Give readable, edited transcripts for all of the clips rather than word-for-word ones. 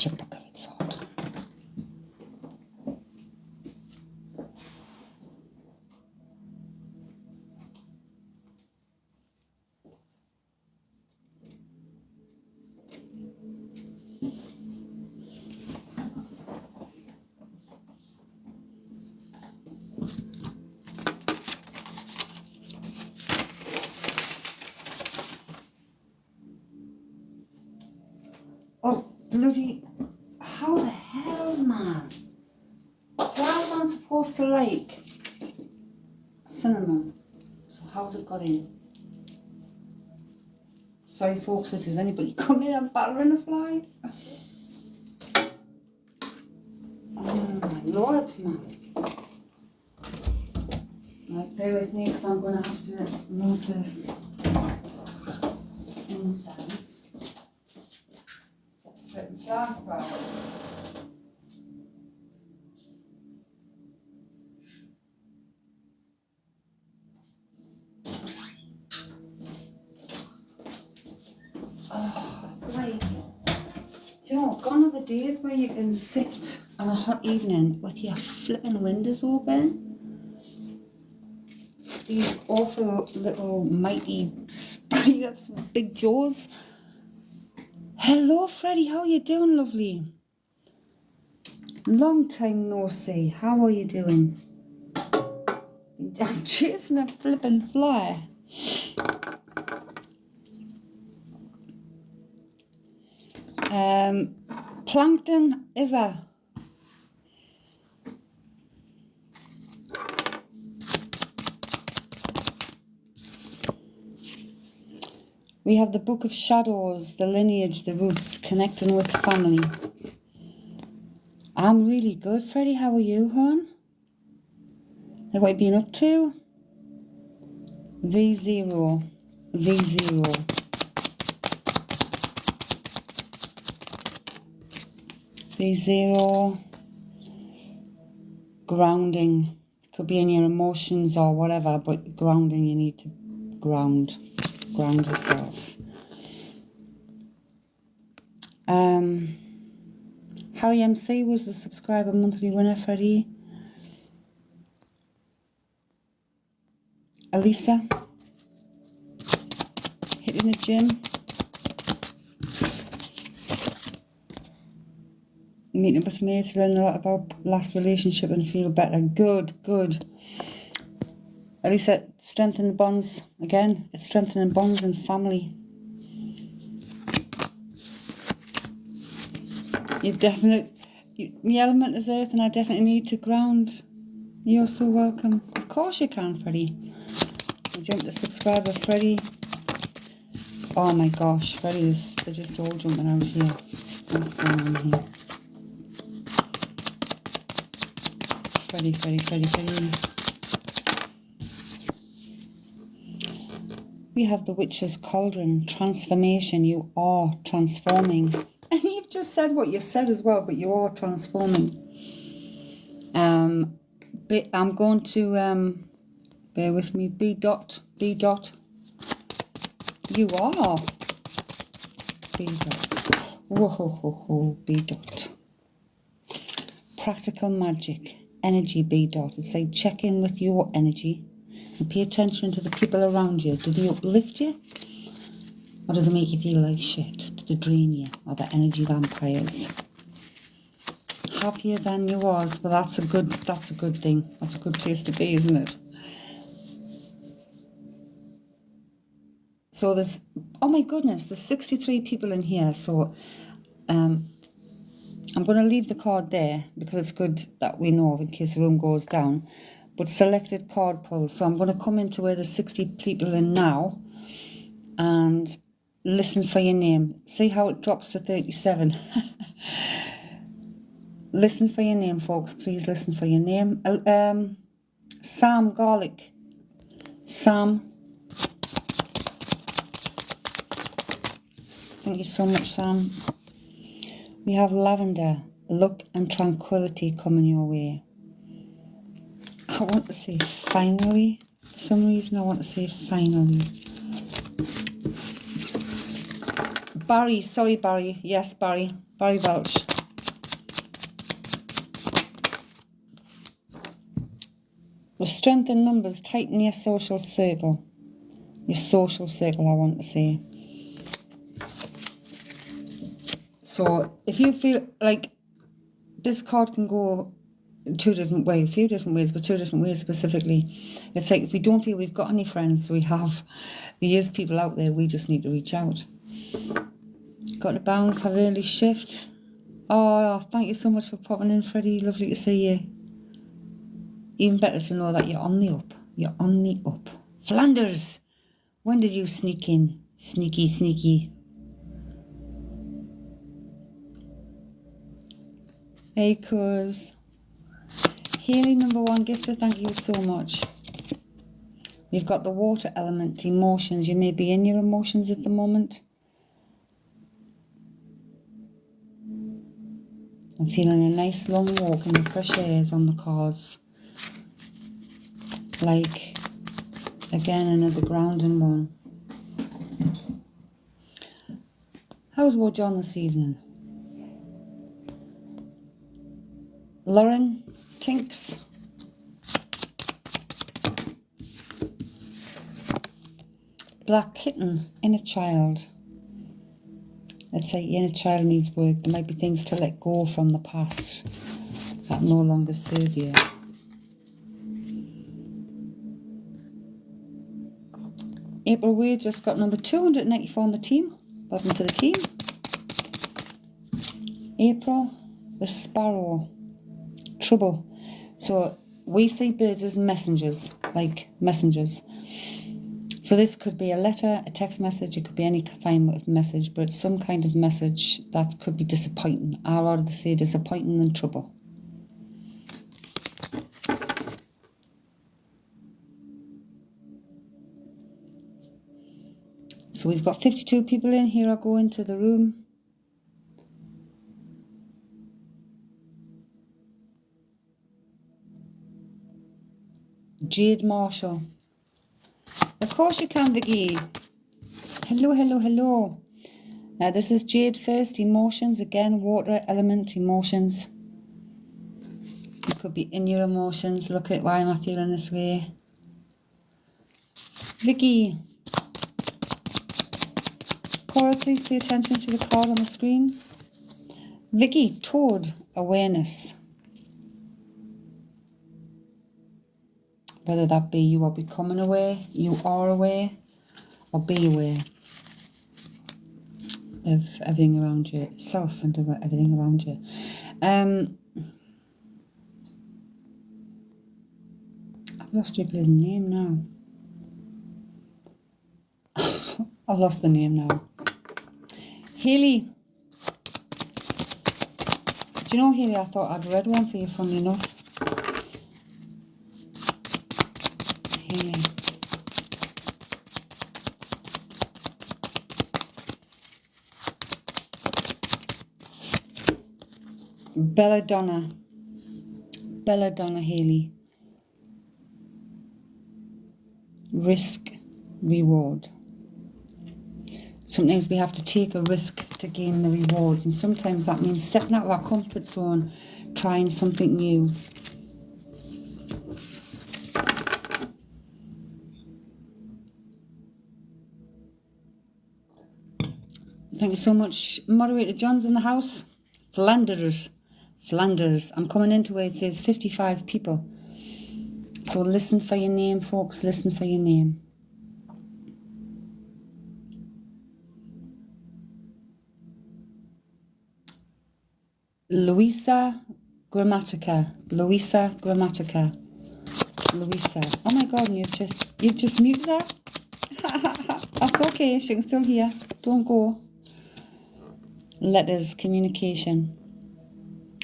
such a book of its sort. Oh, bloody, how the hell, man? Why am I supposed to like cinnamon? So how's it got in? Sorry folks, if there's anybody coming and battering a fly. Oh my lord, man. Right, bear with me because I'm going to have to move this incense. Glass bar. Oh, like, do you know, gone are the days where you can sit on a hot evening with your flipping windows open. These awful little mighty spiders with big jaws. Hello, Freddie. How are you doing, lovely? Long time no see. How are you doing? I'm chasing a flipping fly. Plankton, is there? We have the Book of Shadows, the lineage, the roots, connecting with family. I'm really good, Freddie. How are you, hon? Like, what have you been up to? V0. V0. V0. Grounding. Could be in your emotions or whatever, but grounding, you need to ground yourself. Harry MC was the subscriber monthly winner, Freddie. Elisa, hitting the gym. Meeting with me to learn a lot about last relationship and feel better. Good. Elisa, strengthen the bonds. Again, it's strengthening bonds and family. My element is earth and I definitely need to ground. You're so welcome. Of course you can, Freddie. I jumped to subscriber, Freddie. Oh my gosh, they're just all jumping out here. What's going on here? Freddie. We have the Witch's Cauldron, transformation. You are transforming. And you've just said what you've said as well, but you are transforming. But I'm going to, bear with me, B dot. You are. B dot. Whoa, B dot. Practical magic. Energy, B dot. It's like check in with your energy and pay attention to the people around you. Do they uplift you? Or do they make you feel like shit? Do they drain you? Or the energy vampires? Happier than you was. Well, that's a good thing. That's a good place to be, isn't it? So there's, oh my goodness, there's 63 people in here. So I'm going to leave the card there because it's good that we know in case the room goes down. But selected card pull. So I'm going to come into where there's 60 people in now and listen for your name. See how it drops to 37. Listen for your name, folks. Please listen for your name. Sam Garlic. Sam. Thank you so much, Sam. We have Lavender. Luck and tranquility coming your way. I want to say finally. For some reason I want to say finally. Barry, sorry Barry. Yes, Barry. Barry Welch. With strength in numbers, tighten your social circle. Your social circle, I want to say. So if you feel like this card can go two different ways, a few different ways, but two different ways specifically. It's like if we don't feel we've got any friends, we have. There is people out there, we just need to reach out. Got to bounce, have early shift. Oh, thank you so much for popping in, Freddie. Lovely to see you. Even better to know that you're on the up. You're on the up. Flanders! When did you sneak in? Sneaky, sneaky. Hey, cuz. Haley, number 1 gifter, thank you so much. We've got the water element, emotions. You may be in your emotions at the moment. I'm feeling a nice long walk in the fresh airs on the cards. Like, again, another grounding one. How's John this evening? Lauren, Tinks. Black kitten, inner child. Let's say your inner child needs work. There might be things to let go from the past that no longer serve you. April Wade just got number 294 on the team. Welcome to the team. April, the sparrow. Trouble. So we see birds as messengers, like messengers. So this could be a letter, a text message, it could be any kind of message, but some kind of message that could be disappointing. I'd rather say disappointing than trouble. So we've got 52 people in here. I'll go into the room. Jade Marshall. Of course you can, Vicky. Hello, hello, hello. Now this is Jade first. Emotions. Again, water element, emotions. You could be in your emotions. Look at why am I feeling this way. Vicky. Cora, please pay attention to the card on the screen. Vicky, Toad, awareness. Whether that be you are becoming aware, you are aware, or be aware of everything around you, self and everything around you. I've lost your bloody name now. I've lost the name now. Haley. Do you know, Haley, I thought I'd read one for you, funny enough. Haley. Belladonna. Belladonna, Haley. Risk, reward. Sometimes we have to take a risk to gain the reward, and sometimes that means stepping out of our comfort zone, trying something new. Thank you so much. Moderator John's in the house. Flanders. Flanders. I'm coming into where it says 55 people. So listen for your name, folks. Listen for your name. Louisa Grammatica. Louisa Grammatica. Louisa. Oh my God, you've just muted that? That's okay, she can still hear. Don't go. Letters, communication.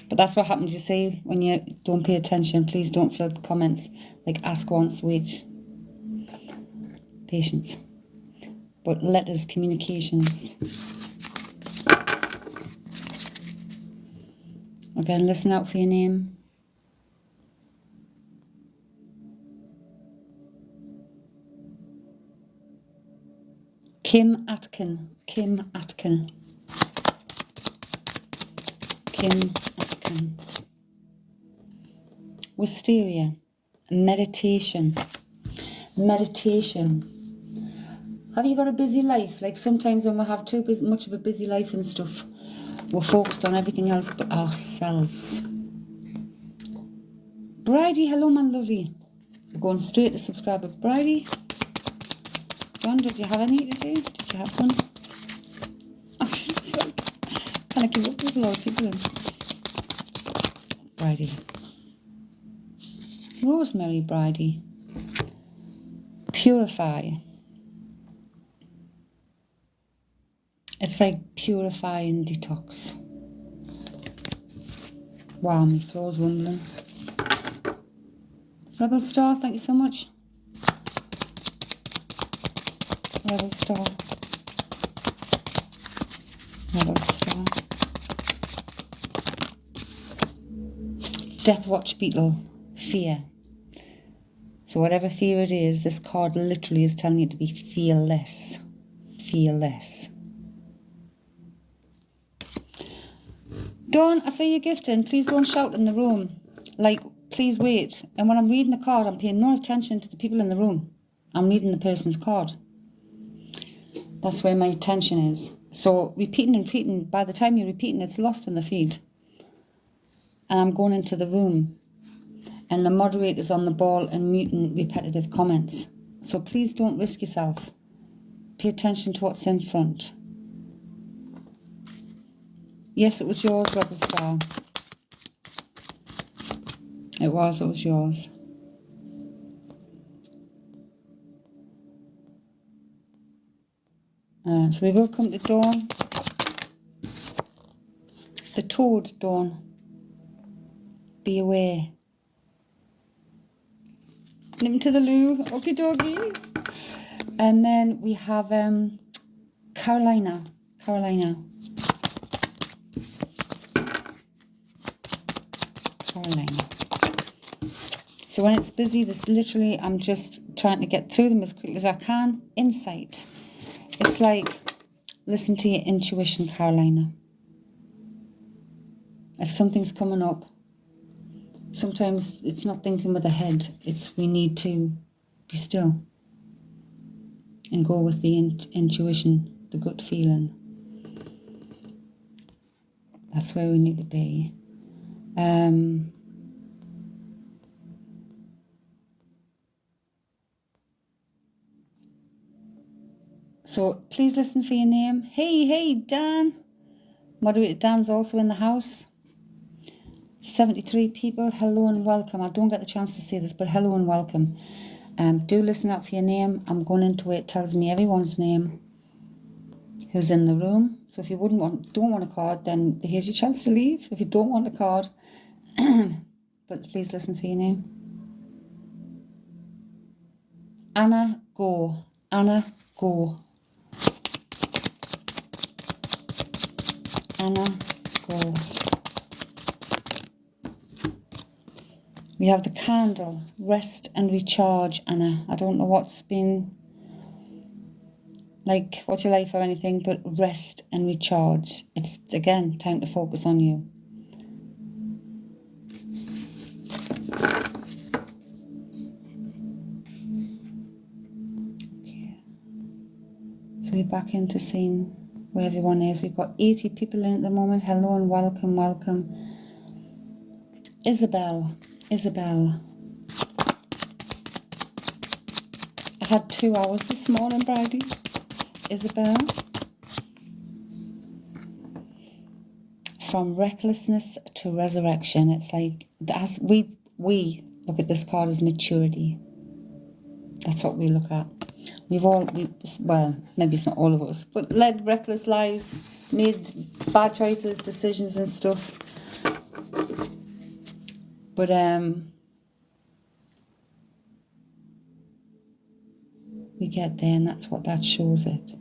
But that's what happens, you see, when you don't pay attention. Please don't flood the comments. Like ask once, wait. Patience. But letters, communications. Again, listen out for your name. Kim Atkin. Kim Atkin. Kim Atkin. Wisteria. meditation. Meditation. Have you got a busy life? Like sometimes when we have too much of a busy life and stuff, we're focused on everything else but ourselves. Bridie, hello, my lovely. We're going straight to subscriber. Bridie, John, did you have any today? Did you have fun? Can I keep up with a lot of people in? Bridie. Rosemary, Bridie. Purify. It's like purify and detox. Wow, my floor's rumbling. Rebel Star, thank you so much. Rebel Star. Rebel Star. Death Watch Beetle. Fear. So whatever fear it is, this card literally is telling you to be fearless. Fearless. Dawn, I see your gift in. Please don't shout in the room. Like, please wait. And when I'm reading the card, I'm paying no attention to the people in the room. I'm reading the person's card. That's where my attention is. So repeating and repeating, by the time you're repeating, it's lost in the feed. And I'm going into the room. And the moderator's on the ball and muting repetitive comments. So please don't risk yourself. Pay attention to what's in front. Yes, it was yours, Rebel Star. It was yours. So we will come to Dawn. The Toad, Dawn. Be aware. Nip into the loo, okie dokie. And then we have Carolina. Carolina. So when it's busy, this literally, I'm just trying to get through them as quickly as I can. Insight. It's like, listen to your intuition, Carolina. If something's coming up, sometimes it's not thinking with the head. It's we need to be still and go with the intuition, the gut feeling. That's where we need to be. So please listen for your name. Hey, Dan. Moderator Dan's also in the house. 73 people. Hello and welcome. I don't get the chance to say this, but hello and welcome. Do listen out for your name. I'm going into it. It tells me everyone's name who's in the room. So if you don't want a card, then here's your chance to leave. If you don't want a card, but please listen for your name. Anna, go. Anna, go. Anna, go. We have the candle, rest and recharge, Anna. I don't know what's been like, what's your life or anything, but rest and recharge. It's, again, time to focus on you. Okay. So we're back into seeing where everyone is. We've got 80 people in at the moment. Hello and welcome, welcome. Isabel. I had 2 hours this morning, Bridie. Isabel. From recklessness to resurrection. It's like, as we look at this card as maturity. That's what we look at. Well, maybe it's not all of us, but led reckless lives, made bad choices, decisions and stuff. But we get there, and that's what that shows it.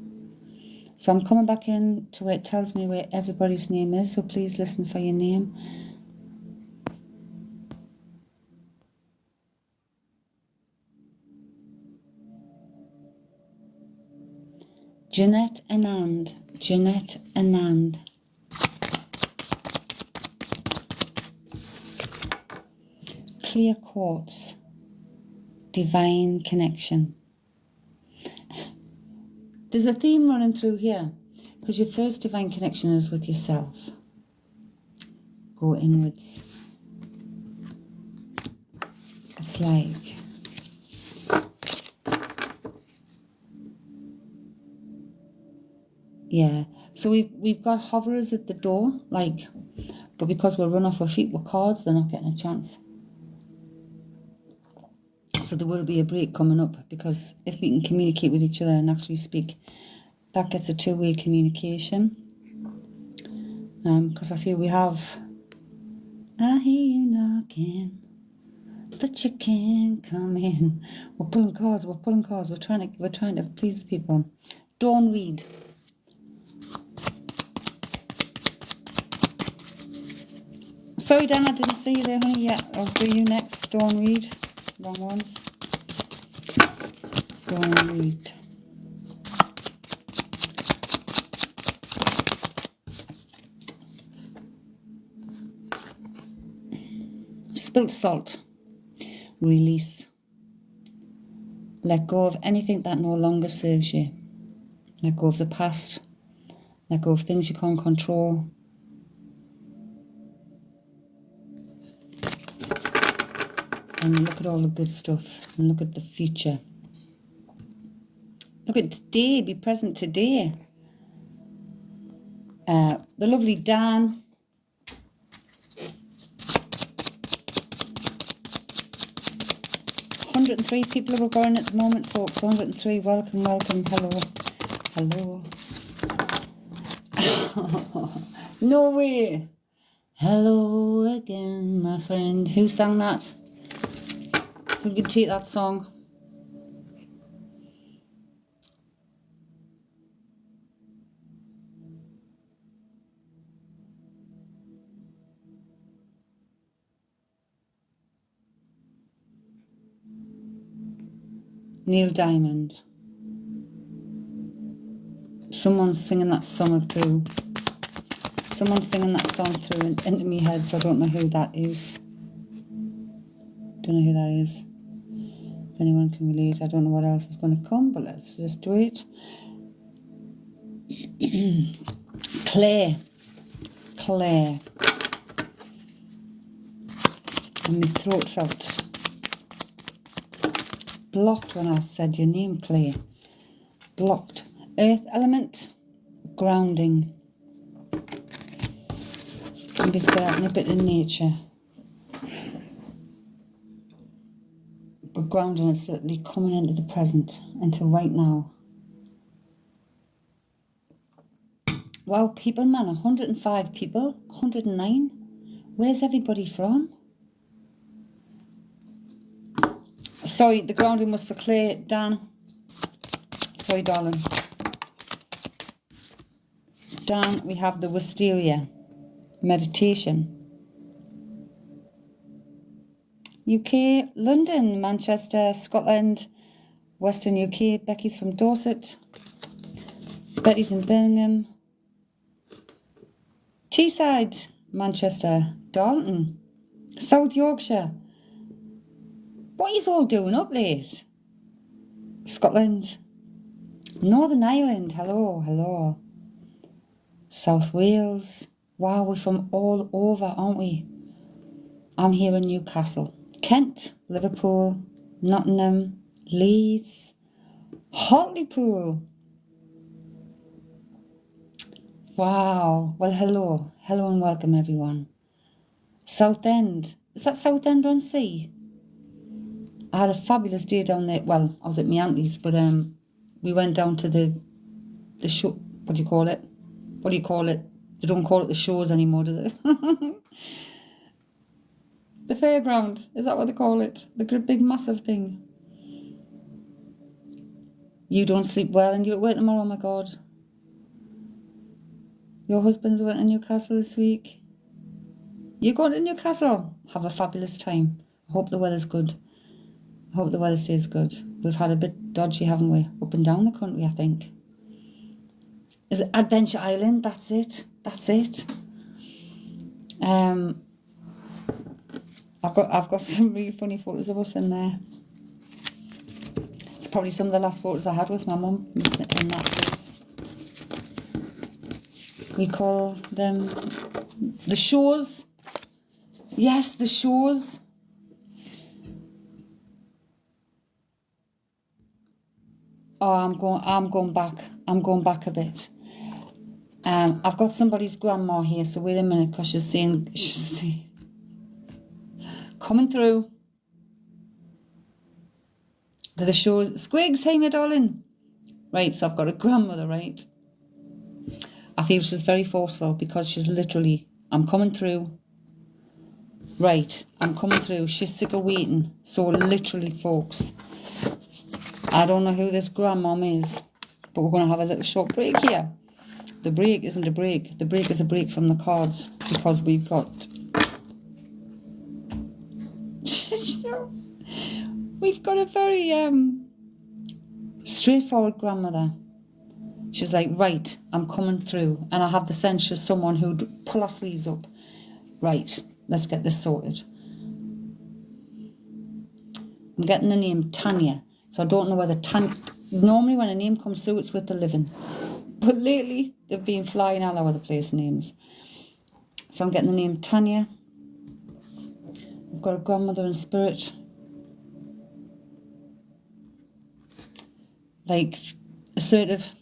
So I'm coming back in to where it tells me where everybody's name is, so please listen for your name. Jeanette Anand. Jeanette Anand. Clear quartz. divine connection. There's a theme running through here, because your first divine connection is with yourself. Go inwards. It's like yeah. So we've got hoverers at the door, like, but because we're run off our feet with cards, they're not getting a chance. So there will be a break coming up, because if we can communicate with each other and actually speak, that gets a two-way communication. Because I feel we have, I hear you knocking, but you can't come in. We're pulling cards. We're trying to please the people. Dawn read. Sorry, Dan, I didn't see you there, honey. Yeah, I'll do you next. Dawn read. Wrong ones. Dawn read. Spilt salt. Release. Let go of anything that no longer serves you. Let go of the past. Let go of things you can't control. And look at all the good stuff. And look at the future. Look at today. Be present today. The lovely Dan. "103 people are going at the moment, folks. 103. Welcome. Hello. No way. Hello again, my friend. Who sang that? Who could take that song? Neil Diamond. Someone's singing that song through. Someone's singing that song through into my head, so I don't know who that is. Don't know who that is. If anyone can relate, I don't know what else is going to come, but let's just do it. Claire. And my throat felt blocked when I said your name, Claire. Blocked. Earth element. Grounding. I'm just getting out in a bit of nature. But grounding is literally coming into the present, into right now. Wow, people, man, 105 people, 109. Where's everybody from? Sorry, the grounding was for Claire, Dan. Sorry, darling. Dan, we have the wisteria. Meditation. UK, London, Manchester, Scotland, Western UK. Becky's from Dorset. Betty's in Birmingham. Teesside, Manchester, Darlington, South Yorkshire. What are you all doing up late? Scotland. Northern Ireland, hello. South Wales. Wow, we're from all over, aren't we? I'm here in Newcastle. Kent, Liverpool, Nottingham, Leeds, Hartlepool. Wow. Well, hello and welcome everyone. Southend. Is that Southend on Sea? I had a fabulous day down there. Well, I was at my auntie's, but we went down to the show. What do you call it? They don't call it the shows anymore, do they? The fairground. Is that what they call it? The big massive thing. You don't sleep well and you're at work tomorrow, oh my God. Your husband's went to Newcastle this week. You're going to Newcastle. Have a fabulous time. I hope the weather's good. I hope the weather stays good. We've had a bit dodgy, haven't we? Up and down the country, I think. Is it Adventure Island? That's it. I've got some really funny photos of us in there. probably some of the last photos I had with my mum in that place. We call them the shows. Yes, the shows. Oh, I'm going back a bit. I've got somebody's grandma here, so wait a minute, because she's saying, coming through. The shows. Squigs, hey, my darling. Right, so I've got a grandmother, right? I feel she's very forceful because she's literally, I'm coming through. Right, I'm coming through. She's sick of waiting. So literally, folks, I don't know who this grandmom is, but we're going to have a little short break here. The break isn't a break. The break is a break from the cards because we've got... we've got a very straightforward grandmother. She's like, right, I'm coming through. And I have the sense she's someone who'd pull her sleeves up. Right, let's get this sorted. I'm getting the name Tanya. So I don't know whether normally when a name comes through, it's with the living. But lately, they've been flying all over the place, names. So I'm getting the name Tanya. I've got a grandmother in spirit. Like, assertive.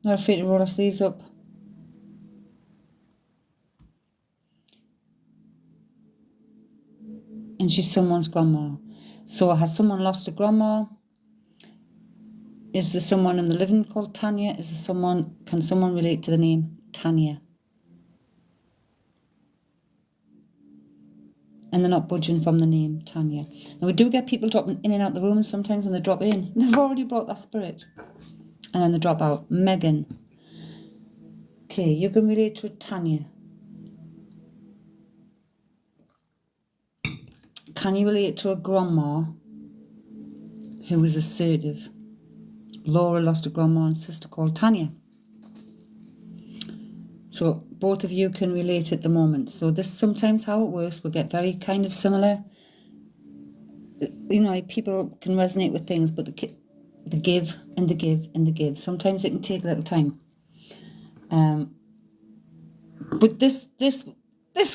Not afraid to roll her sleeves up. And she's someone's grandma. So has someone lost a grandma? Is there someone in the living called Tanya? Is there someone, can someone relate to the name Tanya? And they're not budging from the name Tanya. Now we do get people dropping in and out the room, and sometimes when they drop in, they've already brought that spirit. And then they drop out. Megan. Okay, you can relate to Tanya. Can you relate to a grandma who was assertive? Laura lost a grandma and sister called Tanya. So both of you can relate at the moment. So this is sometimes how it works. We get very kind of similar. You know, like people can resonate with things, but the give and the give and the give. Sometimes it can take a little time. But this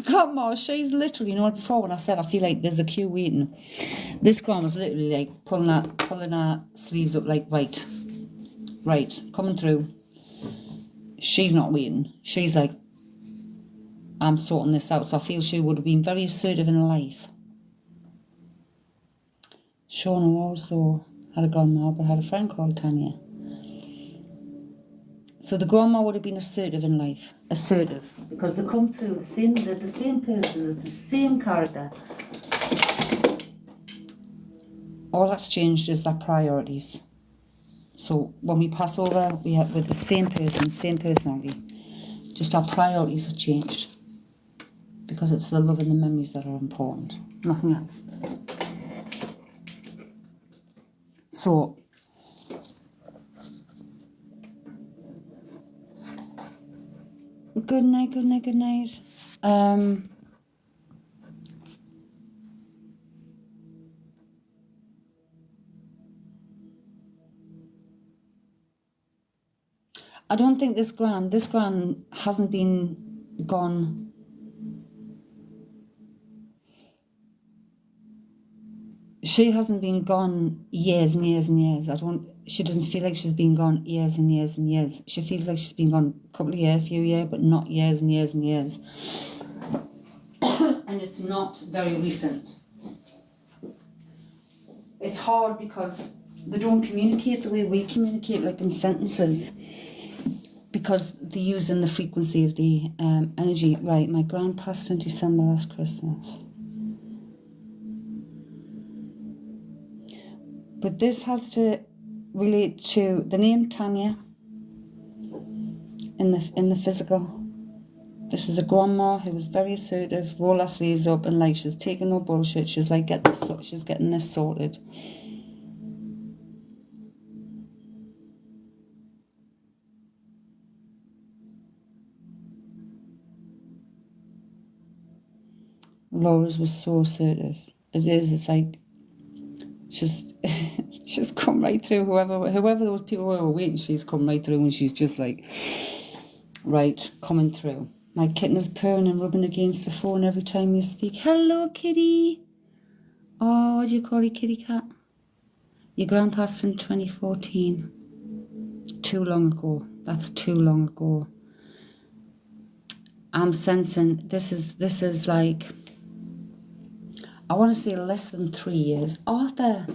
grandma, she's literally, you know, before when I said I feel like there's a queue waiting, this grandma's literally like pulling her sleeves up, like right, coming through. She's not waiting. She's like, I'm sorting this out. So I feel she would have been very assertive in her life. Shauna also had a grandma, but had a friend called Tanya. So the grandma would have been assertive in life. Assertive. Because they come through the same person, the same character. All that's changed is their priorities. So when we pass over, we have with the same person, same personality. Just our priorities have changed. Because it's the love and the memories that are important. Nothing else. So, good night, good night, good night. I don't think this gran hasn't been gone. She hasn't been gone years and years and years. She doesn't feel like she's been gone years and years and years. She feels like she's been gone a couple of years, few years, but not years and years and years. And it's not very recent. It's hard because they don't communicate the way we communicate, like in sentences, because they're using the frequency of the energy. Right, my gran passed in December last Christmas. But this has to relate to the name Tanya in the physical. This is a grandma who was very assertive, roll her sleeves up, and like she's taking no bullshit. She's like, she's getting this sorted. Laura's was so assertive. It's like She's she's come right through. Whoever those people were waiting, she's come right through, and she's just like, right, coming through. My kitten is purring and rubbing against the phone every time you speak. Hello, kitty. Oh, what do you call your kitty cat? Your grand passed in 2014. Too long ago. That's too long ago. I'm sensing this is like, I want to say less than 3 years. Arthur.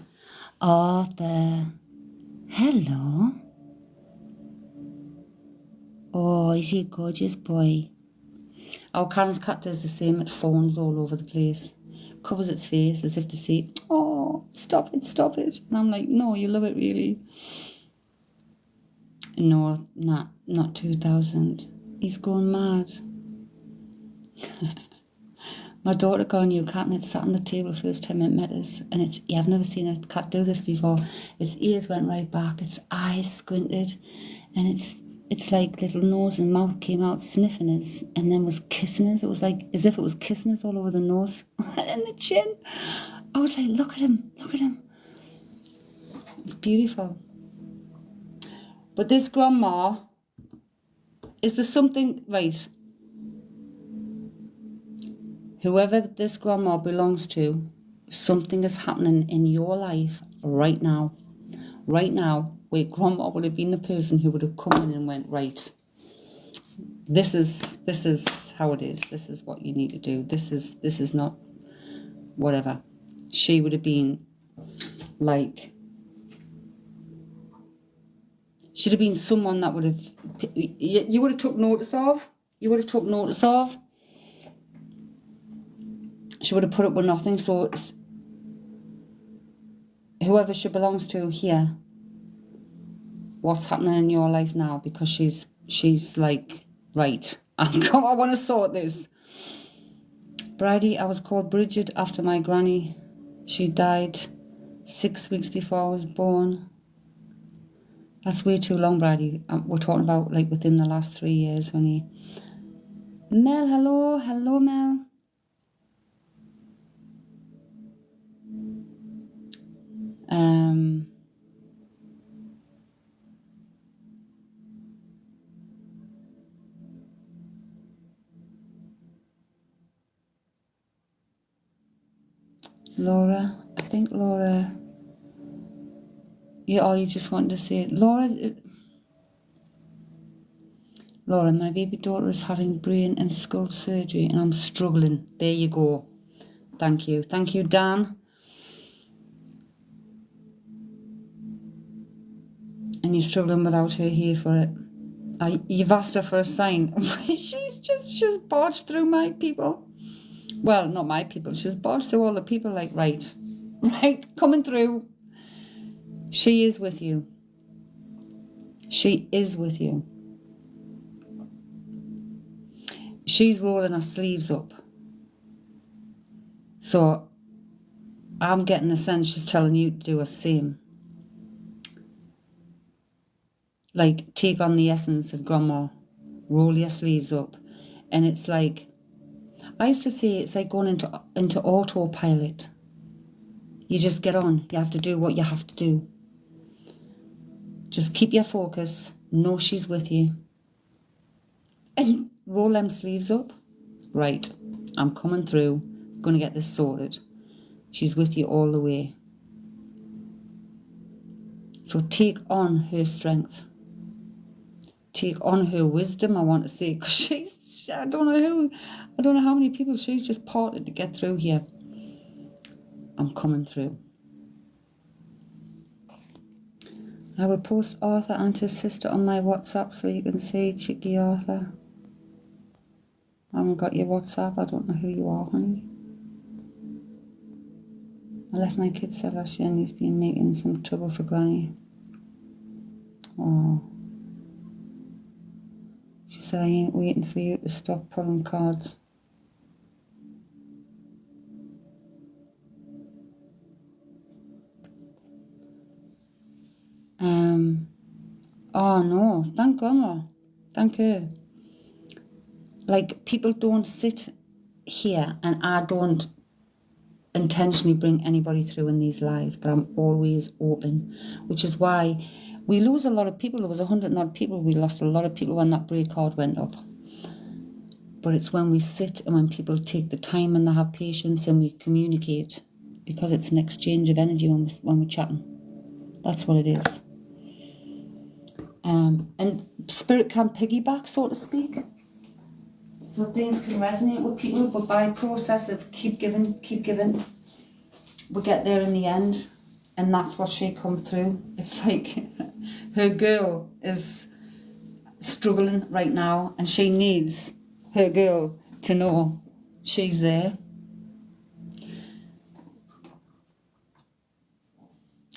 Hello. Oh, is he a gorgeous boy? Our Karen's cat does the same. It fawns all over the place. Covers its face as if to say, oh, stop it. And I'm like, no, you love it really. No, not 2000. He's going mad. My daughter got a new cat and it sat on the table first time it met us. And I've never seen a cat do this before. Its ears went right back, its eyes squinted, and it's like little nose and mouth came out sniffing us and then was kissing us. It was like as if it was kissing us all over the nose and the chin. I was like, look at him. It's beautiful. But this grandma, is there something, right? Whoever this grandma belongs to, something is happening in your life right now. Right now, where grandma would have been the person who would have come in and went, right, this is how it is. This is what you need to do. This is not whatever. She would have been like, should have been someone that would have, you would have took notice of. She would have put up with nothing. So whoever she belongs to here, what's happening in your life now? Because she's like, right, I want to sort this. Bridie, I was called Bridget after my granny. She died 6 weeks before I was born. That's way too long, Bridie. We're talking about like within the last 3 years only. Mel, hello, Mel. Laura, I think Laura. You just wanted to say it. Laura, my baby daughter is having brain and skull surgery and I'm struggling. There you go. Thank you, Dan. And you're struggling without her here for it. You've asked her for a sign. she's barged through my people. Well, not my people. She's barged through all the people like, right, coming through. She is with you. She is with you. She's rolling her sleeves up. So I'm getting the sense she's telling you to do the same. Like, take on the essence of grandma. Roll your sleeves up. And it's like, I used to say it's like going into autopilot. You just get on. You have to do what you have to do. Just keep your focus. Know she's with you. And roll them sleeves up. Right, I'm coming through. Going to get this sorted. She's with you all the way. So take on her strength. Take on her wisdom, I want to say, because I don't know how many people she's just parted to get through here. I'm coming through. I will post Arthur and his sister on my WhatsApp so you can see Chicky Arthur. I haven't got your WhatsApp. I don't know who you are, honey. I left my kid there last year and he's been making some trouble for Granny. Oh. She said, I ain't waiting for you to stop pulling cards. Oh no, thank Grandma. Thank her. Like, people don't sit here and I don't intentionally bring anybody through in these lives, but I'm always open, which is why we lose a lot of people. There was 100 odd people. We lost a lot of people when that break card went up. But it's when we sit and when people take the time and they have patience and we communicate, because it's an exchange of energy when we're chatting. That's what it is. And spirit can piggyback, so to speak. So things can resonate with people, but by process of keep giving, we get there in the end. And that's what she comes through. It's like her girl is struggling right now, and she needs her girl to know she's there.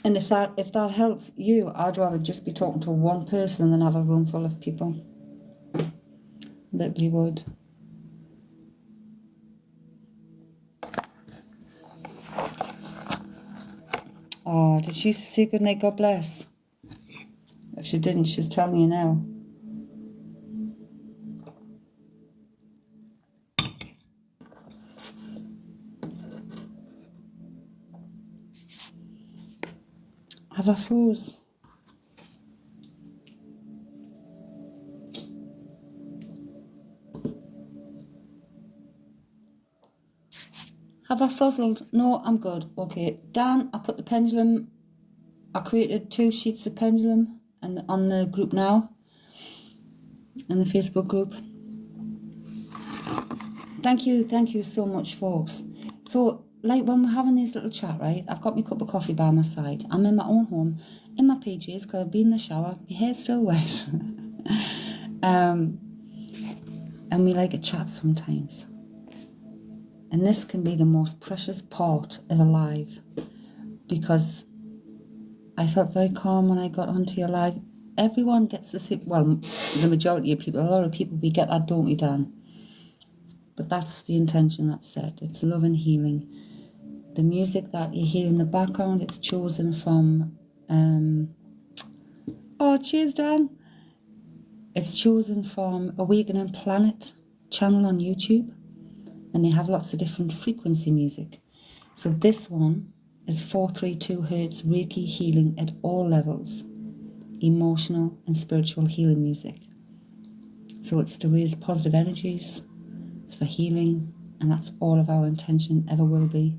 And if that helps you, I'd rather just be talking to one person than have a room full of people. Literally would. Oh, did she say good night, God bless? If she didn't, she's telling you now. Have I froze? Have I frizzled? No, I'm good. Okay, Dan, I put the pendulum, I created 2 sheets of pendulum and on the group now, in the Facebook group. Thank you so much, folks. So, like when we're having this little chat, right, I've got my cup of coffee by my side. I'm in my own home, in my PJs, because I've been in the shower, my hair's still wet. And we like a chat sometimes. And this can be the most precious part of a live, because I felt very calm when I got onto your live. Everyone gets to see, well, the majority of people, a lot of people, we get that, don't we, Dan? But that's the intention that's set. It's love and healing. The music that you hear in the background, it's chosen from, oh, cheers, Dan. It's chosen from Awakening Planet channel on YouTube. And they have lots of different frequency music. So this one is 432 Hertz Reiki healing at all levels, emotional and spiritual healing music. So it's to raise positive energies, it's for healing, and that's all of our intention, ever will be.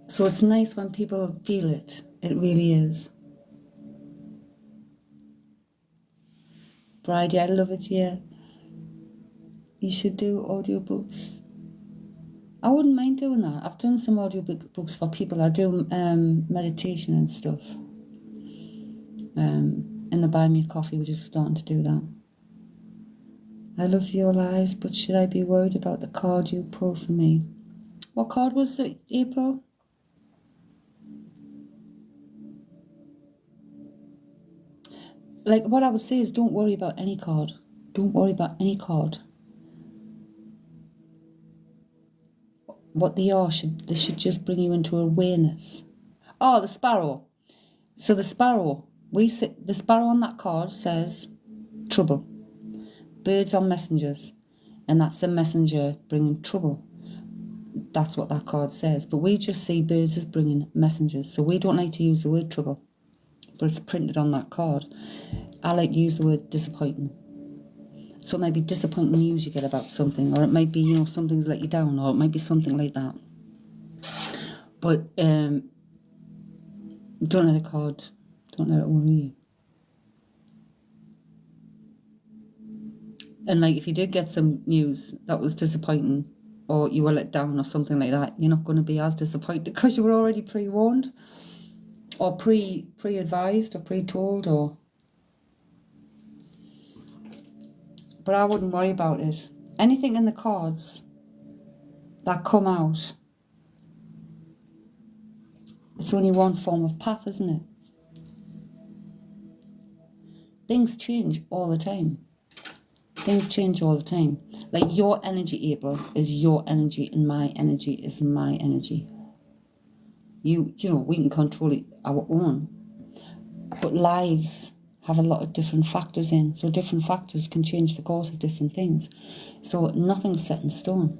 So it's nice when people feel it. It really is. Bridie, I love it, yeah. You should do audiobooks. I wouldn't mind doing that. I've done some audiobooks for people. I do meditation and stuff. In the Buy Me a Coffee, we're just starting to do that. I love your lives, but should I be worried about the card you pull for me? What card was it, April? Like, what I would say is don't worry about any card. Don't worry about any card. What they are, they should just bring you into awareness. Oh, the sparrow. So the sparrow, the sparrow on that card says trouble. Birds are messengers, and that's the messenger bringing trouble. That's what that card says. But we just see birds as bringing messengers. So we don't like to use the word trouble, but it's printed on that card. I like to use the word disappointing. So it might be disappointing news you get about something, or it might be, something's let you down, or it might be something like that. But don't let a card, don't let it worry you. And like, if you did get some news that was disappointing, or you were let down or something like that, you're not going to be as disappointed because you were already pre-warned, or pre-advised, or pre-told, or... But I wouldn't worry about it. Anything in the cards that come out, it's only one form of path, isn't it? Things change all the time. Things change all the time. Like, your energy, April, is your energy, and my energy is my energy. We can control it our own. But lives have a lot of different factors in. So different factors can change the course of different things. So nothing's set in stone.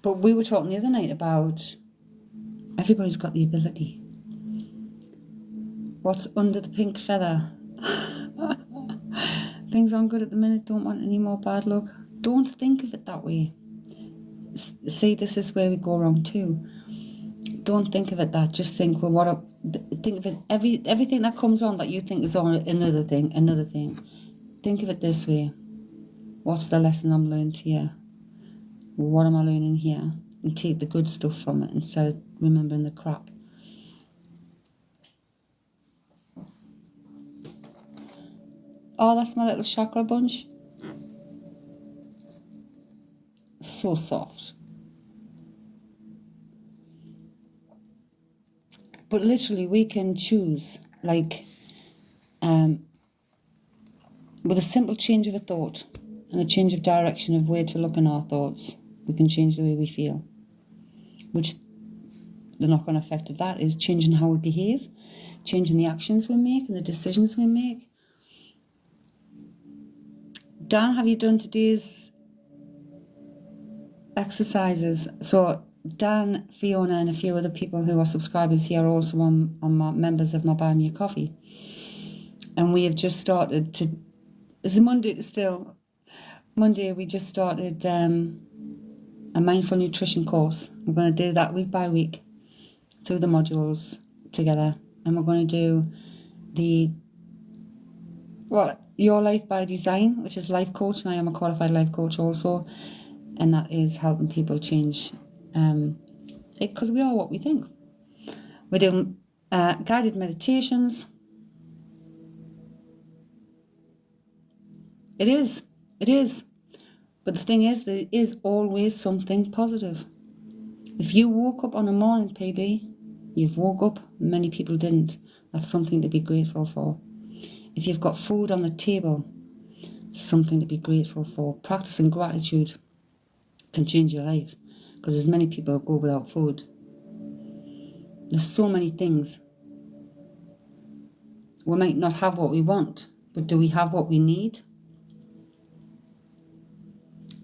But we were talking the other night about everybody's got the ability. What's under the pink feather? Things aren't good at the minute, don't want any more bad luck. Don't think of it that way. See, this is where we go wrong too. Don't think of it that. Just think, well, think of it, everything that comes on that you think is on another thing. Think of it this way. What's the lesson I'm learned here? What am I learning here? And take the good stuff from it instead of remembering the crap. Oh, that's my little chakra bunch. So soft. But literally, we can choose, like, with a simple change of a thought and a change of direction of where to look in our thoughts, we can change the way we feel. Which the knock-on effect of that is changing how we behave, changing the actions we make and the decisions we make. Dan, have you done today's exercises? So Dan, Fiona and a few other people who are subscribers here are also on my members of my Buy Me a Coffee. And we have just started to, it's Monday we just started a mindful nutrition course. We're going to do that week by week through the modules together. And we're going to do Your Life by Design, which is life coach, and I am a qualified life coach also. And that is helping people change because we are what we think. We're doing guided meditations. It is. But the thing is, there is always something positive. If you woke up on a morning, PB, you've woke up, many people didn't. That's something to be grateful for. If you've got food on the table, something to be grateful for. Practicing gratitude can change your life because there's many people who go without food. There's so many things. We might not have what we want, but do we have what we need?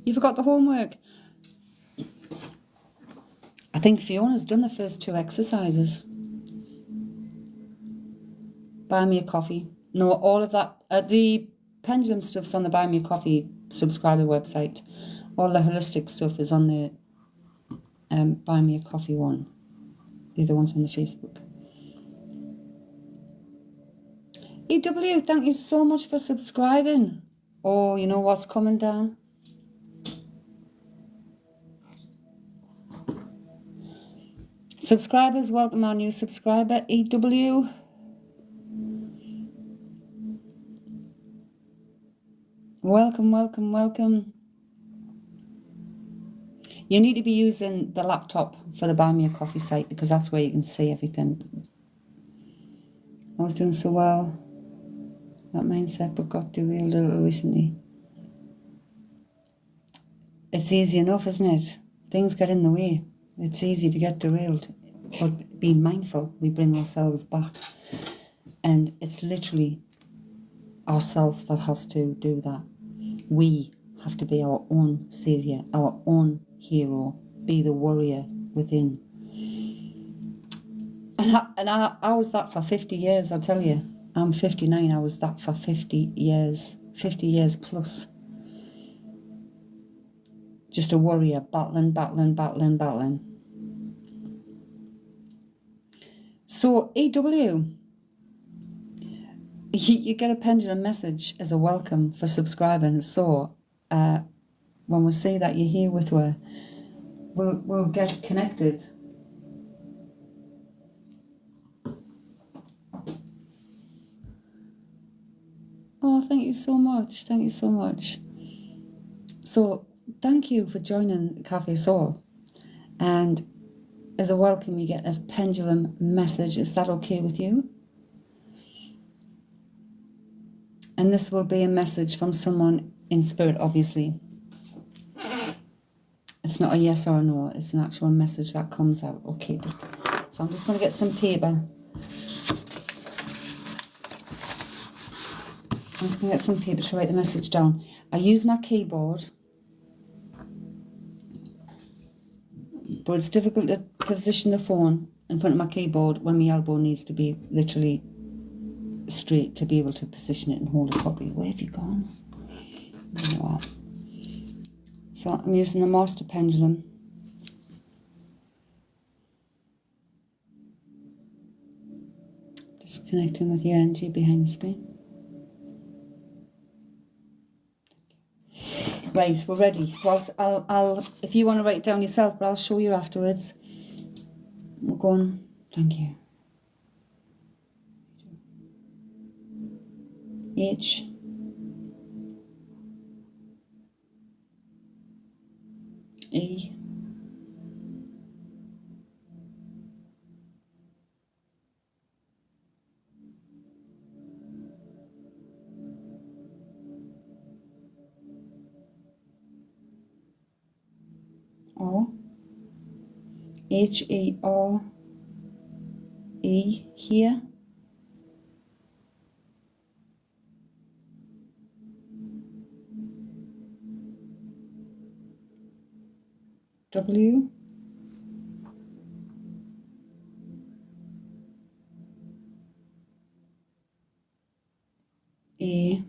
You forgot the homework. I think Fiona's done the first 2 exercises. Buy Me a Coffee. No, all of that. The pendulum stuff's on the Buy Me a Coffee subscriber website. All the holistic stuff is on the Buy Me a Coffee one. The other one's on the Facebook. EW, thank you so much for subscribing. Oh, you know what's coming down? Subscribers, welcome our new subscriber, EW. Welcome. You need to be using the laptop for the Buy Me a Coffee site because that's where you can see everything. I was doing so well, that mindset, but got derailed a little recently. It's easy enough, isn't it? Things get in the way. It's easy to get derailed. But being mindful, we bring ourselves back. And it's literally ourself that has to do that. We have to be our own saviour, our own hero, be the warrior within. And I was that for 50 years, I'll tell you. I'm 59, I was that for 50 years plus. Just a warrior, battling. So, EW, you get a pendulum message as a welcome for subscribing. So, when we say that you're here with her, we'll get connected. Oh, thank you so much. So, thank you for joining Cafe Soul. And as a welcome, you get a pendulum message. Is that okay with you? And this will be a message from someone in spirit, obviously. It's not a yes or a no. It's an actual message that comes out. Okay. So I'm just going to get some paper. I'm just going to get some paper to write the message down. I use my keyboard. But it's difficult to position the phone in front of my keyboard when my elbow needs to be literally straight to be able to position it and hold it properly. Where have you gone? There you are. So I'm using the master pendulum. Just connecting with the energy behind the screen. Right, we're ready. So I'll if you want to write it down yourself, but I'll show you afterwards. We're going. Thank you. H. E. O. H. E. O. E. Here. W. A.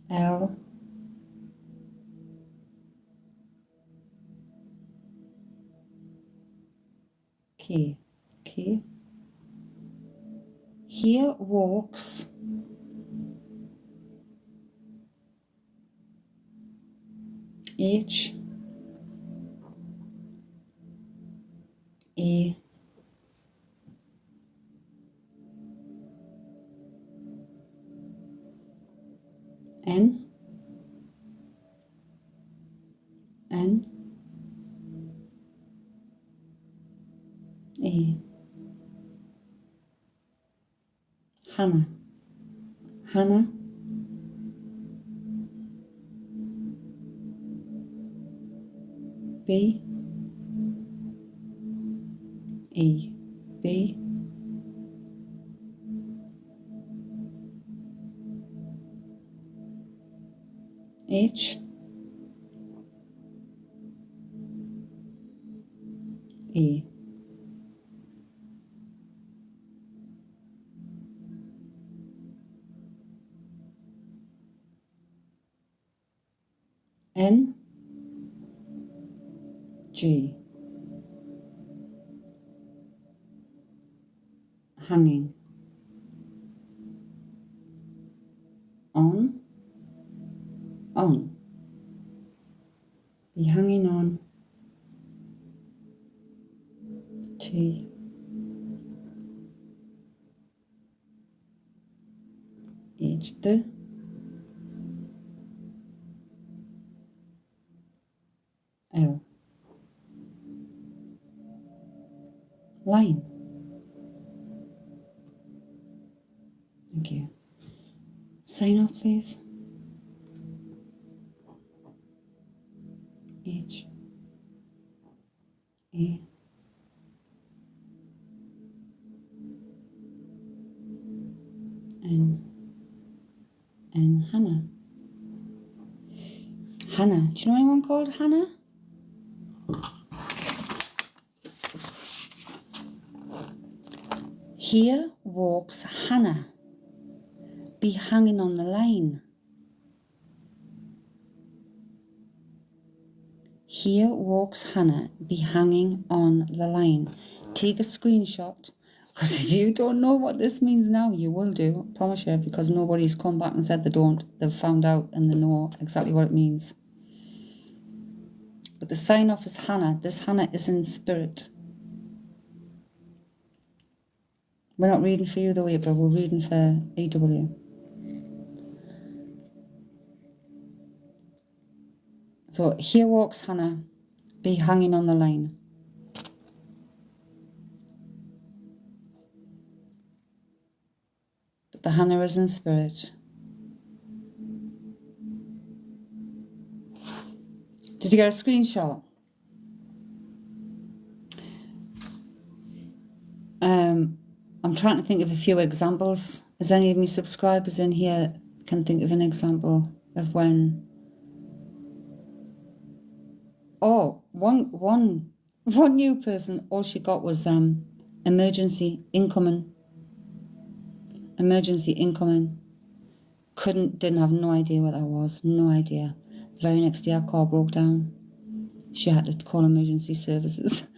L. K. K. Here walks H. A. N. N. A. Hannah. Hannah. B. E. B. H. E. N. G. Hanging. On. On. Be hanging on. T. H. The. L. Line. Thank you. Sign off, please. H. A. N. And Hannah. Hannah. Do you know anyone called Hannah? Here walks Hannah. Be hanging on the line. Here walks Hannah. Be hanging on the line. Take a screenshot. Because if you don't know what this means now, you will do, I promise you, because nobody's come back and said they don't. They've found out and they know exactly what it means. But the sign off is Hannah. This Hannah is in spirit. We're not reading for you though, April. We're reading for EW. So here walks Hannah. Be hanging on the line. But the Hannah is in spirit. Did you get a screenshot? I'm trying to think of a few examples. Is any of my subscribers in here can think of an example of when. Oh, one new person, all she got was emergency incoming. Emergency incoming. Didn't have no idea what that was. No idea. The very next day, our car broke down. She had to call emergency services.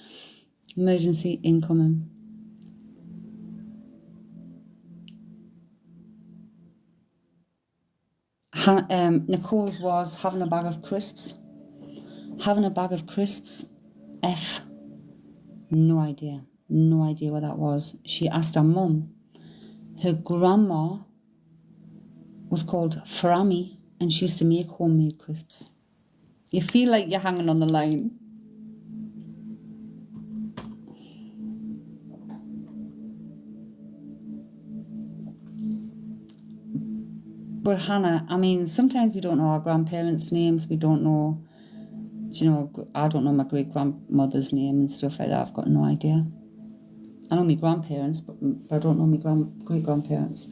Emergency incoming. Nicole's was having a bag of crisps. Having a bag of crisps. F. No idea. No idea what that was. She asked her mum. Her grandma was called Frammy, and she used to make homemade crisps. You feel like you're hanging on the line. But Hannah, I mean, sometimes we don't know our grandparents' names. We don't know, I don't know my great-grandmother's name and stuff like that. I've got no idea. I know my grandparents, but I don't know my great-grandparents.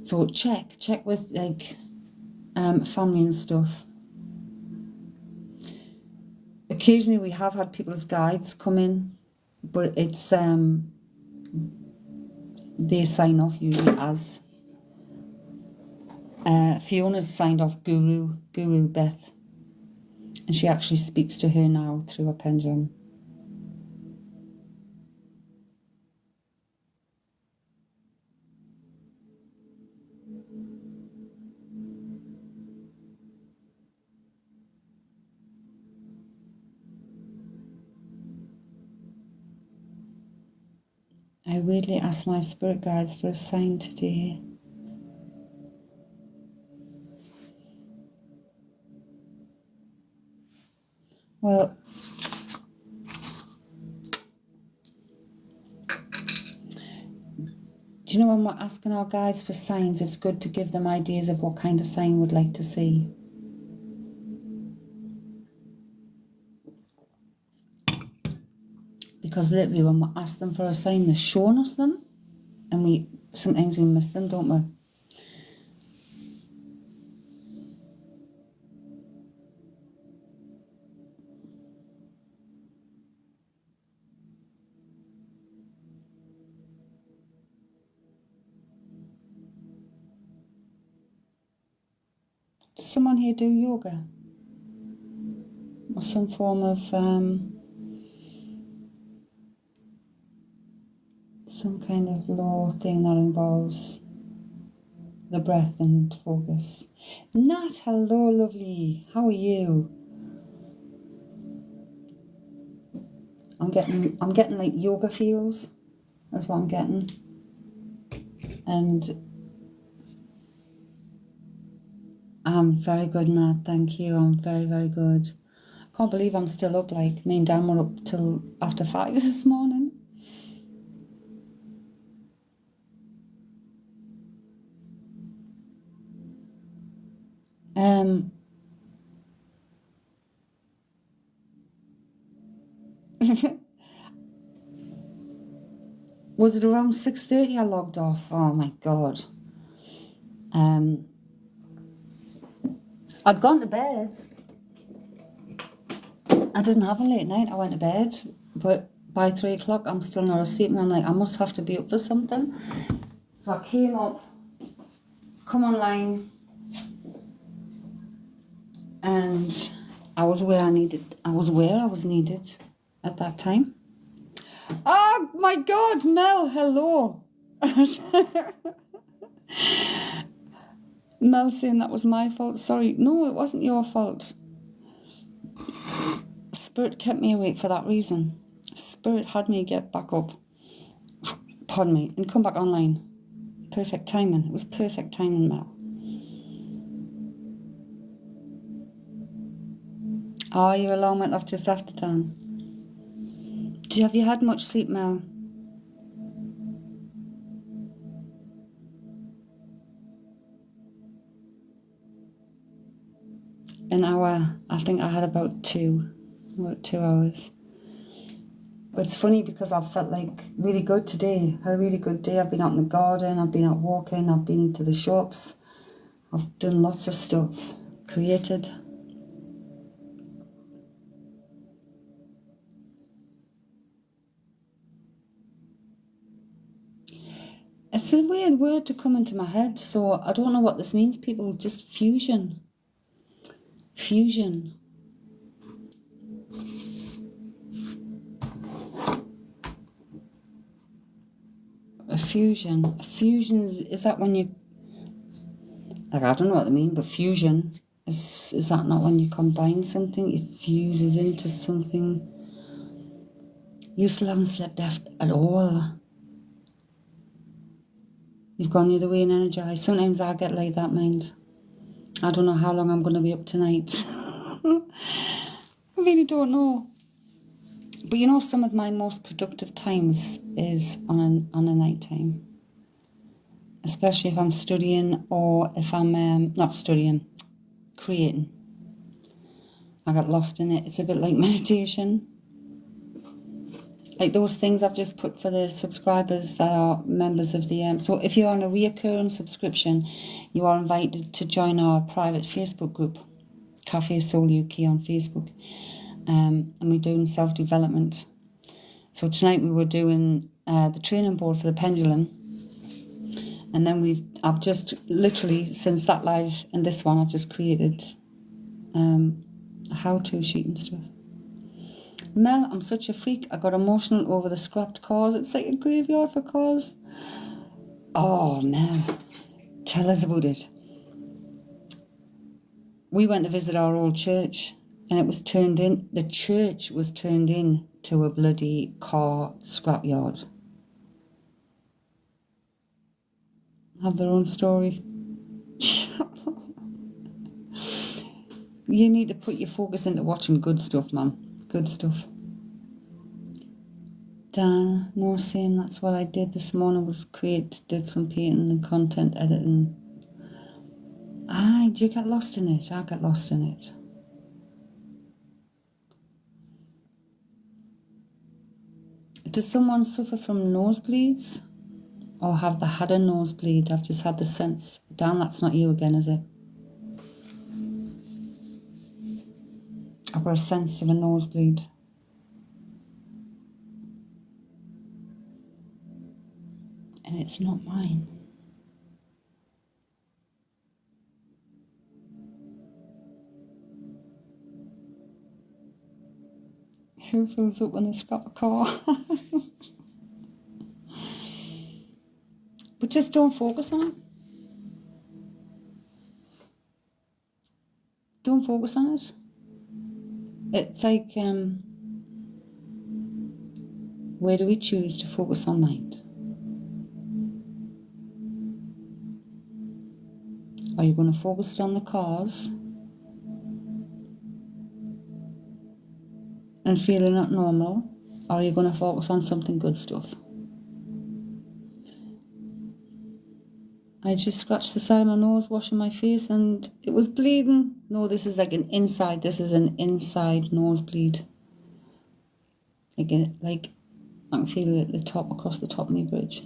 So check with, like, family and stuff. Occasionally we have had people's guides come in, but it's, they sign off usually as... Fiona's signed off Guru Beth, and she actually speaks to her now through a pendulum. I weirdly asked my spirit guides for a sign today. Well, do you know when we're asking our guides for signs, it's good to give them ideas of what kind of sign we'd like to see. Because literally when we ask them for a sign, they're showing us them, and sometimes we miss them, don't we? Does someone here do yoga? Or some form of, some kind of law thing that involves the breath and focus. Nat, hello, lovely. How are you? I'm getting like yoga feels. That's what I'm getting. And I'm very good, Nat. Thank you. I'm very, very good. I can't believe I'm still up. Like, me and Dan were up till after 5 this morning. Was it around 6:30 I logged off? Oh my God. I'd gone to bed. I didn't have a late night. I went to bed, but by 3 o'clock I'm still not asleep, and I'm like, I must have to be up for something. So I came up, come online, and I was where I was needed at that time. Oh my God, Mel, hello. Mel saying that was my fault. Sorry, no, it wasn't your fault. Spirit kept me awake for that reason. Spirit had me get back up, pardon me, and come back online. Perfect timing. It was perfect timing, Mel. Oh, your alarm went off just after 10. Have you had much sleep, Mel? An hour. I think I had about 2 hours. But it's funny because I've felt like really good today. Had a really good day. I've been out in the garden, I've been out walking, I've been to the shops. I've done lots of stuff, created. It's a weird word to come into my head, so I don't know what this means, people. Just fusion. Fusion. A fusion. A fusion, is that when you... Like, I don't know what they mean, but fusion, is that not when you combine something? It fuses into something. You still haven't slept at all. You've gone the other way and energized. Sometimes I get like that, mind. I don't know how long I'm going to be up tonight. I really don't know. But you know, some of my most productive times is on a night time. Especially if I'm studying or if I'm not studying, creating. I get lost in it. It's a bit like meditation. Like those things I've just put for the subscribers that are members of the... So if you're on a reoccurring subscription, you are invited to join our private Facebook group, Cafe Soul UK on Facebook. And we're doing self-development. So tonight we were doing the training board for the pendulum. And then I've just literally, since that live and this one, I've just created a how-to sheet and stuff. Mel, I'm such a freak. I got emotional over the scrapped cars. It's like a graveyard for cars. Oh, Mel, tell us about it. We went to visit our old church and the church was turned into a bloody car scrapyard. Have their own story. You need to put your focus into watching good stuff, man. Good stuff. Dan, no, same. That's what I did this morning, was did some painting and content editing. Do you get lost in it? I get lost in it. Does someone suffer from nosebleeds? Or have they had a nosebleed? I've just had the sense. Dan, that's not you again, is it? I've got a sense of a nosebleed. And it's not mine. Who fills up when they scrap a car? But just don't focus on it. Don't focus on it. It's like, where do we choose to focus our mind? Are you going to focus it on the cars and feeling not normal? Or are you going to focus on something good stuff? I just scratched the side of my nose, washing my face, and it was bleeding. No, this is like an inside nosebleed. Like I can feel it at the top, across the top of my bridge.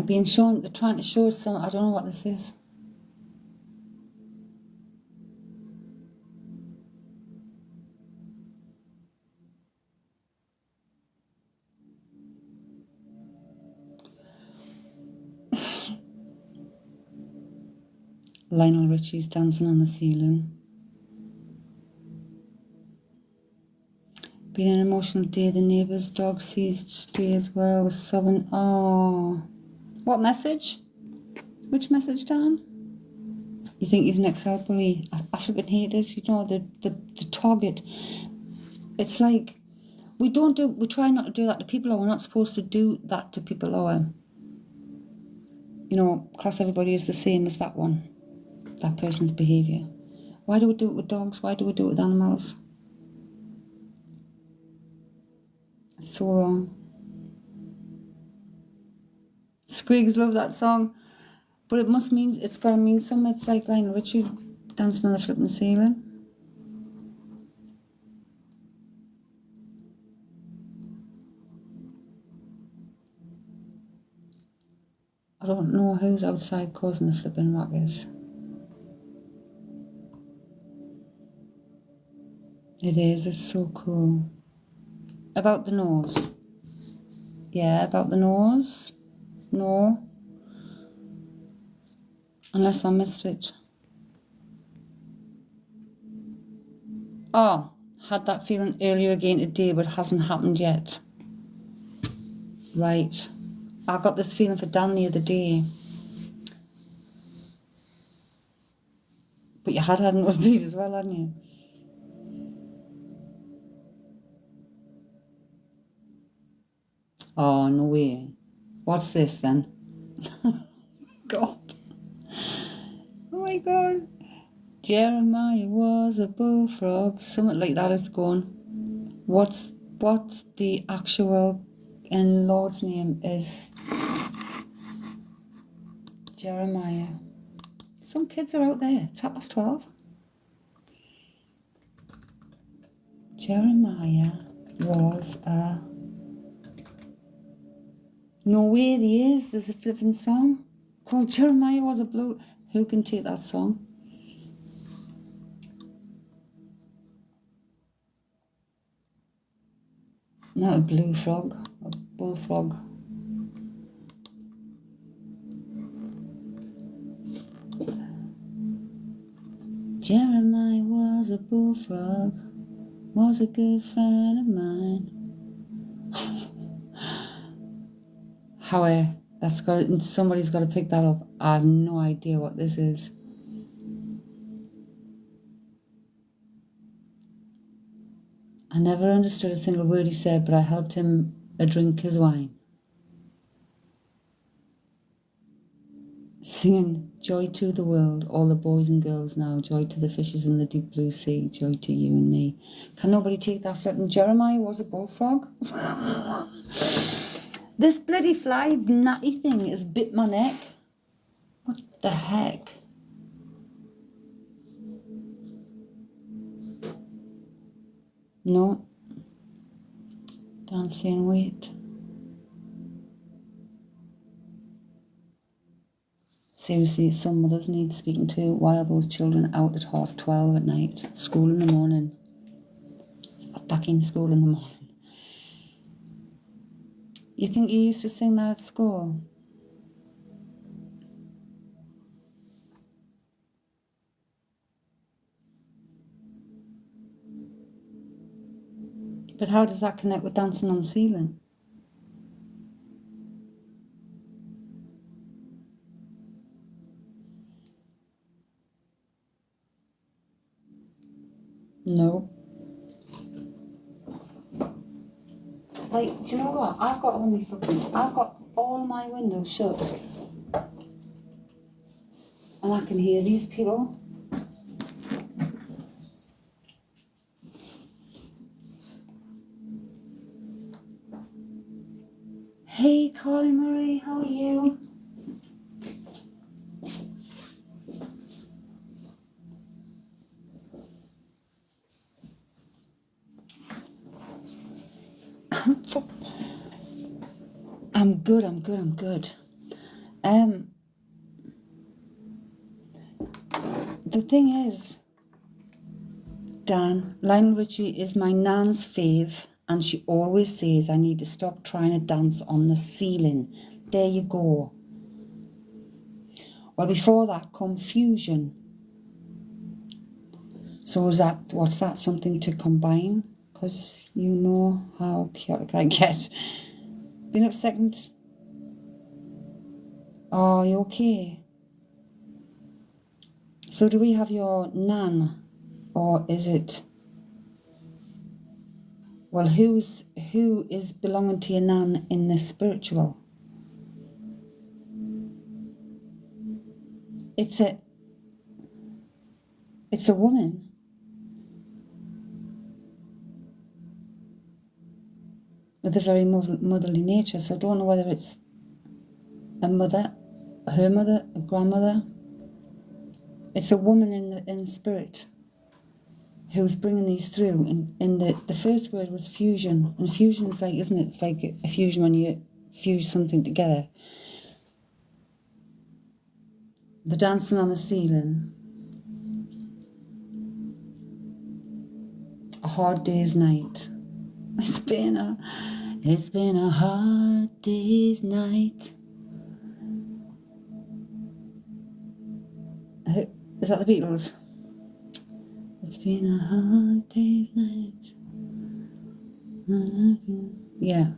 Being shown, they're trying to show us some, I don't know what this is. Lionel Richie's dancing on the ceiling. Been an emotional day. The neighbour's dog seized today as well, was sobbing. Oh, what message? Which message, Dan? You think he's an Excel bully? I flipping hate it. You know, the target. It's like we try not to do that to people, or we're not supposed to do that to people, or class everybody is the same as that person's behaviour. Why do we do it with dogs? Why do we do it with animals? It's so wrong. Squigs love that song. But it must mean, it's got to mean something. It's like Lionel Richie dancing on the flipping ceiling. I don't know who's outside causing the flipping ruckus. It is, it's so cool. About the nose. Yeah, about the nose. No. Unless I missed it. Oh, had that feeling earlier again today, but hasn't happened yet. Right. I got this feeling for Dan the other day. But you had a nosebleed as well, hadn't you? Oh, no way. What's this then? God. Oh my God. Jeremiah was a bullfrog. Something like that it's going. What's the actual in Lord's name is Jeremiah. Some kids are out there. It's 12:30. Jeremiah was a... No way there is. There's a flipping song called Jeremiah was a blue... Who can take that song? Not a blue frog. A bullfrog. Jeremiah was a bullfrog. Was a good friend of mine. However, somebody's got to pick that up. I have no idea what this is. I never understood a single word he said, but I helped him drink his wine. Singing, joy to the world, all the boys and girls now, joy to the fishes in the deep blue sea, joy to you and me. Can nobody take that flipping Jeremiah was a bullfrog? This bloody fly natty thing has bit my neck. What the heck? No. Dan's saying wait. Seriously, some mothers need speaking to. Why are those children out at 12:30 at night? School in the morning. Back in school in the morning. You think you used to sing that at school? But how does that connect with dancing on the ceiling? No. Like, do you know what? I've got all my windows shut. And I can hear these people. Hey, Carly Marie, how are you? I'm good. The thing is, Dan, Lionel Richie is my nan's fave, and she always says I need to stop trying to dance on the ceiling. There you go. Well, before that come fusion. So what's that, something to combine? Because you know how chaotic I get. Been up second. Are you okay? So do we have your nan? Or is it... Well, who is belonging to your nan in the spiritual? It's a woman. With a very motherly nature, so I don't know whether it's a mother her mother, a grandmother. It's a woman in spirit who's bringing these through. And the first word was fusion. And fusion is like, isn't it? It's like a fusion when you fuse something together. The dancing on the ceiling. A hard day's night. It's been a hard day's night. Is that the Beatles? It's been a hard day's night. Yeah.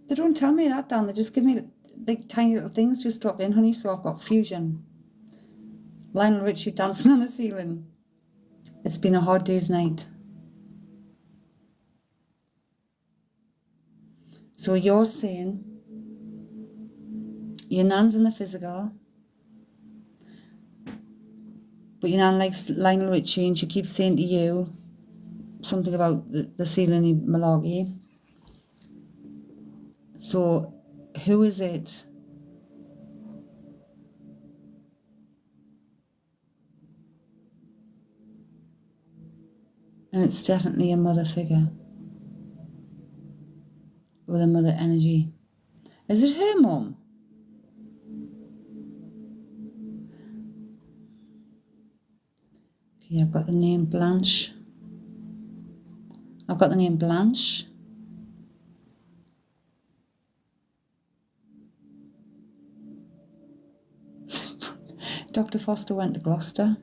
They don't tell me that, Dan. They just give me like tiny little things. Just drop in, honey. So I've got fusion. Lionel Richie dancing on the ceiling. It's been a hard day's night. So you're saying your nan's in the physical, but your nan likes Lionel Richie and she keeps saying to you something about the ceiling malarkey. So who is it? And it's definitely a mother figure with a mother energy. Is it her mum? Okay, I've got the name Blanche. Dr. Foster went to Gloucester.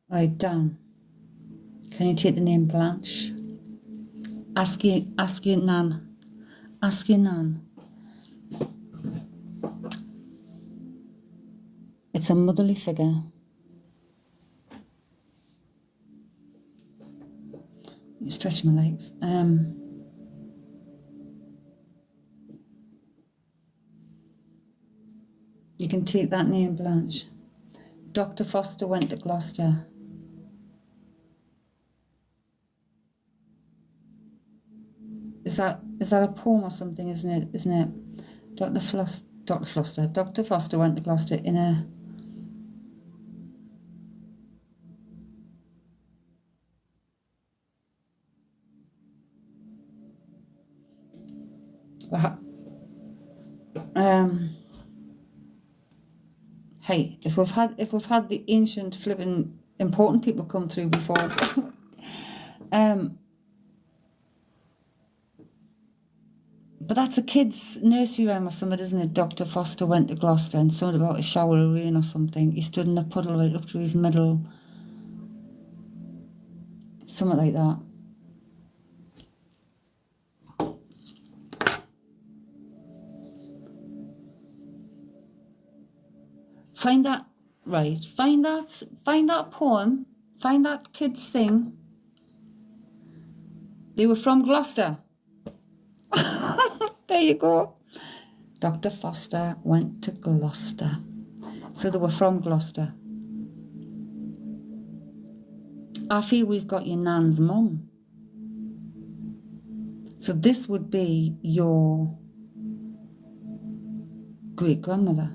Right, Dan. Can you take the name Blanche? Ask your nan. Ask your nan. It's a motherly figure. You stretch my legs. You can take that name, Blanche. Dr. Foster went to Gloucester. Is that a poem or something, isn't it? Dr. Foster went to Gloucester in a... Hey, if we've had the ancient flipping important people come through before, but that's a kid's nursery rhyme or something, isn't it? Dr. Foster went to Gloucester and something about a shower of rain or something. He stood in a puddle right up to his middle. Something like that. Find that poem, find that kid's thing. They were from Gloucester. There you go. Dr. Foster went to Gloucester. So they were from Gloucester. I feel we've got your nan's mum. So this would be your great-grandmother.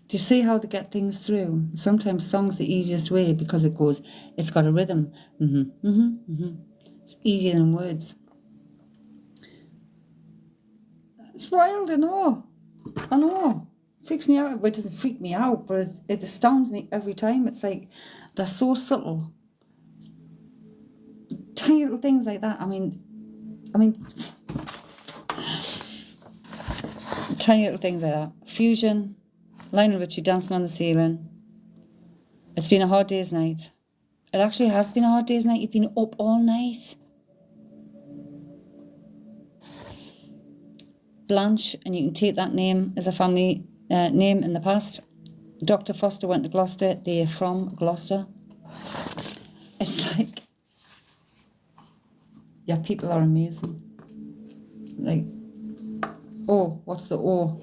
Do you see how they get things through? Sometimes song's the easiest way because it's got a rhythm. It's easier than words. It's wild, I know. Freaks me out. Well, it doesn't freak me out, but it astounds me every time. It's like, they're so subtle. Tiny little things like that. I mean, tiny little things like that. Fusion. Lionel Richie dancing on the ceiling. It's been a hard day's night. It actually has been a hard day's night. You've been up all night. Blanche, and you can take that name as a family name in the past. Dr. Foster went to Gloucester. They're from Gloucester. It's like, yeah, people are amazing. Like, oh, what's the oh?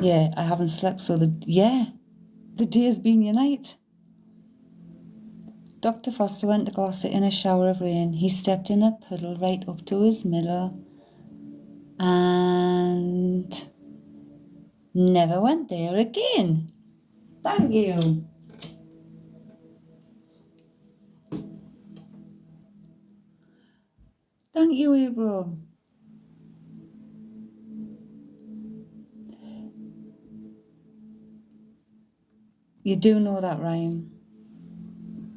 Yeah, I haven't slept, so the day has been your night. Dr. Foster went to Gloucester in a shower of rain. He stepped in a puddle right up to his middle and never went there again. Thank you. Thank you, April. You do know that rhyme,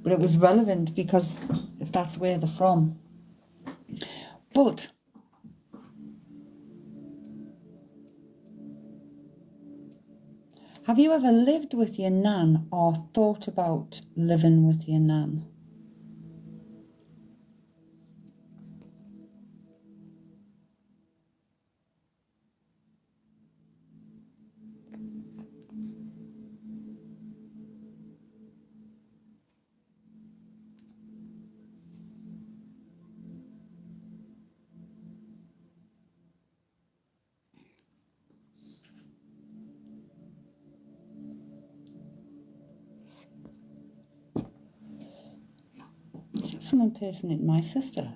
but it was relevant because if that's where they're from. But have you ever lived with your nan or thought about living with your nan? Someone impersonating my sister.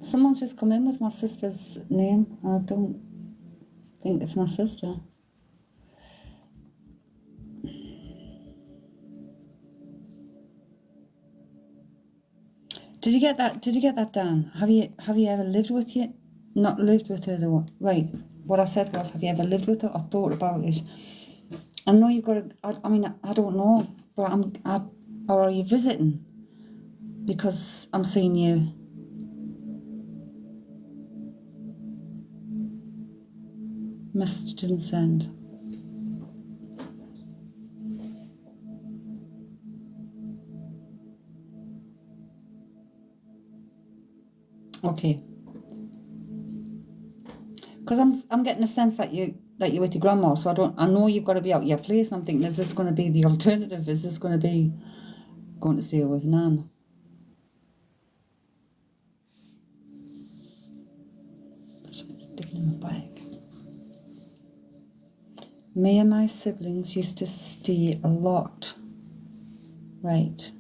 Someone's just come in with my sister's name. I don't think it's my sister. Did you get that? Did you get that, Dan? Have you ever lived with you? Not lived with her though. Right. What I said was, have you ever lived with her or thought about it? I know you've got to. I mean, I don't know, but or are you visiting? Because I'm seeing you. Message didn't send. Okay. Because I'm getting a sense that you're with your grandma, so I know you've got to be out your place, and I'm thinking, is this going to be the alternative? Is this going to be going to stay with Nan? Sticking in my bag. Me and my siblings used to stay a lot. Right.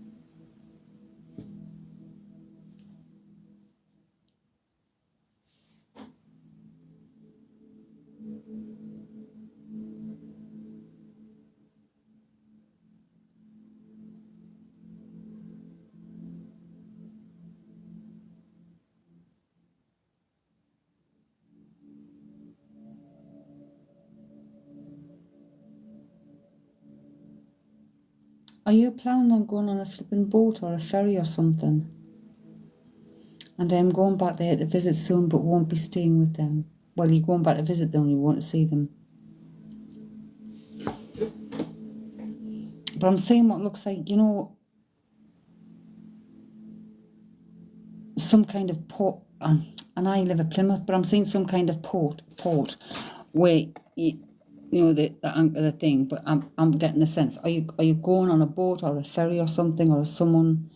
Are you planning on going on a flipping boat or a ferry or something? And I'm going back there to visit soon, but won't be staying with them. Well, you're going back to visit them, you want to see them. But I'm saying what looks like, some kind of port. And I live at Plymouth, but I'm seeing some kind of port where the anchor the thing. But I'm getting a sense. Are you going on a boat or a ferry or something, or someone?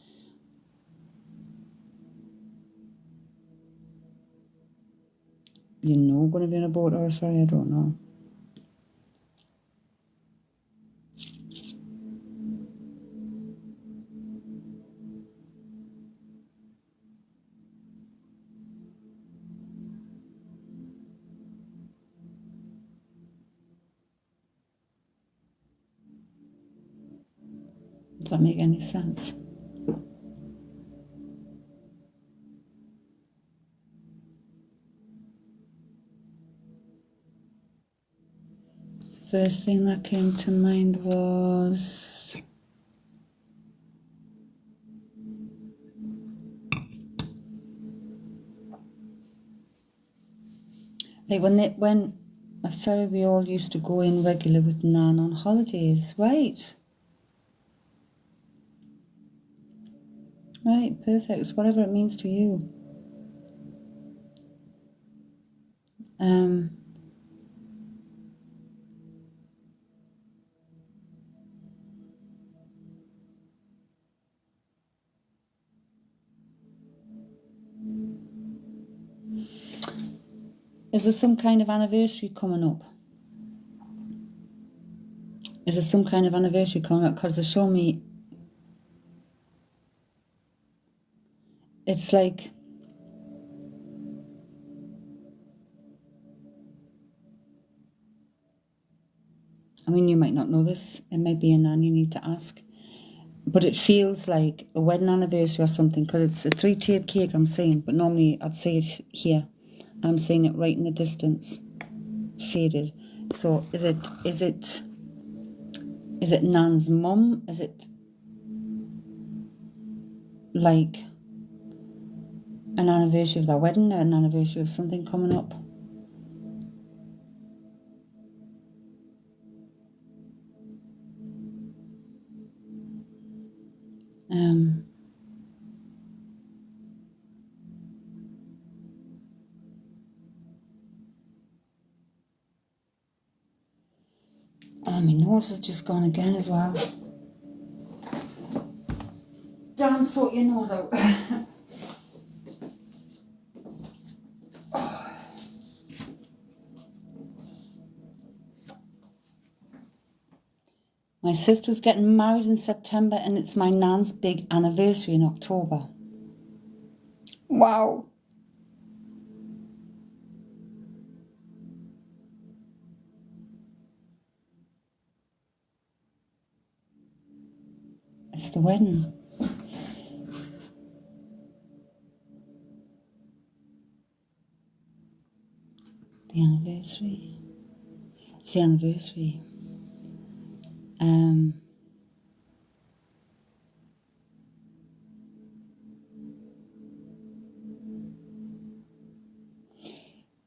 Going to be on a boat or a ferry? I don't know. Does that make any sense? First thing that came to mind was Like when a ferry we all used to go in regular with Nan on holidays, right? Right, perfect. It's whatever it means to you. Is there some kind of anniversary coming up? Is there some kind of anniversary coming up? Because they show me, it's like, I mean, you might not know this. It might be a Nan you need to ask. But it feels like a wedding anniversary or something, because it's a 3-tiered cake I'm seeing, but normally I'd see it here. And I'm seeing it right in the distance, faded. So is it Nan's mum? Is it like an anniversary of their wedding or an anniversary of something coming up? Oh, my nose has just gone again as well. Dan, sort your nose out. My sister's getting married in September and it's my Nan's big anniversary in October. Wow. It's the wedding. The anniversary. It's the anniversary.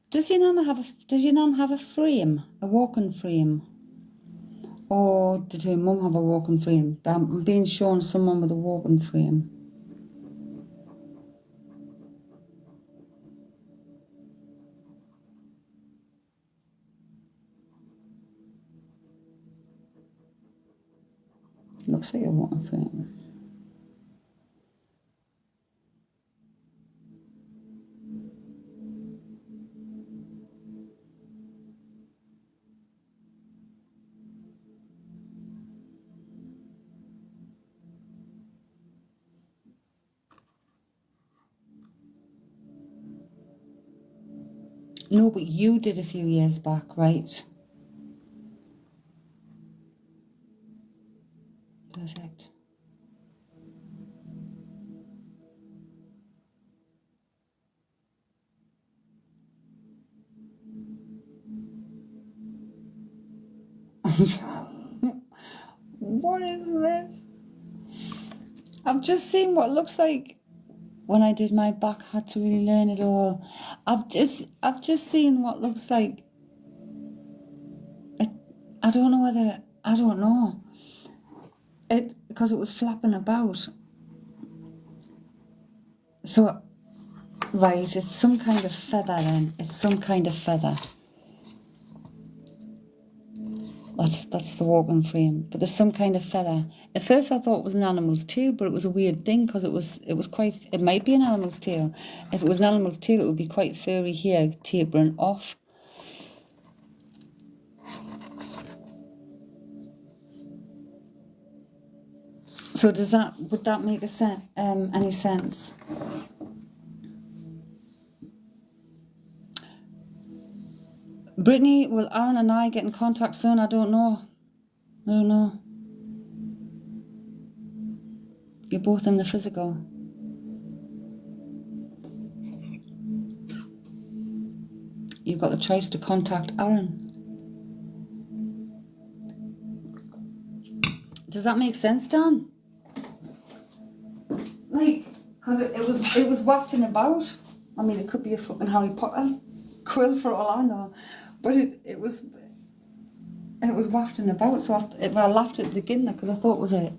Does your nan have a frame, a walking frame? Or did her mum have a walking frame? I'm being shown someone with a walking frame. Looks like a walking frame. No, but you did a few years back, right? Perfect. What is this? I've just seen what looks like when I did my back. I had to really learn it all. I've just seen what looks like. I don't know whether I don't know it because it was flapping about. So, right, it's some kind of feather. Then it's some kind of feather. That's the walking frame, but there's some kind of feather. At first I thought it was an animal's tail, but it was a weird thing because it might be an animal's tail. If it was an animal's tail, it would be quite furry here, tapering off. So would that make any sense? Brittany, will Aaron and I get in contact soon? I don't know. You're both in the physical. You've got the choice to contact Aaron. Does that make sense, Dan? Like, because it was wafting about. I mean, it could be a fucking Harry Potter quill for all I know. But it was wafting about, so I laughed at the beginning because I thought it was a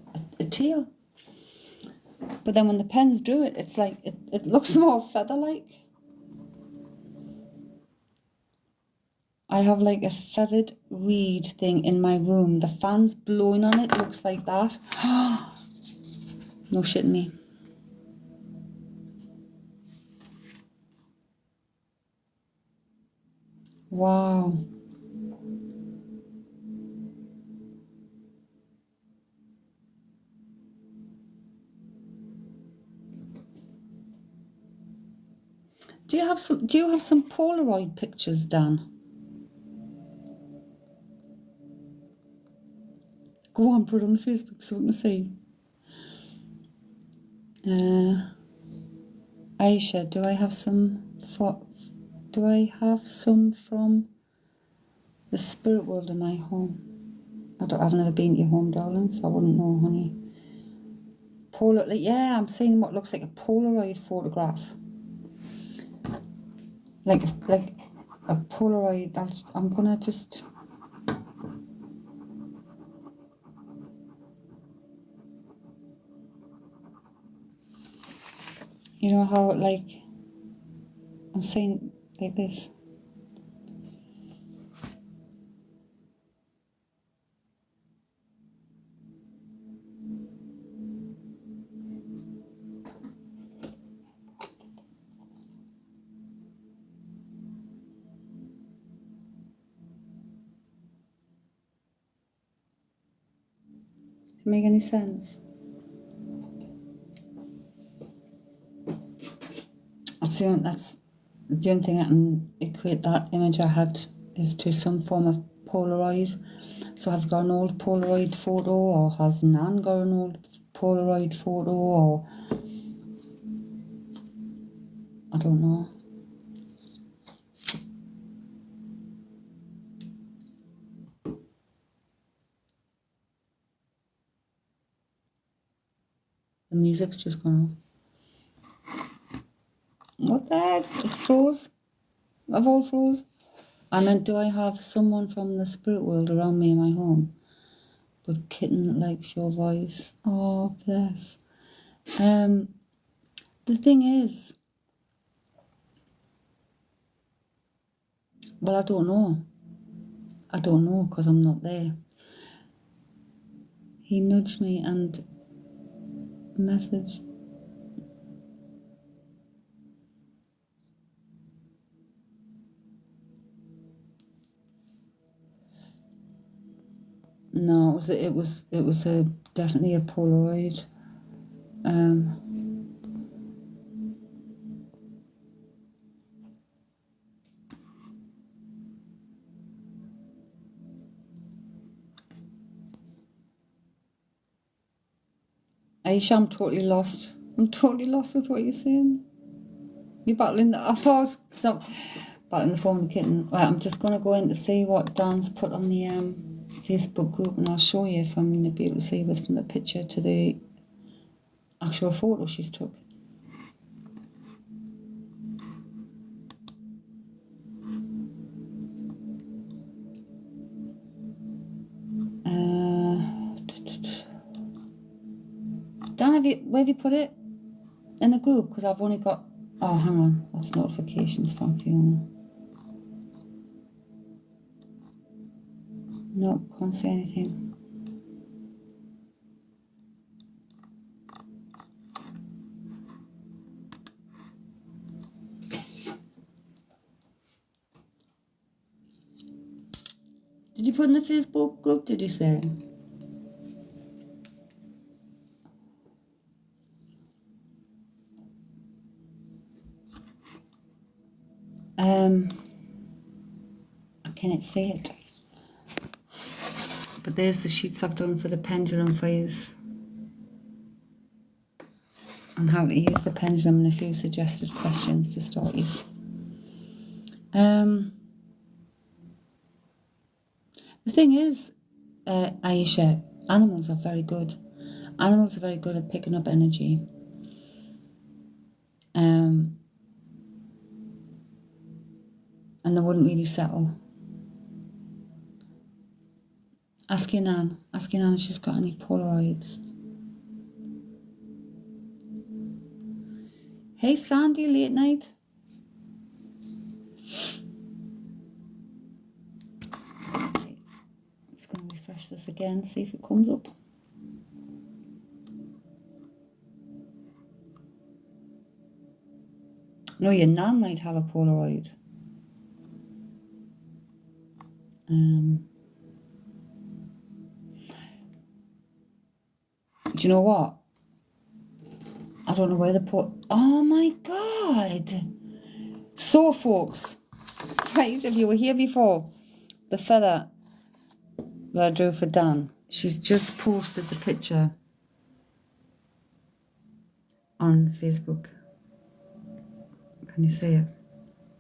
tail. But then when the pens drew it, it's like, it looks more feather-like. I have like a feathered reed thing in my room. The fan's blowing on it, looks like that. No shitting me. Wow. Do you have some Polaroid pictures, Dan? Go on, put it on the Facebook so we can see. Aisha, do I have some from the spirit world in my home? I've never been to your home, darling, so I wouldn't know, honey. Yeah, I'm seeing what looks like a Polaroid photograph. Like a Polaroid. I'm gonna just. You know how I'm saying like this. Does it make any sense? That's the only thing I can equate that image I had is to some form of Polaroid. So I've got an old Polaroid photo, or has Nan got an old Polaroid photo, or I don't know. The music's just gone off. What the heck? It's froze. I've all froze. I meant, do I have someone from the spirit world around me in my home? But kitten likes your voice. Oh, bless. The thing is, well, I don't know. I don't know because I'm not there. He nudged me and messaged. No, it was definitely a Polaroid. Aisha, I'm totally lost. I'm totally lost with what you're saying. You're battling that. I thought, because I'm battling the phone with the kitten. Right, I'm just going to go in to see what Dan's put on the Facebook group, and I'll show you if I'm going to be able to see what's from the picture to the actual photo she's took. Dan, where have you put it? In the group? Because I've only got... Oh, hang on. That's notifications from Fiona. Nope, can't say anything. Did you put in the Facebook group, did you say? I cannot see it. But there's the sheets I've done for the pendulum fires. And how to use the pendulum and a few suggested questions to start with. The thing is, Aisha, animals are very good. Animals are very good at picking up energy. and they wouldn't really settle. Ask your nan if she's got any Polaroids. Hey Sandy, late night. Just going to refresh this again, see if it comes up. No, your nan might have a Polaroid. Do you know what? I don't know where the oh my God. So folks, right, if you were here before, the feather that I drew for Dan, she's just posted the picture on Facebook. Can you see it?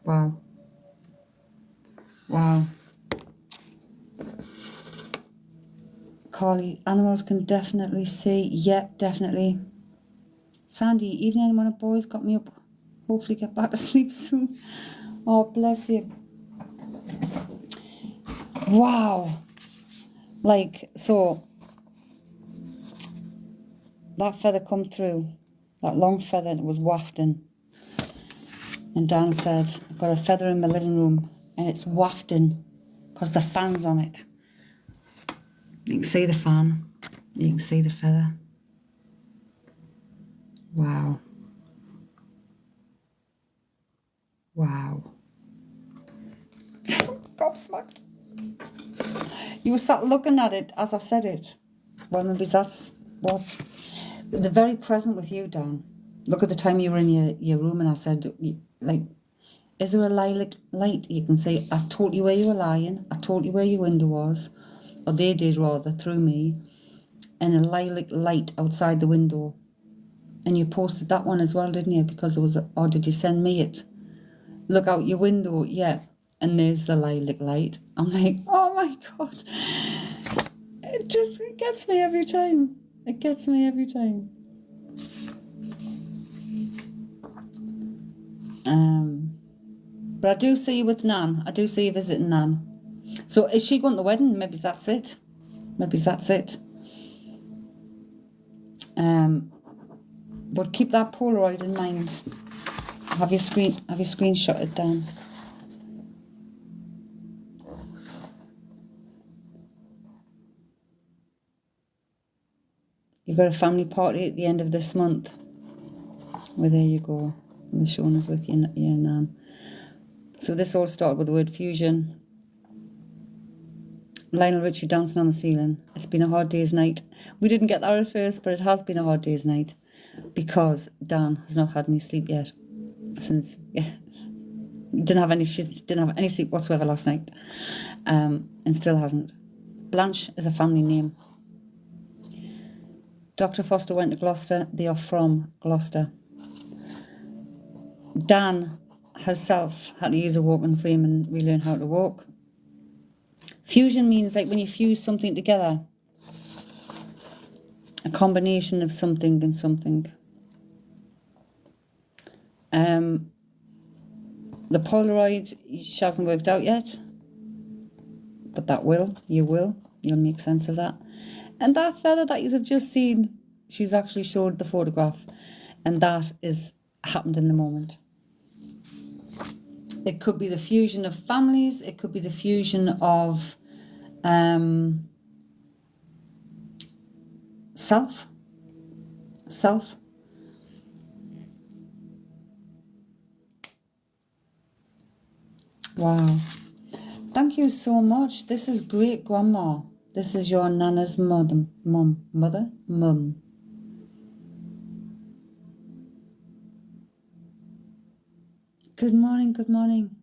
Wow. Wow. Carly, animals can definitely see. Yep, definitely. Sandy, evening when a boy's got me up. Hopefully get back to sleep soon. Oh, bless you. Wow. Like, so, that feather come through. That long feather was wafting. And Dan said, I've got a feather in my living room and it's wafting because the fan's on it. You can see the fan. You can see the feather. Wow. Wow. Gobsmacked. You were sat looking at it as I said it. Well, maybe that's what... They're very present with you, Dan. Look at the time you were in your room and I said, like, is there a lilac light? You can say, I told you where you were lying. I told you where your window was. Or they did, rather, through me. And a lilac light outside the window. And you posted that one as well, didn't you? Because there was or did you send me it? Look out your window, yeah. And there's the lilac light. I'm like, oh my God. It gets me every time. It gets me every time. But I do see you with Nan. I do see you visiting Nan. So is she going to the wedding? Maybe that's it. Maybe that's it. But keep that Polaroid in mind. Have your screenshot it down. You've got a family party at the end of this month. Well, there you go. And the Shauna's with your nan. So this all started with the word fusion. Lionel Richie dancing on the ceiling. It's been a hard day's night. We didn't get that at first, but it has been a hard day's night because Dan has not had any sleep yet since she didn't have any sleep whatsoever last night, and still hasn't. Blanche is a family name. Dr. Foster went to Gloucester. They are from Gloucester. Dan herself had to use a walking frame and relearn how to walk. Fusion means like when you fuse something together. A combination of something and something. The Polaroid, she hasn't worked out yet. But that will. You'll make sense of that. And that feather that you have just seen, she's actually showed the photograph. And that is happened in the moment. It could be the fusion of families. It could be the fusion of self. Wow. Thank you so much. This is great, Grandma. This is your Nana's mum. Good morning, good morning.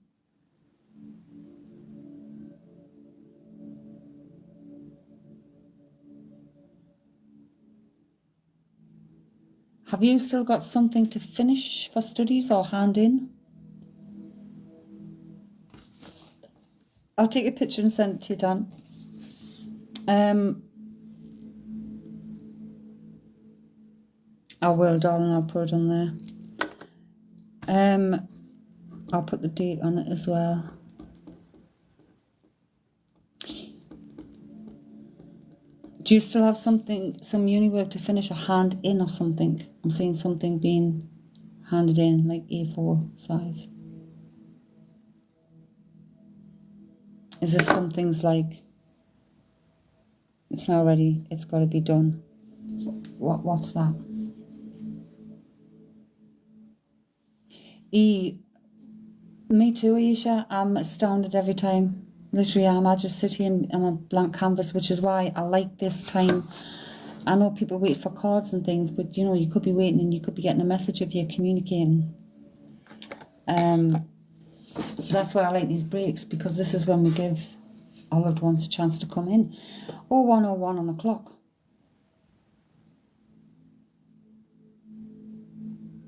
Have you still got something to finish for studies or hand in? I'll take a picture and send it to you, Dan. I will, darling. I'll put it on there. I'll put the date on it as well. Do you still have something, some uni work to finish, a hand in or something? I'm seeing something being handed in, like A4 size. As if something's like, it's not ready, it's got to be done. What's that? Me too, Aisha. I'm astounded every time. Literally, I just sit here on a blank canvas, which is why I like this time. I know people wait for cards and things, but you know, you could be waiting and you could be getting a message if you're communicating. That's why I like these breaks, because this is when we give our loved ones a chance to come in. 0101 on the clock.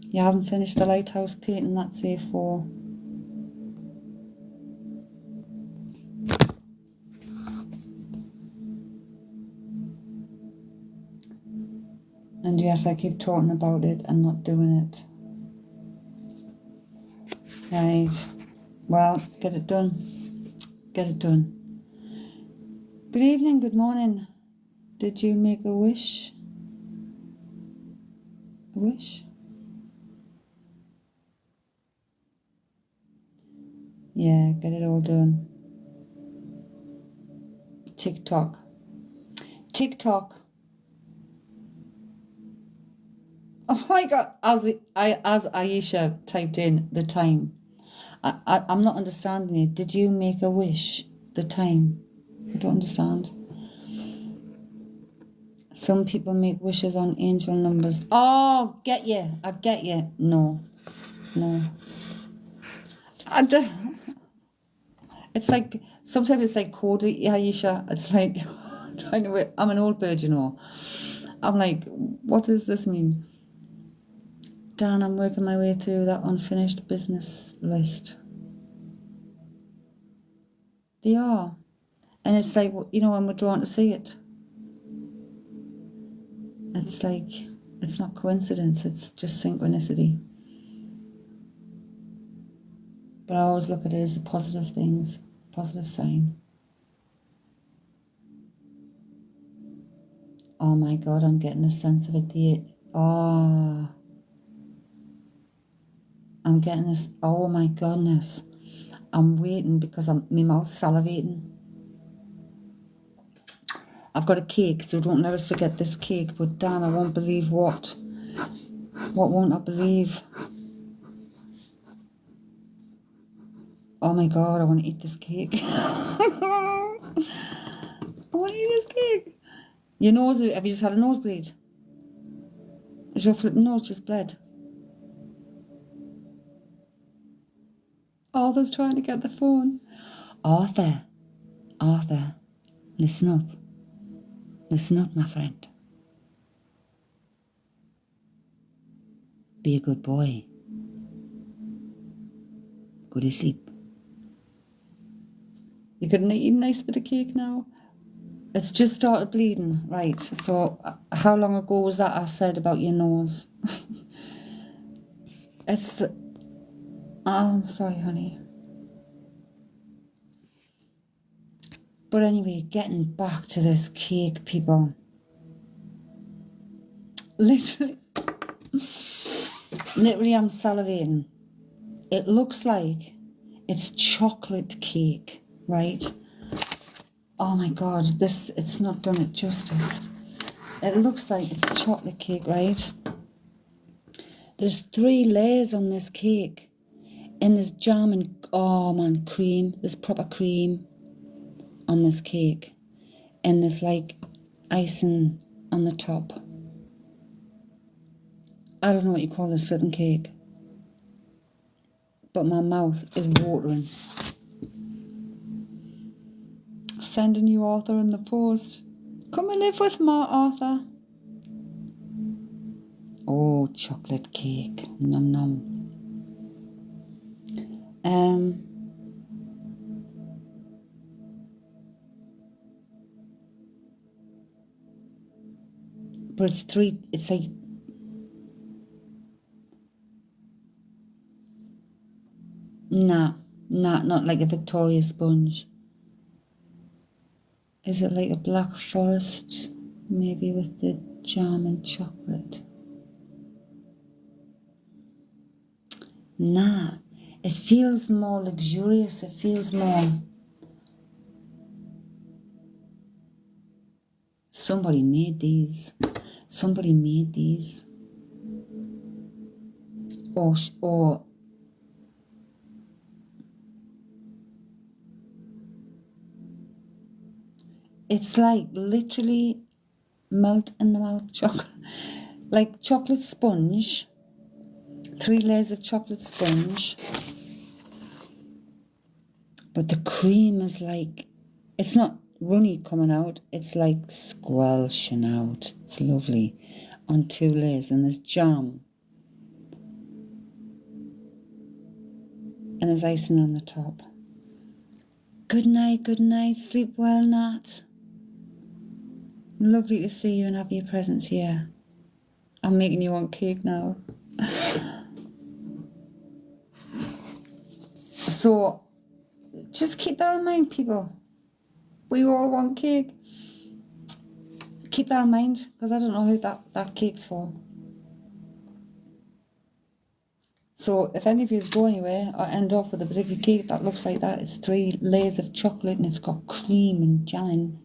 You haven't finished the lighthouse painting, that's A4. And yes, I keep talking about it and not doing it. Right. Well, get it done. Get it done. Good evening, good morning. Did you make a wish? A wish? Yeah, get it all done. TikTok. TikTok. Oh my God! As Aisha typed in the time, I'm not understanding it. Did you make a wish? The time. I don't understand. Some people make wishes on angel numbers. Oh, get you. I get you. No. It's like, sometimes it's like coded, Aisha. It's like, trying to, I'm an old bird, you know. I'm like, what does this mean? Dan, I'm working my way through that unfinished business list. They are. And it's like, you know, when we're drawn to see it. It's like, it's not coincidence, it's just synchronicity. But I always look at it as a positive things, positive sign. Oh my God, I'm getting a sense of it. I'm getting this, oh my goodness. I'm waiting because my mouth's salivating. I've got a cake, so don't let us forget this cake, but damn, I won't believe what. What won't I believe? Oh my God, I want to eat this cake. I want to eat this cake. Your nose, have you just had a nosebleed? Is your flipping nose just bled? Arthur's trying to get the phone. Arthur, listen up. Listen up, my friend. Be a good boy. Go to sleep. You couldn't eat a nice bit of cake now? It's just started bleeding, right? So how long ago was that I said about your nose? It's... Oh, I'm sorry, honey. But anyway, getting back to this cake, people. Literally, I'm salivating. It looks like it's chocolate cake, right? Oh my God, it's not done it justice. It looks like it's chocolate cake, right? There's 3 layers on this cake. And there's jam and, oh man, cream. There's proper cream on this cake. And there's like icing on the top. I don't know what you call this flipping cake. But my mouth is watering. Sending you Arthur in the post. Come and live with Ma, Arthur. Oh, chocolate cake. Num num. But it's like... Nah, not like a Victoria sponge. Is it like a black forest? Maybe with the jam and chocolate. Nah, it feels more luxurious. It feels more... Somebody made these. Somebody made these. Or it's like literally melt in the mouth chocolate. Like chocolate sponge. 3 layers of chocolate sponge. But the cream is like... It's not runny coming out. It's like squelching out. It's lovely. On 2 layers. And there's jam. And there's icing on the top. Good night, good night. Sleep well, Nat. Lovely to see you and have your presence here. I'm making you want cake now. So, just keep that in mind, people. We all want cake. Keep that in mind, because I don't know who that cake's for. So, if any of you go anywhere or end up with a particular cake that looks like that, it's 3 layers of chocolate and it's got cream and jam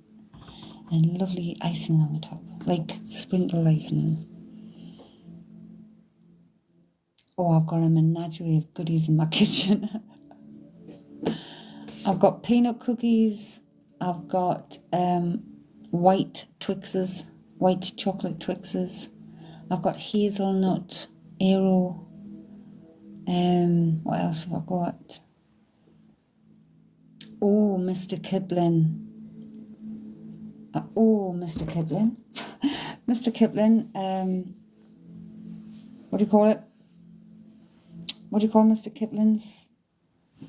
and lovely icing on the top, like sprinkled icing. Oh, I've got a menagerie of goodies in my kitchen. I've got peanut cookies. I've got white Twixes, white chocolate Twixes. I've got hazelnut, Aero. What else have I got? Oh, Mr. Kipling. Mr. Kipling. Mr. Kipling, what do you call it? What do you call Mr. Kipling's? I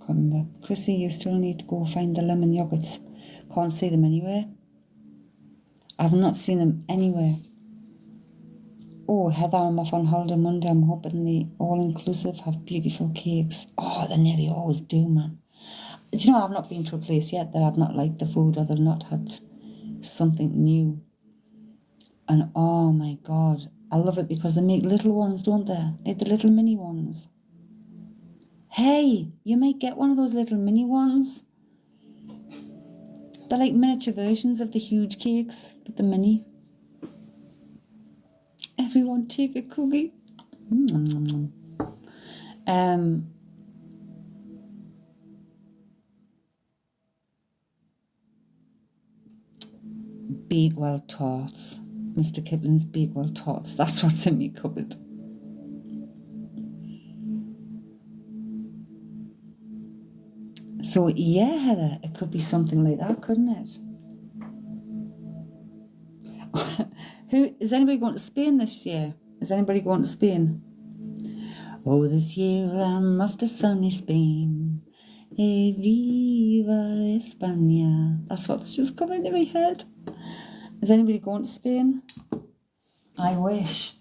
can't remember. Chrissy, you still need to go find the lemon yogurts. Can't see them anywhere. I've not seen them anywhere. Oh, Heather, I'm off on holiday Monday. I'm hoping the all-inclusive have beautiful cakes. Oh, they nearly always do, man. Do you know, I've not been to a place yet that I've not liked the food or they've not had something new. And oh my God, I love it because they make little ones, don't they? Like the little mini ones. Hey, you might get one of those little mini ones. They're like miniature versions of the huge cakes, but the mini. Everyone take a cookie. Bakewell tarts. Mr. Kipling's Bakewell tarts. That's what's in me cupboard. So yeah, Heather, it could be something like that, couldn't it? Who is anybody going to Spain this year? Is anybody going to Spain? Oh, this year I'm off to sunny Spain. Hey, viva España. That's what's just come into my head. Is anybody going to Spain? I wish.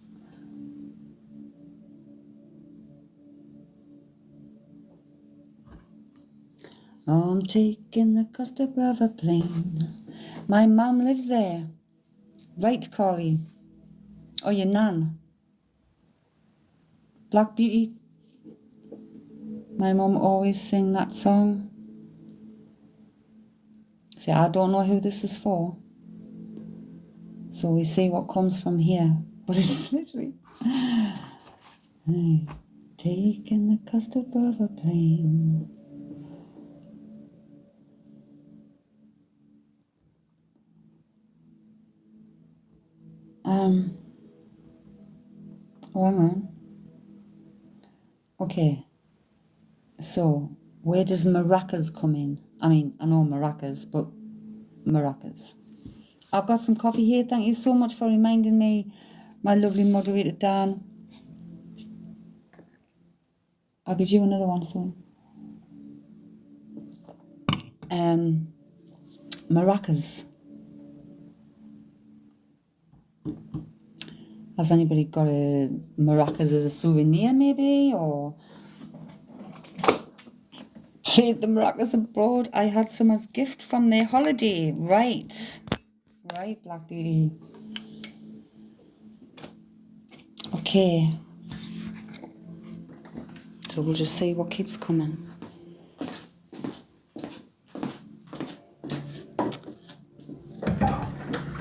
I'm taking the Costa Brava plane. My mum lives there. Right, Carly? Or your nan? Black Beauty. My mum always sing that song. See, I don't know who this is for. So we see what comes from here. But it's literally... Hey, taking the Costa Brava plane. Oh, hang on. Okay. So, where does maracas come in? I mean, I know maracas, but maracas. I've got some coffee here. Thank you so much for reminding me, my lovely moderator, Dan. I'll be due another one soon. Maracas. Has anybody got a maracas as a souvenir, maybe? Or Leave the maracas abroad. I had some as gift from their holiday. Right. Right, Black Beauty. Okay. So we'll just see what keeps coming.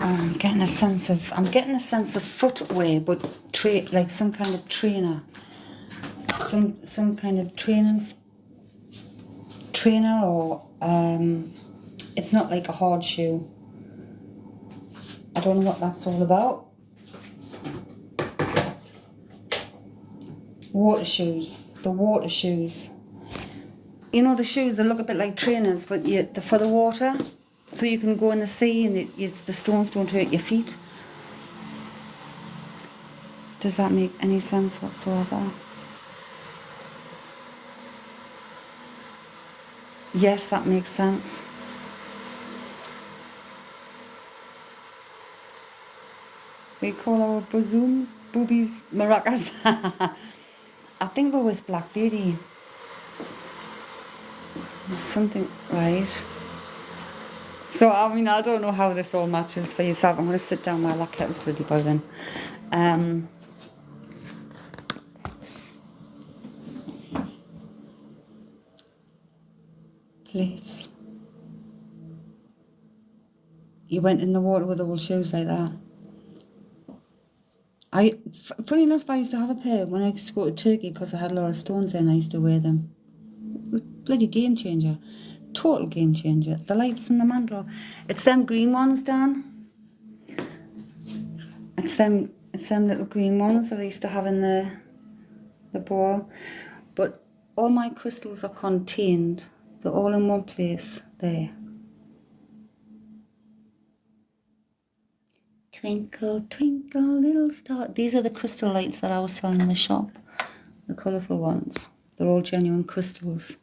I'm getting a sense of footwear, but like some kind of trainer. Some kind of trainer, or it's not like a hard shoe. I don't know what that's all about. Water shoes. The water shoes. You know the shoes, they look a bit like trainers, but they're for the water. So you can go in the sea and the stones don't hurt your feet. Does that make any sense whatsoever? Yes, that makes sense. We call our boobies maracas. I think we're with Black Beauty. There's something, right? So, I mean, I don't know how this all matches for yourself. I'm going to sit down while that kettle's bloody boiling. Please. You went in the water with old shoes like that. Funny enough, I used to have a pair when I used to go to Turkey because I had a lot of stones in. I used to wear them. Bloody game changer. Total game changer. The lights in the mantle. It's them green ones, Dan. It's them little green ones that I used to have in the bowl. But all my crystals are contained. They're all in one place there. Twinkle, twinkle, little star. These are the crystal lights that I was selling in the shop. The colourful ones. They're all genuine crystals.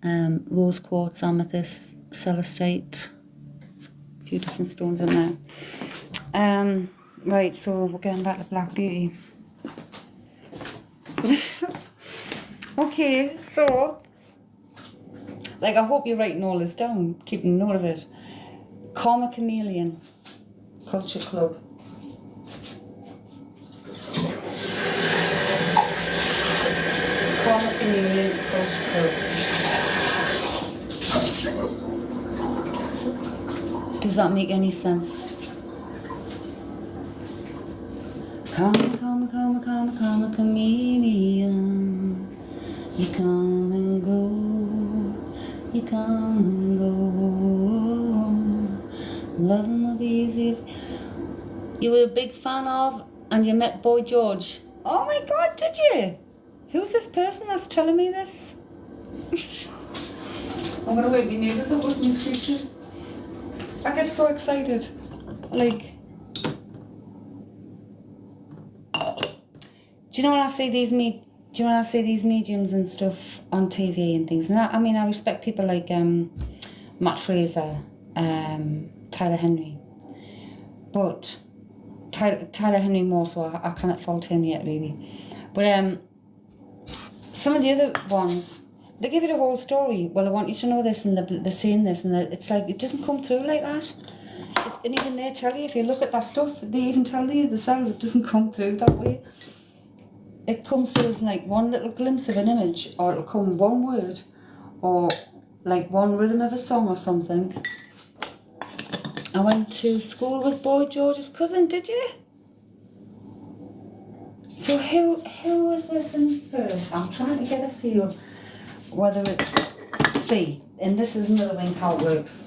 Rose quartz, amethyst, celestite. A few different stones in there. Right, so we're getting back to Black Beauty. Okay, so, like, I hope you're writing all this down, keeping note of it. Karma Chameleon Culture Club. Karma Chameleon Culture Club. Does that make any sense? Come, chameleon. You come and go. You come and go. Love will be easy. You were a big fan of, and you met Boy George. Oh my God, did you? Who's this person that's telling me this? I'm gonna wake my neighbours up with me screeching. I get so excited. Like, do you know when I see these mediums and stuff on TV and things? And I mean, I respect people like Matt Fraser, Tyler Henry, but Tyler Henry more so. I cannot fault him yet, really. But some of the other ones, they give it a whole story. Well, I want you to know this, and they're saying this, and it's like it doesn't come through like that. And even they tell you, if you look at that stuff, they even tell you themselves it doesn't come through that way. It comes through like one little glimpse of an image, or it'll come one word, or like one rhythm of a song or something. I went to school with Boy George's cousin, did you? So who is this in spirit? I'm trying to get a feel whether it's... See, and this is another thing how it works.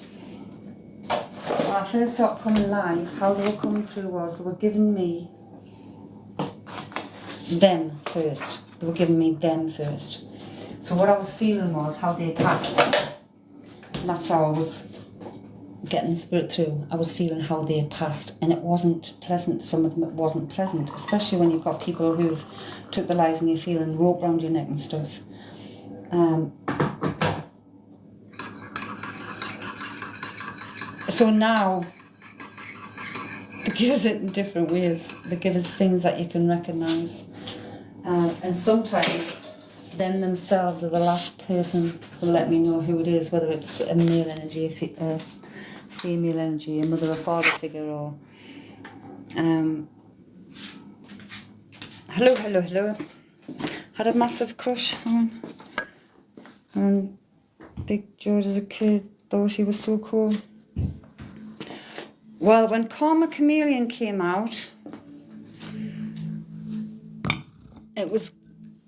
When I first started coming live, how they were coming through was they were giving me them first. They were giving me them first. So what I was feeling was how they passed. And that's how I was getting the spirit through. I was feeling how they passed, and it wasn't pleasant. Some of them it wasn't pleasant, especially when you've got people who've took their lives and you're feeling rope around your neck and stuff. So now they give us it in different ways. They give us things that you can recognise, and sometimes them themselves are the last person who'll let me know who it is, whether it's a male energy, a female energy, a mother or father figure, or hello. Had a massive crush on Big George as a kid. Thought he was so cool. Well, when Karma Chameleon came out, it was,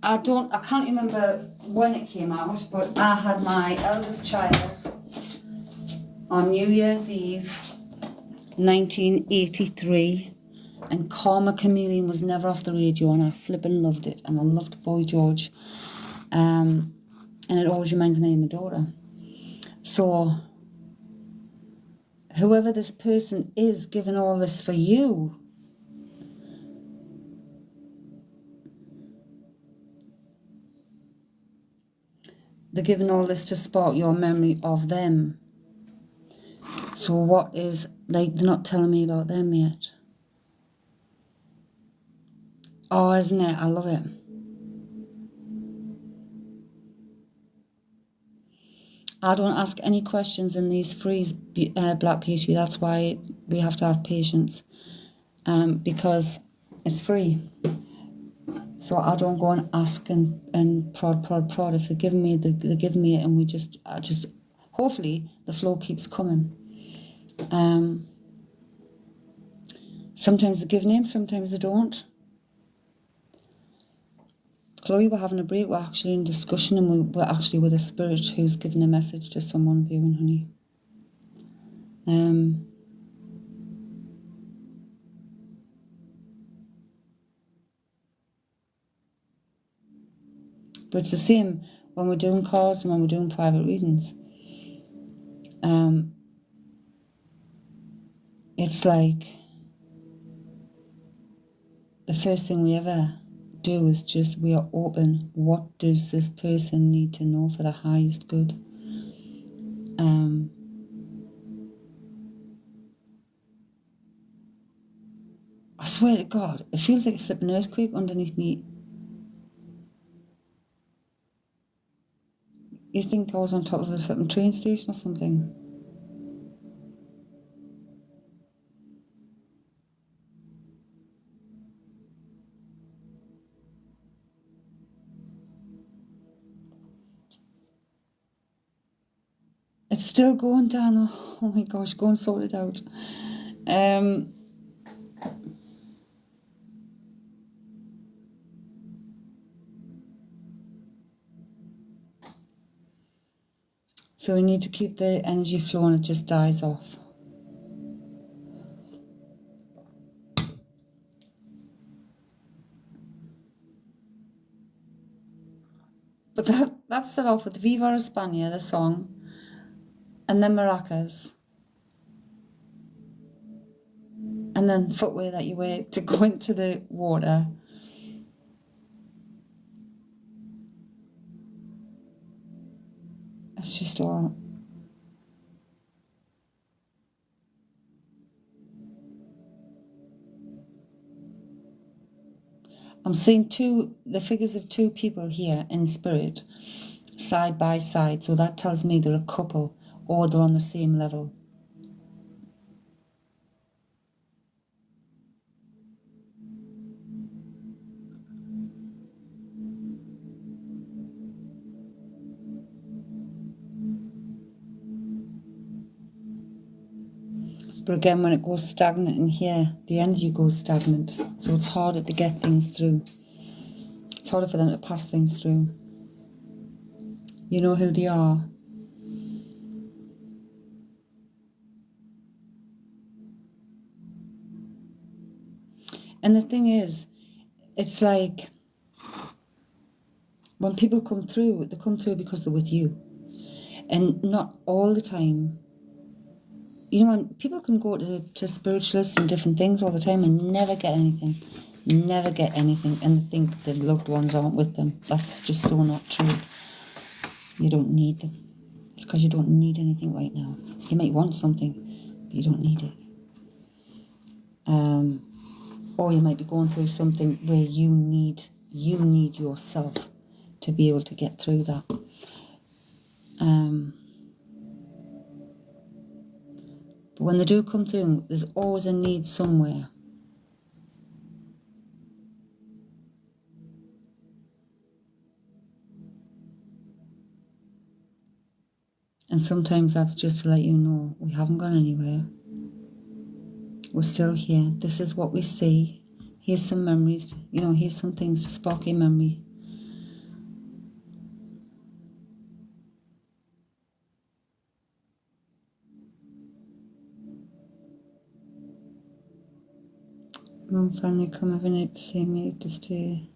I can't remember when it came out, but I had my eldest child on New Year's Eve, 1983, and Karma Chameleon was never off the radio, and I flippin' loved it, and I loved Boy George, and it always reminds me of my daughter. So, whoever this person is giving all this for you, they're giving all this to spark your memory of them. So what is, like, they're not telling me about them yet. Oh, isn't it? I love it. I don't ask any questions in these frees, Black Beauty. That's why we have to have patience, because it's free. So I don't go and ask and prod. If they're giving me, they're giving me it, and I just hopefully the flow keeps coming. Sometimes they give names, sometimes they don't. Chloe, we're having a break. We're actually in discussion, and we're actually with a spirit who's giving a message to someone viewing, honey. But it's the same when we're doing cards and when we're doing private readings. It's like the first thing we ever do is just, we are open. What does this person need to know for the highest good? I swear to God, it feels like a flipping earthquake underneath me. You think I was on top of a flipping train station or something? It's still going, Dana. Oh my gosh, go and sort it out. So we need to keep the energy flowing, it just dies off. But that's set off with Viva España, the song, and then maracas, and then footwear that you wear to go into the water. It's just all. I'm seeing the figures of two people here in spirit, side by side. So that tells me they're a couple or they're on the same level. But again, when it goes stagnant in here, the energy goes stagnant. So it's harder to get things through. It's harder for them to pass things through. You know who they are. And the thing is, it's like when people come through, they come through because they're with you. And not all the time. You know, people can go to spiritualists and different things all the time and never get anything. Never get anything. And they think their loved ones aren't with them. That's just so not true. You don't need them. It's because you don't need anything right now. You might want something, but you don't need it. Or you might be going through something where you need yourself to be able to get through that. But when they do come through, there's always a need somewhere. And sometimes that's just to let you know we haven't gone anywhere. We're still here. This is what we see. Here's some memories, here's some things to spark your memory. Mum family come every night to see me to stay.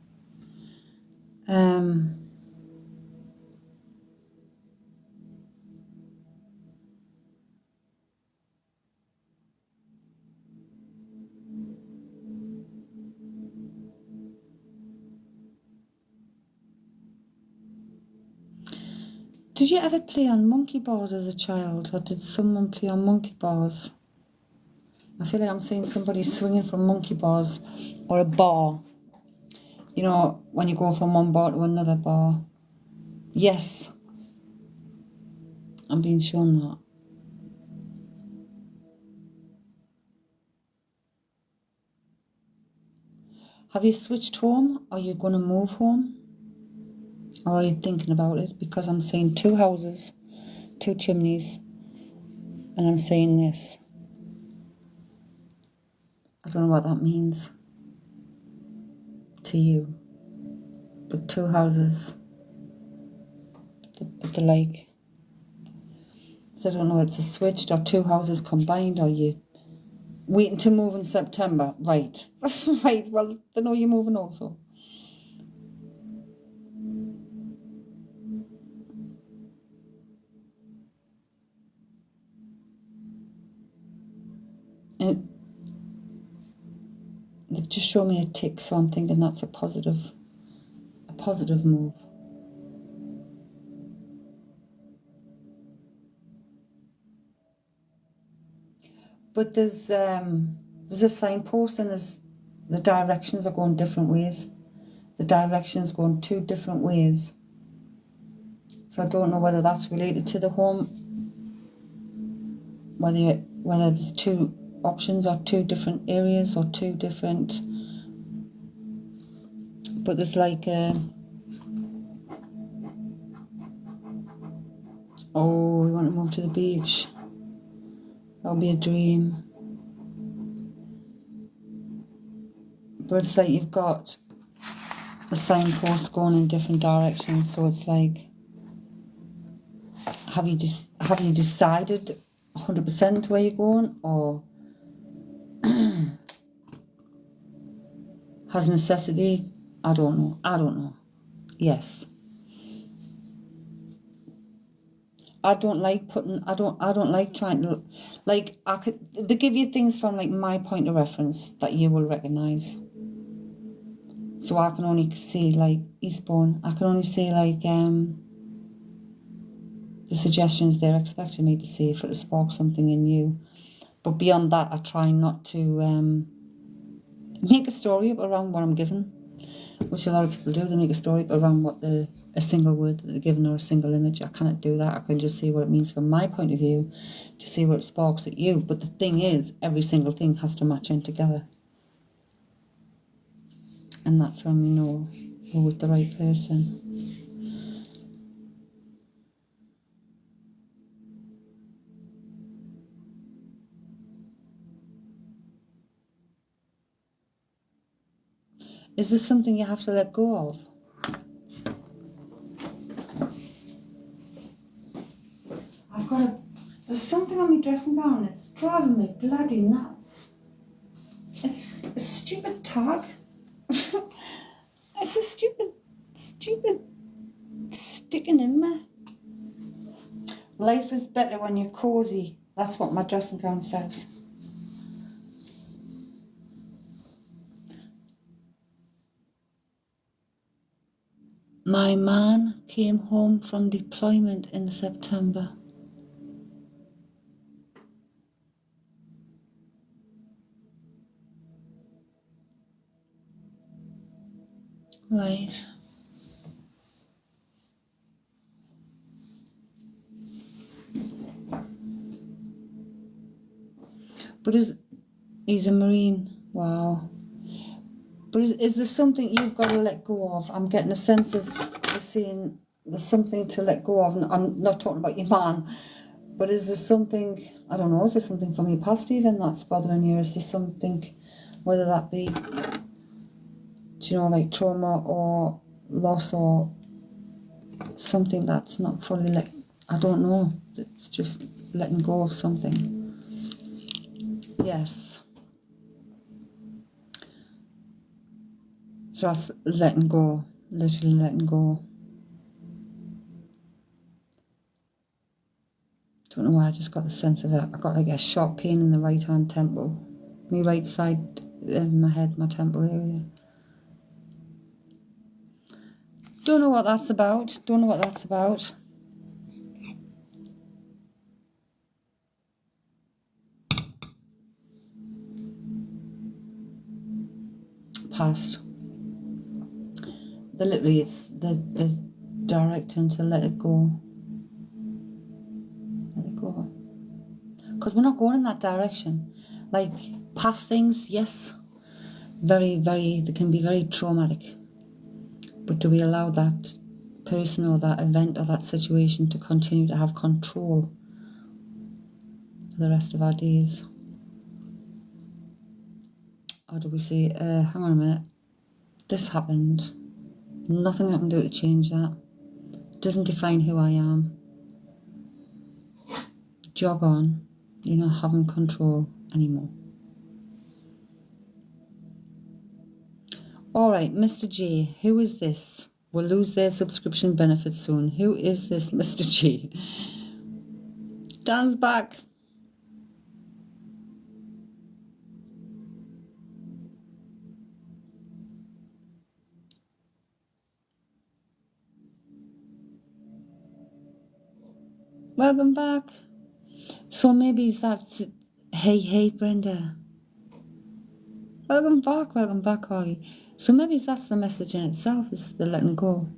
Did you ever play on monkey bars as a child, or did someone play on monkey bars? I feel like I'm seeing somebody swinging from monkey bars or a bar. When you go from one bar to another bar. Yes, I'm being shown that. Have you switched home? Are you going to move home? Or are you thinking about it? Because I'm seeing 2 houses, 2 chimneys, and I'm saying this. I don't know what that means to you. But 2 houses, but they're like, so I don't know, it's a switched or 2 houses combined, or you waiting to move in September, right? Right, well, they know you're moving also. And they've just shown me a tick, so I'm thinking that's a positive move. But there's a signpost, and the directions are going different ways. The directions going 2 different ways. So I don't know whether that's related to the home, whether there's 2 options or 2 different areas or 2 different. But there's like oh, we want to move to the beach. That'll be a dream. But it's like you've got the signpost going in different directions, so it's like, have you decided 100% where you're going, or has necessity? I don't know. Yes. I don't like trying to, like, they give you things from like my point of reference that you will recognise. So I can only see like Eastbourne. I can only see like the suggestions they're expecting me to see if it'll spark something in you. But beyond that, I try not to make a story up around what I'm given, which a lot of people do. They make a story up around a single word that they're given or a single image. I cannot do that. I can just see what it means from my point of view, to see what it sparks at you. But the thing is, every single thing has to match in together. And that's when we know we're with the right person. Is this something you have to let go of? There's something on my dressing gown that's driving me bloody nuts. It's a stupid tag. It's a stupid sticking in me. Life is better when you're cozy. That's what my dressing gown says. My man came home from deployment in September. Right. But he's a Marine. Wow. But is there something you've got to let go of? I'm getting a sense of you saying there's something to let go of. And I'm not talking about your man, but is there something, I don't know, is there something from your past even that's bothering you? Is there something, whether that be, like trauma or loss or something that's not fully I don't know, it's just letting go of something. Yes. So that's letting go, literally letting go. Don't know why, I just got the sense of it. I got like a sharp pain in the right hand temple. My right side, my head, my temple area. Don't know what that's about. Don't know what that's about. Past. Literally, it's the directing to let it go. Let it go. Because we're not going in that direction. Like, past things, yes, very, very, they can be very traumatic. But do we allow that person or that event or that situation to continue to have control for the rest of our days? Or do we say, hang on a minute, this happened, nothing I can do to change that, it doesn't define who I am, jog on, you're not having control anymore. Alright, Mr. J, who is this? Will lose their subscription benefits soon. Who is this Mr. J? Dan's back. Welcome back. So maybe that's... Hey, Brenda. Welcome back, Holly. So maybe that's the message in itself, is the letting go.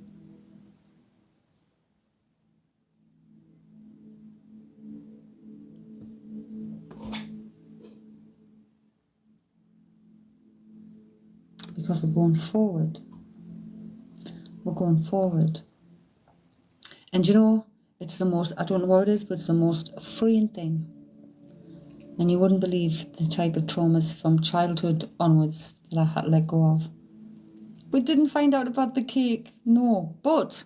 Because we're going forward. We're going forward. And it's the most, I don't know what it is, but it's the most freeing thing. And you wouldn't believe the type of traumas from childhood onwards that I had to let go of. We didn't find out about the cake, no. But,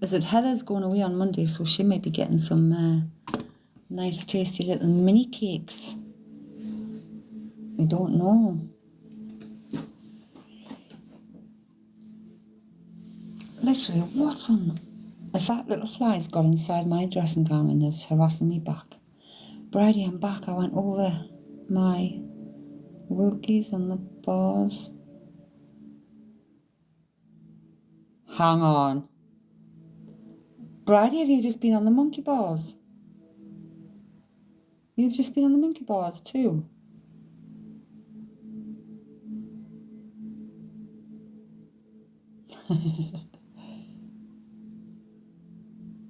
is it Heather's going away on Monday, so she might be getting some nice tasty little mini cakes. We don't know. Literally, what's on? If that little fly's got inside my dressing gown and is harassing me back. Bridie, I'm back. I went over my Wilkies and the bars. Hang on. Bridie, have you just been on the monkey bars? You've just been on the monkey bars too.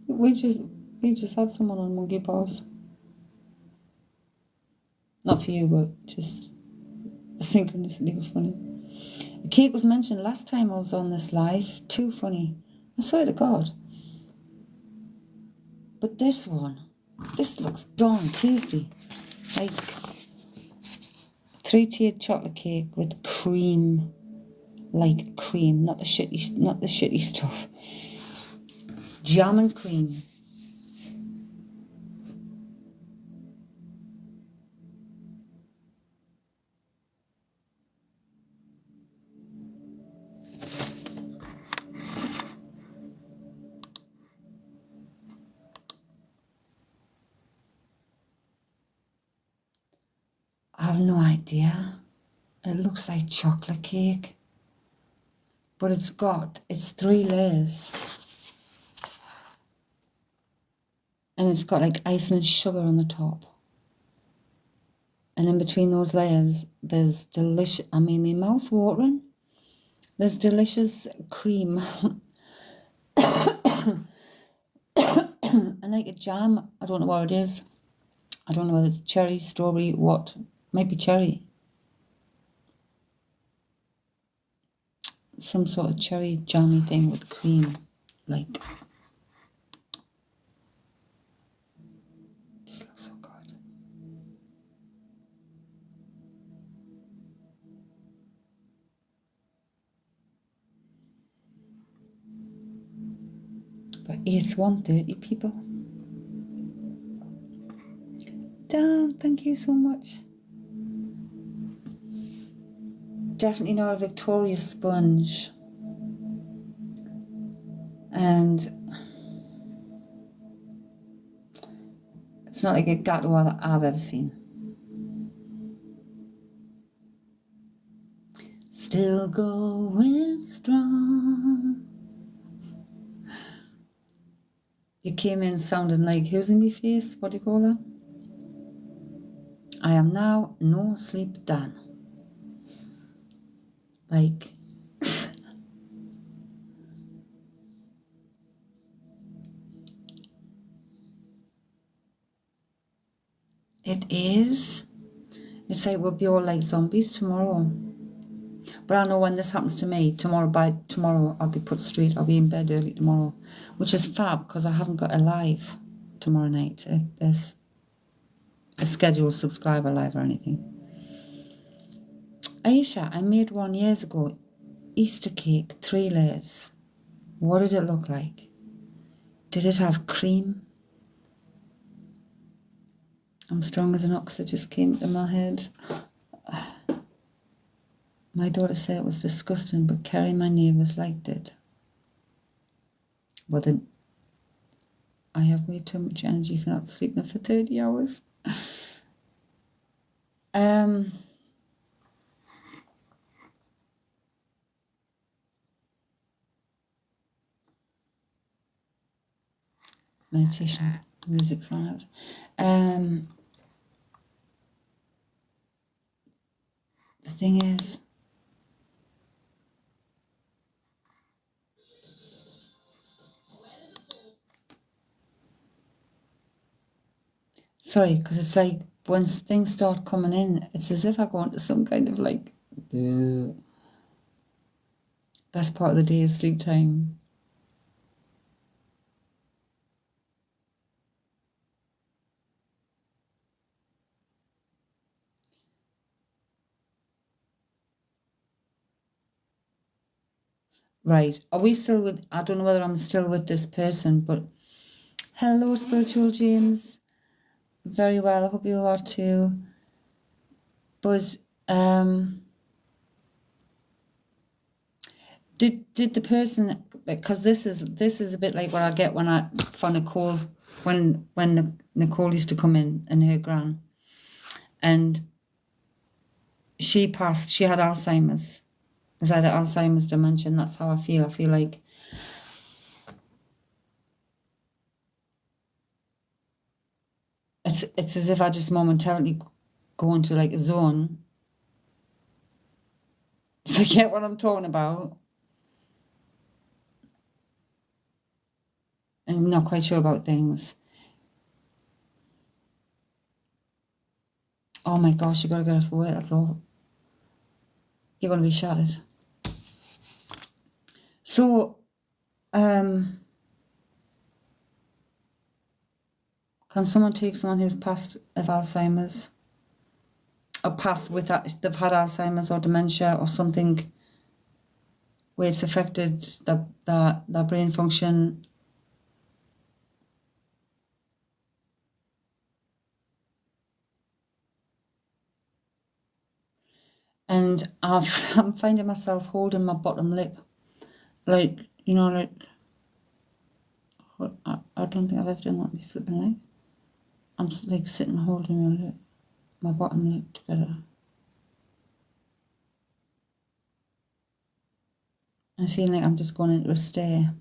we just had someone on monkey bars. Not for you, but just the synchronicity was funny. The cake was mentioned last time I was on this live. Too funny. I swear to God. But this one, this looks darn tasty. Like 3-tiered chocolate cake with cream, like cream, not the shitty stuff. Jam and cream. I have no idea. It looks like chocolate cake. But it's 3 layers. And it's got like ice and sugar on the top. And in between those layers, there's delicious, my mouth's watering. There's delicious cream. And like a jam, I don't know what it is. I don't know whether it's cherry, strawberry, what. Might be cherry. Some sort of cherry jammy thing with cream. Like, just looks so good. But it's 1:30, people. Damn, thank you so much. Definitely not a Victoria sponge. And it's not like a gateau that I've ever seen. Still going strong. You came in sounding like, who's in my face? What do you call her? I am now no sleep done. Like, it is. It's like we'll be all like zombies tomorrow. But I know when this happens to me, by tomorrow I'll be put straight. I'll be in bed early tomorrow, which is fab because I haven't got a live tomorrow night. There's a scheduled subscriber live or anything. Aisha, I made one years ago. Easter cake, 3 layers. What did it look like? Did it have cream? I'm strong as an ox that just came to my head. My daughter said it was disgusting, but Kerry, my neighbours, liked it. Well, then, I have way too much energy for not sleeping for 30 hours. Meditation, music's run out. The thing is, sorry, because it's like once things start coming in, it's as if I go into some kind of like, best part of the day is sleep time. Right, are we still with, I don't know whether I'm still with this person, but hello, Spiritual James. Very well, I hope you are too. But did the person, because this is a bit like what I get when I for Nicole when Nicole used to come in and her gran, and she passed. She had Alzheimer's. It was either Alzheimer's, dementia. And that's how I feel. I feel like it's as if I just momentarily go into like a zone, forget what I'm talking about, and I'm not quite sure about things. Oh my gosh, you gotta get off the way. That's all. You're gonna be shattered. So, can someone take someone who's passed of Alzheimer's, or passed with that, they've had Alzheimer's or dementia or something where it's affected their brain function? And I'm finding myself holding my bottom lip, like, you know, like, I don't think I've ever done that with flipping like. I'm like sitting holding my bottom lip together. And I feel like I'm just going into a stare.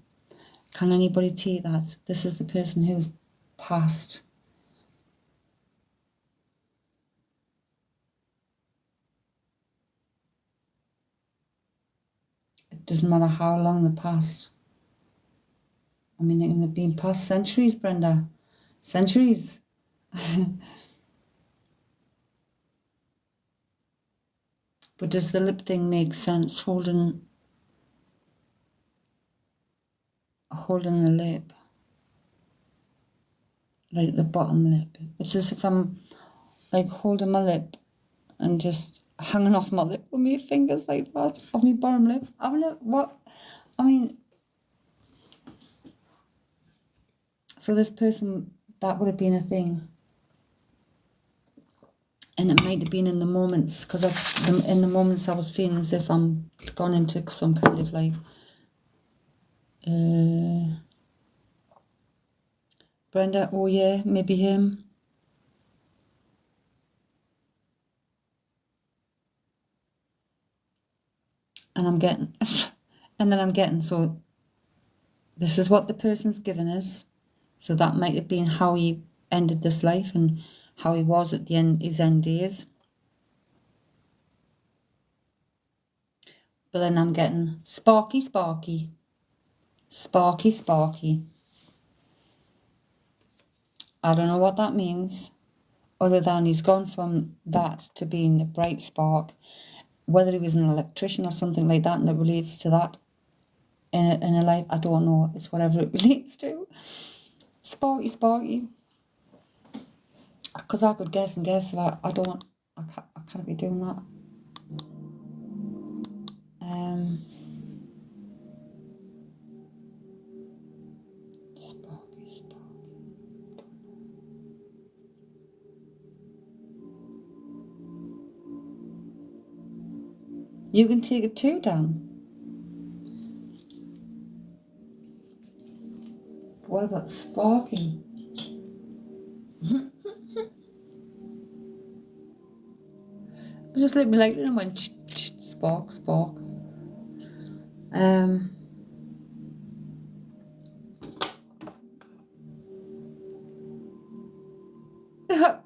Can anybody take that? This is the person who's passed. It doesn't matter how long they passed. I mean, it can have been past centuries, Brenda. Centuries. But does the lip thing make sense? Holding the lip, like the bottom lip. It's as if I'm like holding my lip and just hanging off my lip with my fingers like that, of my bottom lip. So this person, that would have been a thing. And it might have been in the moments, because in the moments I was feeling as if I'm gone into some kind of like, Brenda, oh yeah, maybe him. And I'm getting, so this is what the person's given us. So that might have been how he ended this life and how he was at the end, his end days. But then I'm getting sparky, sparky, sparky, sparky. I don't know what that means, other than he's gone from that to being a bright spark. Whether he was an electrician or something like that and it relates to that in a life, I don't know. It's whatever it relates to. Sparky, sparky. Because I could guess and guess, but I can't be doing that. Sparky, sparky. You can take it too, Dan. What about sparky? Just let me like it and went spark, spark.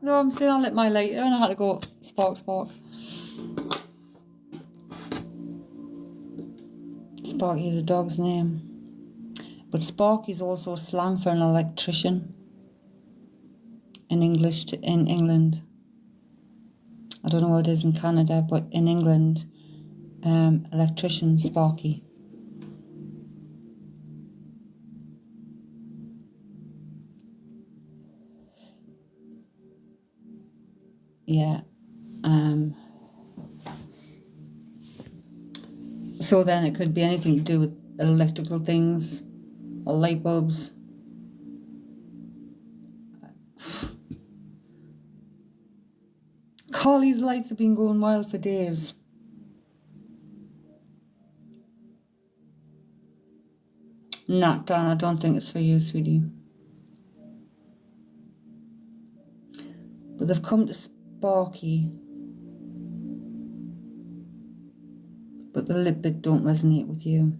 No, I'm saying I lit my lighter and I had to go spark, spark. Sparky is a dog's name. But spark is also slang for an electrician in English in England. I don't know what it is in Canada, but in England, electrician, sparky. Yeah. So then it could be anything to do with electrical things, light bulbs. Collie's lights have been going wild for days. Nah, Dan, I don't think it's for you, sweetie. But they've come to sparky. But the lip bit don't resonate with you.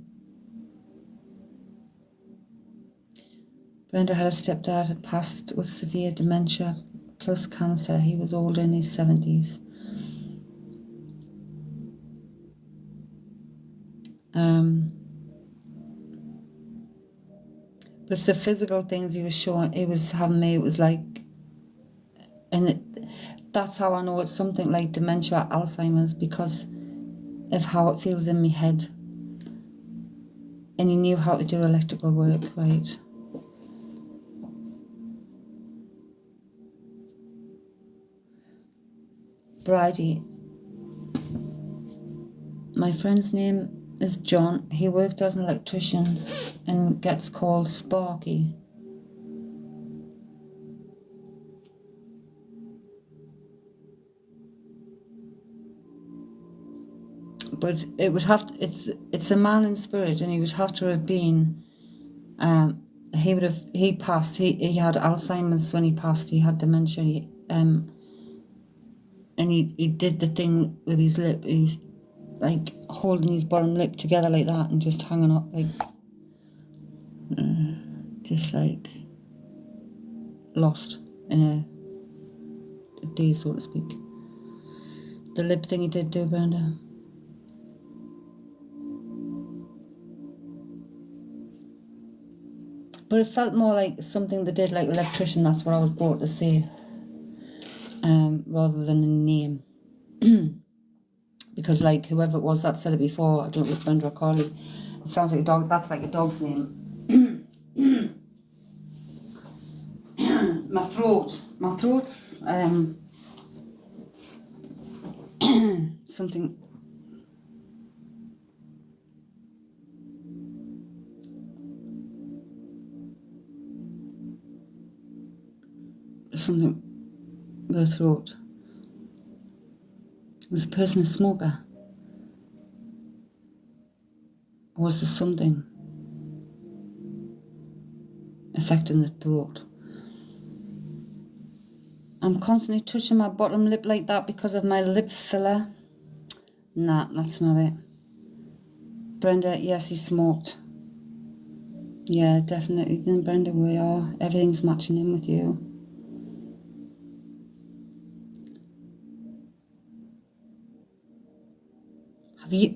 Brenda had a stepdad had passed with severe dementia plus cancer. He was older, in his 70s. But it's the physical things he was showing, he was having me, it was like, and that's how I know it's something like dementia, Alzheimer's, because of how it feels in my head. And he knew how to do electrical work, right? Bridie. My friend's name is John. He worked as an electrician and gets called Sparky. But it would have to, it's a man in spirit, and he would have to have been he passed, he had Alzheimer's when he passed, he had dementia, and he did the thing with his lip, he's like holding his bottom lip together like that and just hanging up like just like lost in a daze, so to speak. The lip thing he did do, Brenda. But it felt more like something they did like electrician, that's what I was brought to say, rather than a name. Because like whoever it was that said it before, I don't know if it was Brenda or Carly, it sounds like a dog. That's like a dog's name. My throat's something. Something with the throat. Was the person a smoker? Or was there something affecting the throat? I'm constantly touching my bottom lip like that because of my lip filler. Nah, that's not it. Brenda, yes, he smoked. Yeah, definitely. Then Brenda, we are. Everything's matching in with you.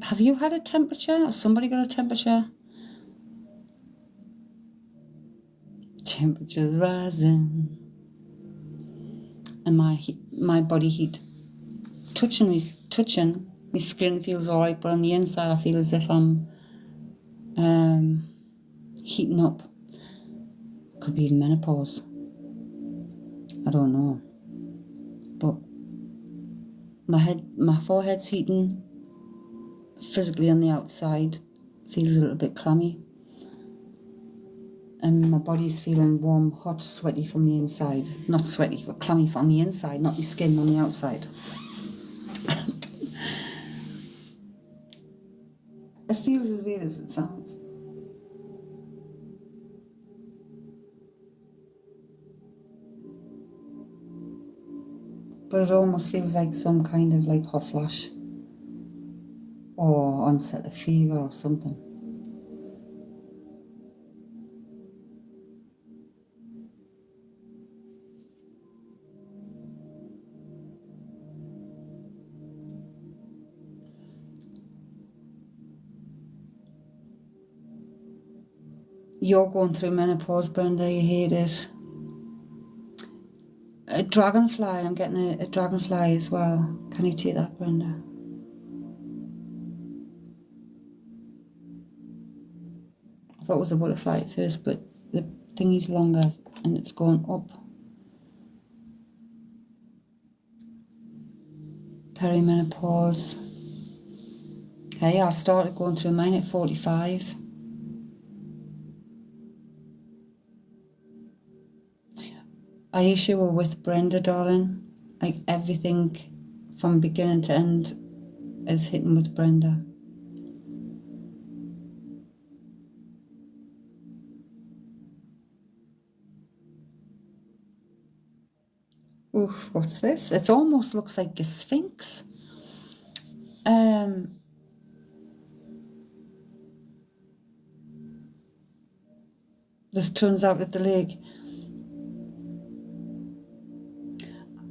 Have you had a temperature? Has somebody got a temperature? Temperature's rising. And my body heat. Touching, my skin feels alright, but on the inside I feel as if I'm heating up. Could be menopause. I don't know. But my forehead's heating. Physically on the outside feels a little bit clammy. And my body's feeling warm, hot, sweaty from the inside. Not sweaty, but clammy on the inside, not my skin on the outside. It feels as weird as it sounds. But it almost feels like some kind of like hot flash. Or onset of fever or something. You're going through menopause, Brenda, you hate it. A dragonfly, I'm getting a dragonfly as well. Can you take that, Brenda? I thought it was a butterfly at first, but the thingy's longer and it's going up. Perimenopause. Hey, I started going through mine at 45. Are you sure we're with Brenda, darling? Like everything from beginning to end is hitting with Brenda. Oof, what's this? It almost looks like a sphinx. This turns out at the lake.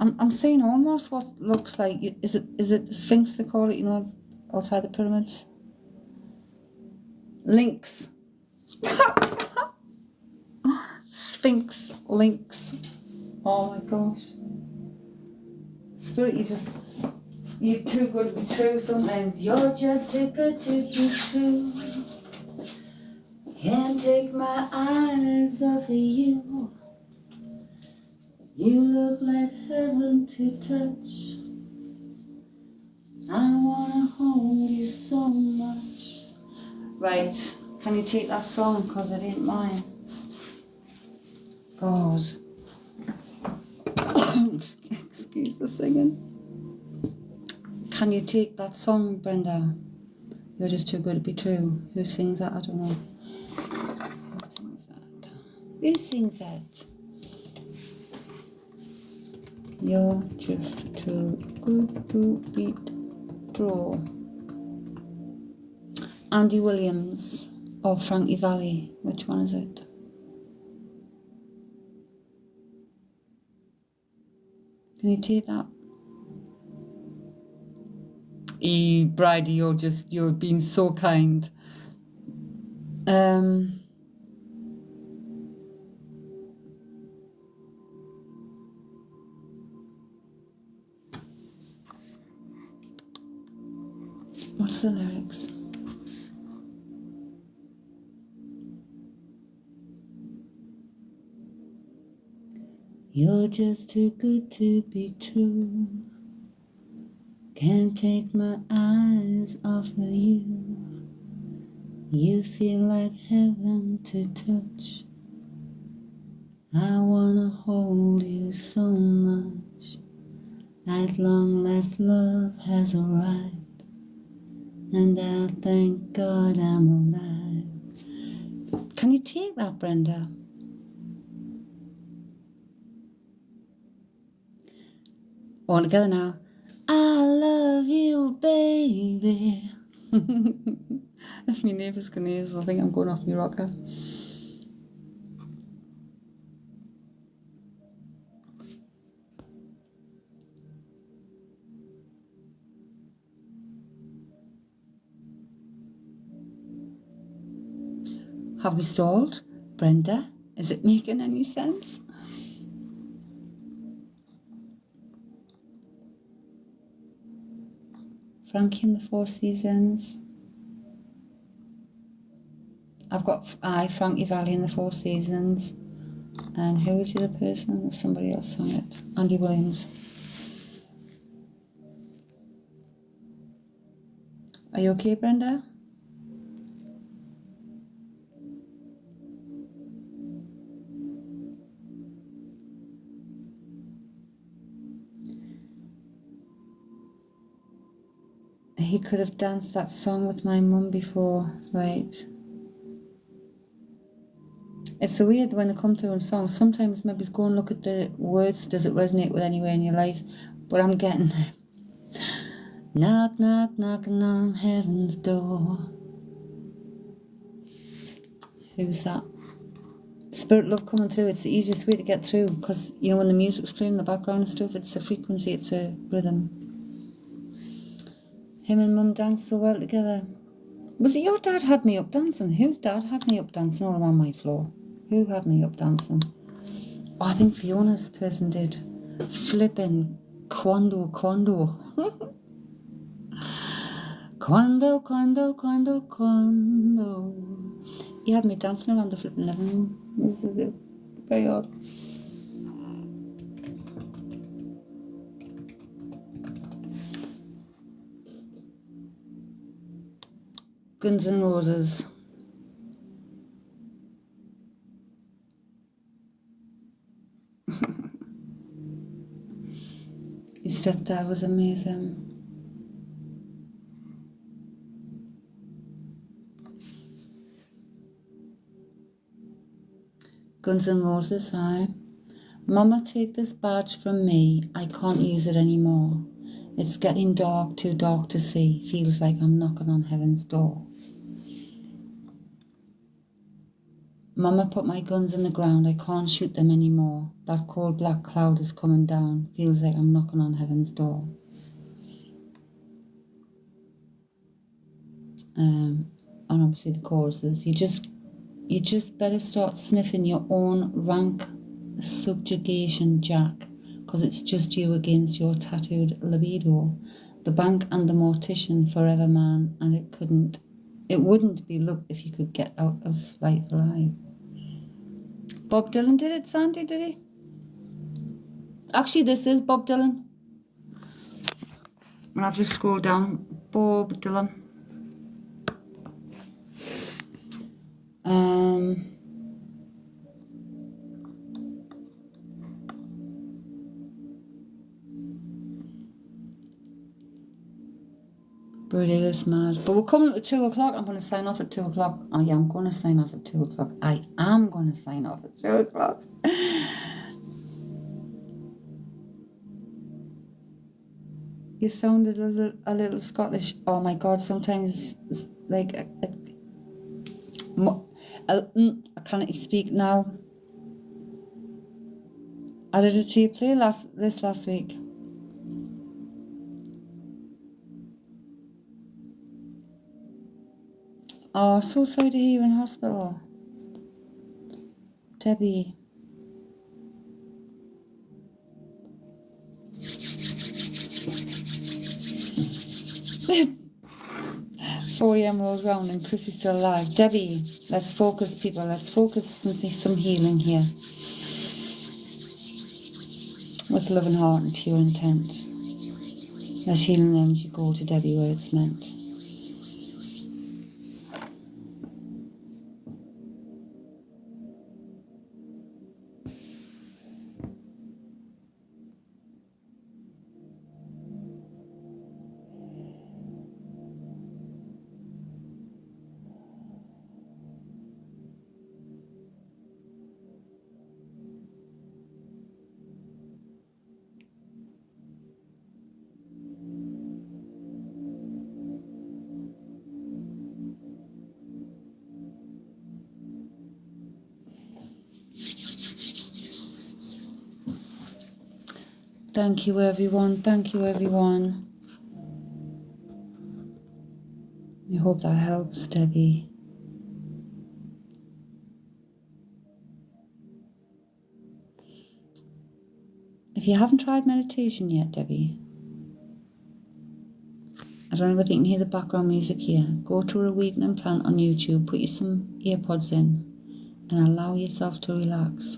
I'm seeing almost what looks like, is it the sphinx they call it, you know, outside the pyramids? Lynx. Sphinx, lynx. Oh my gosh. Spirit, you're too good to be true sometimes. You're just too good to be true. Can't take my eyes off of you. You look like heaven to touch. I wanna hold you so much. Right, can you take that song? Because it ain't mine. God. Excuse the singing. Can you take that song, Brenda? You're just too good to be true. Who sings that? I don't know. Who sings that? You're just too good to be true. Andy Williams or Frankie Valli? Which one is it? Can you take that? Bridie, you're being so kind. What's the lyrics? You're just too good to be true. Can't take my eyes off of you. You feel like heaven to touch. I wanna hold you so much. At long last love has arrived, and I thank God I'm alive. Can you take that, Brenda? All together now. I love you, baby. If my neighbours can hear, they'll think I'm going off my rocker. Have we stalled? Brenda, is it making any sense? Frankie in the Four Seasons. I've got Frankie Valli in the Four Seasons. And who was the other person? Somebody else sung it. Andy Williams. Are you okay, Brenda? He could have danced that song with my mum before, right? It's so weird when they come to a song. Sometimes maybe go and look at the words. Does it resonate with anywhere in your life? But I'm getting knock, knock, knocking on heaven's door. Who's that? Spirit love coming through. It's the easiest way to get through because, you know, when the music's playing in the background and stuff, it's a frequency, it's a rhythm. Him and Mum danced so well together. Was it your dad had me up dancing? Whose dad had me up dancing all around my floor? Who had me up dancing? Oh, I think Fiona's person did. Flipping Quando. Quando. He had me dancing around the flipping living room. This is it. Very odd. Guns N' Roses. His stepdad was amazing. Guns N' Roses, hi. Mama, take this badge from me. I can't use it anymore. It's getting dark, too dark to see. Feels like I'm knocking on heaven's door. Mama, put my guns in the ground. I can't shoot them anymore. That cold black cloud is coming down. Feels like I'm knocking on heaven's door. And obviously the choruses. You just better start sniffing your own rank subjugation, Jack, because it's just you against your tattooed libido. The bank and the mortician, forever man, and it wouldn't be luck if you could get out of life alive. Bob Dylan did it, Sandy, did he? Actually, this is Bob Dylan. And I've just scrolled down. Bob Dylan. Brady is mad. But we're coming at 2 o'clock. I'm going to sign off at 2 o'clock. Oh yeah, I'm going to sign off at 2 o'clock. I am going to sign off at 2 o'clock. You sounded a little Scottish. Oh my God, sometimes it's like I can't speak now. I did a to you play last week. Oh, so sorry to hear you're in hospital. Debbie. 4 a.m. rolls round and Chrissy's still alive. Debbie, let's focus, people. Let's focus and see some healing here. With love and heart and pure intent. Let healing energy go to Debbie where it's meant. Thank you, everyone. Thank you, everyone. I hope that helps, Debbie. If you haven't tried meditation yet, Debbie, I don't know whether you can hear the background music here. Go to Awakening Plant on YouTube, put you some earpods in, and allow yourself to relax.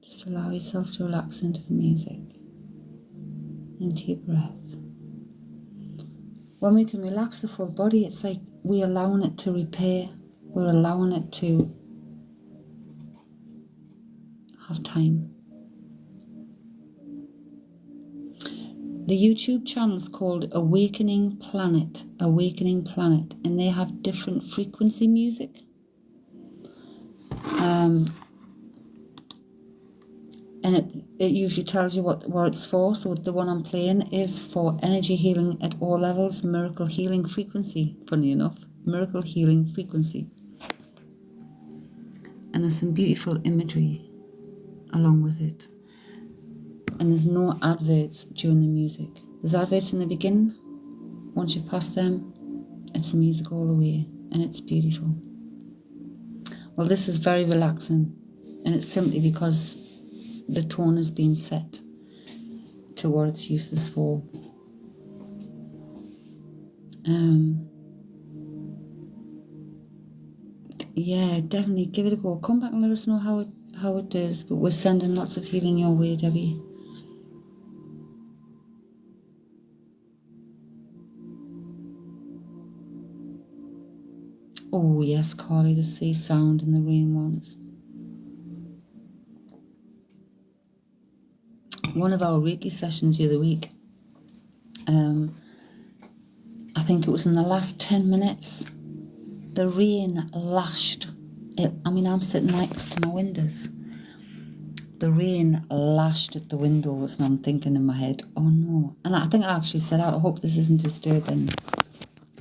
Just allow yourself to relax into the music, into your breath. When we can relax the full body, it's like we're allowing it to repair. We're allowing it to have time. The YouTube channel is called Awakening Planet, and they have different frequency music. And it usually tells you what it's for. So the one I'm playing is for energy healing at all levels, miracle healing frequency, funny enough, miracle healing frequency. And there's some beautiful imagery along with it. And there's no adverts during the music. There's adverts in the beginning. Once you pass them, it's music all the way, and it's beautiful. Well, this is very relaxing, and it's simply because the tone has been set to what its uses for. Yeah, definitely give it a go. Come back and let us know how it does. But we're sending lots of healing your way, Debbie. Oh yes, Carly, the sea sound and the rain ones. One of our Reiki sessions the other week, I think it was in the last 10 minutes, the rain lashed. I'm sitting right next to my windows. The rain lashed at the windows, and I'm thinking in my head, oh no. And I think I actually said out, I hope this isn't disturbing.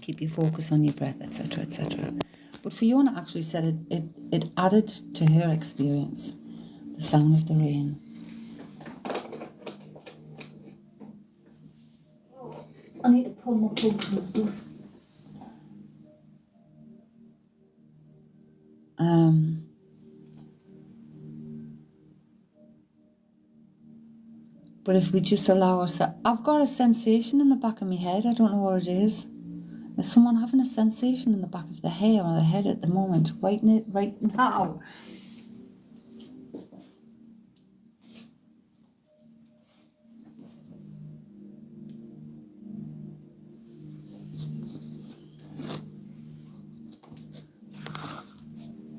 Keep your focus on your breath, etc., etc. But Fiona actually said it added to her experience, the sound of the rain. I need to pull my plugs and stuff. But if we just allow ourselves... I've got a sensation in the back of my head. I don't know what it is. Is someone having a sensation in the back of the hair or the head at the moment? Right now.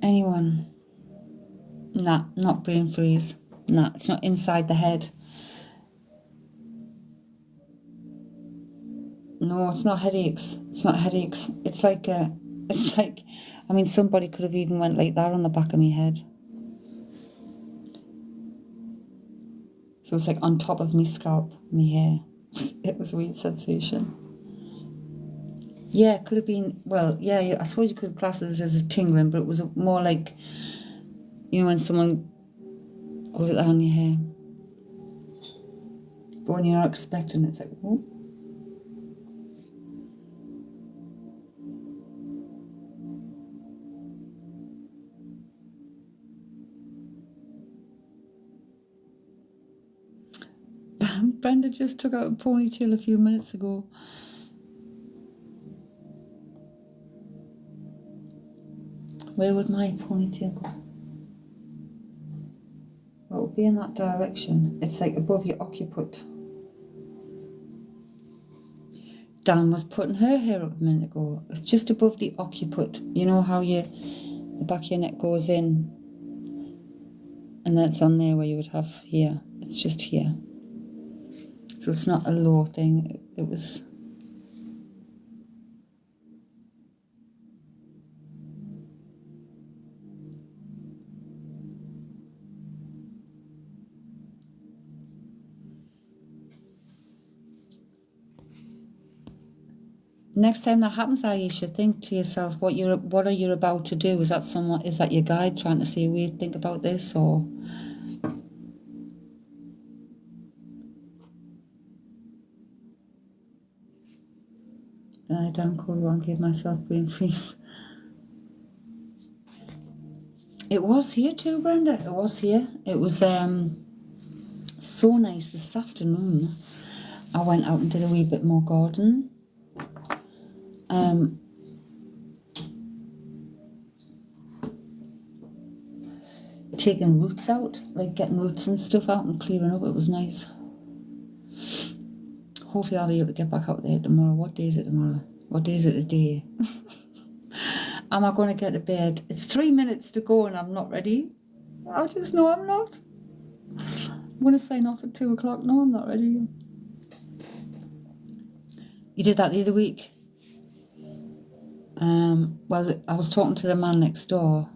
Anyone? Nah, not brain freeze. Nah, it's not inside the head. No, it's not headaches. It's not headaches. It's like, somebody could have even went like that on the back of my head. So it's like on top of my scalp, my hair. It was a weird sensation. Yeah, it could have been, I suppose you could class it as a tingling, but it was more like, when someone goes on your hair. But when you're not expecting it, it's like, whoop. Brenda just took out a ponytail a few minutes ago. Where would my ponytail go? Well, it would be in that direction. It's like above your occiput. Dan was putting her hair up a minute ago. It's just above the occiput. You know how the back of your neck goes in, and then it's on there where you would have here. It's just here. So it's not a low thing. It was... Next time that happens, Aisha, think to yourself, what are you about to do? Is that your guide trying to say, wait, think about this, or... Then I down cold one, gave myself brain freeze. It was here too, Brenda. It was here. It was so nice this afternoon. I went out and did a wee bit more gardening. Taking roots out, like getting roots and stuff out and clearing up. It was nice. Hopefully I'll be able to get back out there tomorrow. What day is it tomorrow? What day is it today? Am I going to get to bed? It's 3 minutes to go and I'm not ready. I just know I'm not. I'm going to sign off at 2 o'clock. No, I'm not ready. You did that the other week. Well, I was talking to the man next door,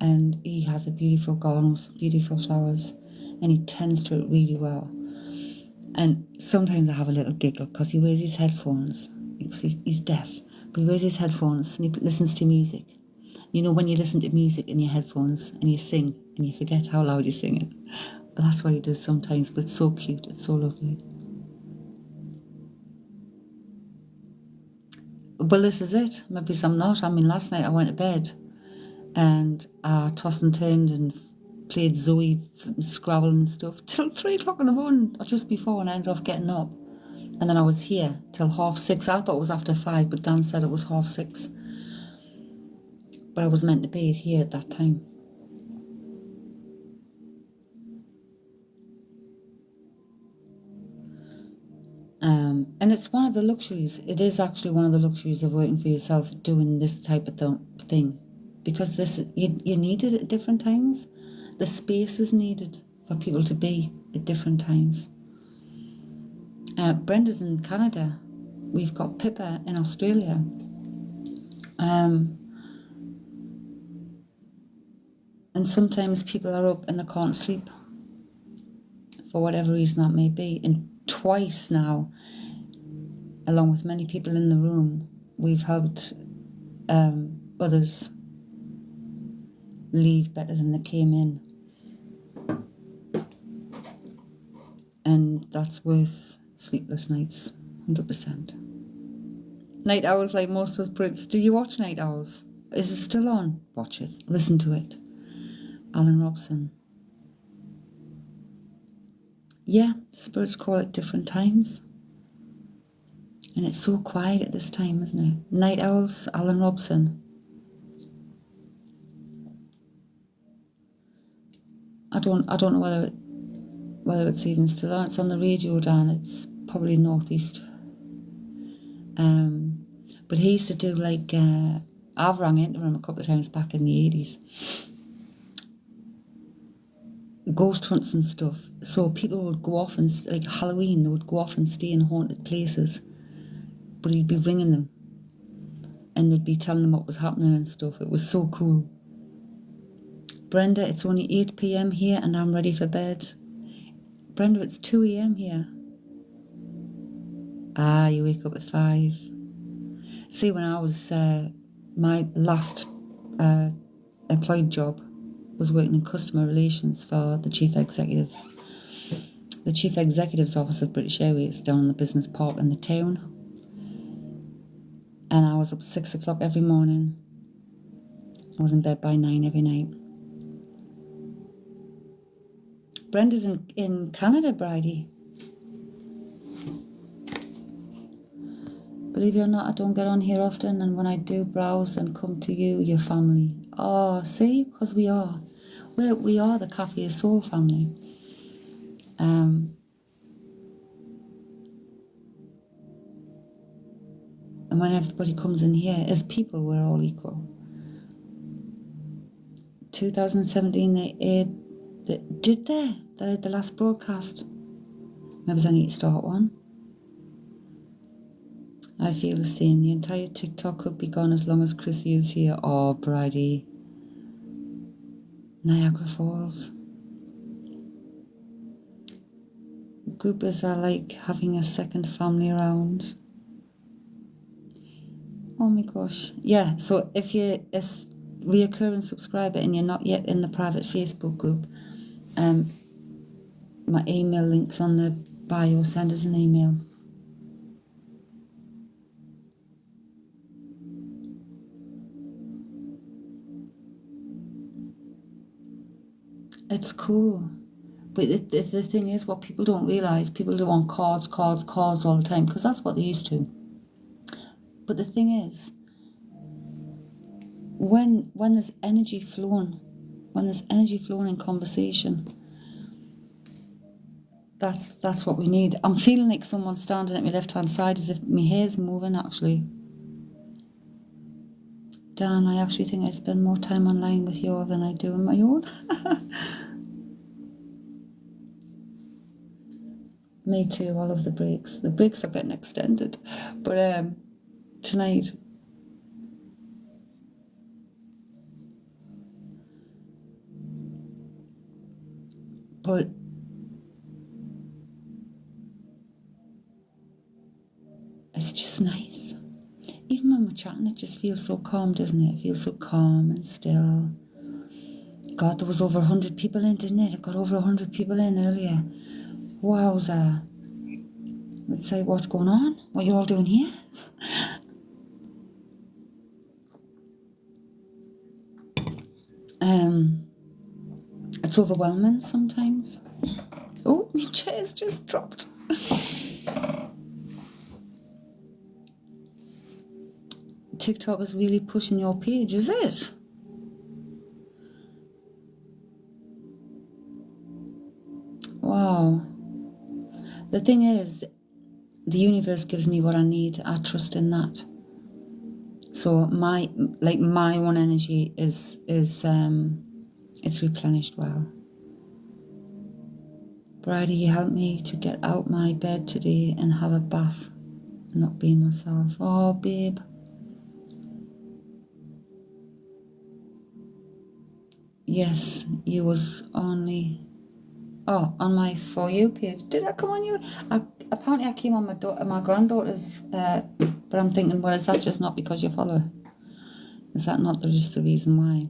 and he has a beautiful garden with some beautiful flowers, and he tends to it really well. And sometimes I have a little giggle because he wears his headphones. He's deaf, but he wears his headphones and he listens to music. You know, when you listen to music in your headphones and you sing and you forget how loud you're singing. But that's what he does sometimes, but it's so cute, it's so lovely. Well, this is it. Maybe some not. I mean, last night I went to bed and I tossed and turned and played Zoe Scrabble and stuff till 3 o'clock in the morning, or just before, and I ended up getting up. And then I was here till 6:30. I thought it was after 5, but Dan said it was 6:30. But I was meant to be here at that time. And it's one of the luxuries. It is actually one of the luxuries of working for yourself, doing this type of thing. Because you need it at different times. The space is needed for people to be at different times. Brenda's in Canada. We've got Pippa in Australia. And sometimes people are up and they can't sleep for whatever reason that may be. And twice now, along with many people in the room, we've helped others leave better than they came in. And that's worth sleepless nights, 100%. Night Owls, like most of us Brits. Do you watch Night Owls? Is it still on? Watch it. Listen to it. Alan Robson. Yeah, the spirits call it different times. And it's so quiet at this time, isn't it? Night Owls, Alan Robson. I don't know whether it's even still on. It's on the radio, Dan. It's probably northeast. But he used to do like I've rang into him a couple of times back in the 80s. Ghost hunts and stuff. So people would go off and, like Halloween, they would go off and stay in haunted places. But he'd be ringing them. And they'd be telling them what was happening and stuff. It was so cool. Brenda, it's only 8 p.m. here and I'm ready for bed. Brenda, it's 2 a.m. here. Ah, you wake up at 5. See, when I was, my last employed job was working in customer relations for the chief executive. The chief executive's office of British Airways down in the business park in the town. And I was up at 6 o'clock every morning. I was in bed by 9 every night. Brenda's in Canada, Bridie. Believe it or not, I don't get on here often, and when I do browse and come to you, your family. Oh, see, because we are. We are the Coffee is Soul family. And when everybody comes in here, as people, we're all equal. 2017, the last broadcast. Maybe I need to start one. I feel the same. The entire TikTok could be gone as long as Chrissy is here. Oh, Bridie. Niagara Falls. The groupers are like having a second family around. Oh my gosh. Yeah, so if you're a reoccurring subscriber and you're not yet in the private Facebook group, my email link's on the bio. Send us an email. It's cool. But the thing is, what people don't realise, people do want cards all the time, because that's what they used to. But the thing is, when there's energy flowing, in conversation, that's what we need. I'm feeling like someone's standing at my left-hand side, as if my hair's moving, actually. Dan, I actually think I spend more time online with you than I do on my own. Me too, all of the breaks. The breaks are getting extended. But tonight, but it's just nice. Even when we're chatting, it just feels so calm, doesn't it? It feels so calm and still. God, there was over 100 people in, didn't it? It got over 100 people in earlier. Wowza. Let's say, what's going on? What are you all doing here? It's overwhelming sometimes. Oh, my chair's just dropped. TikTok is really pushing your page, is it? Wow. The thing is, the universe gives me what I need. I trust in that. So my own energy is it's replenished well. Bridie, you helped me to get out my bed today and have a bath and not be myself. Oh, babe. Yes, you was only... Oh, on my For You page. Did I come on you? Apparently I came on my granddaughter's, but I'm thinking, well, is that just not because you follow her? Is that not just the reason why?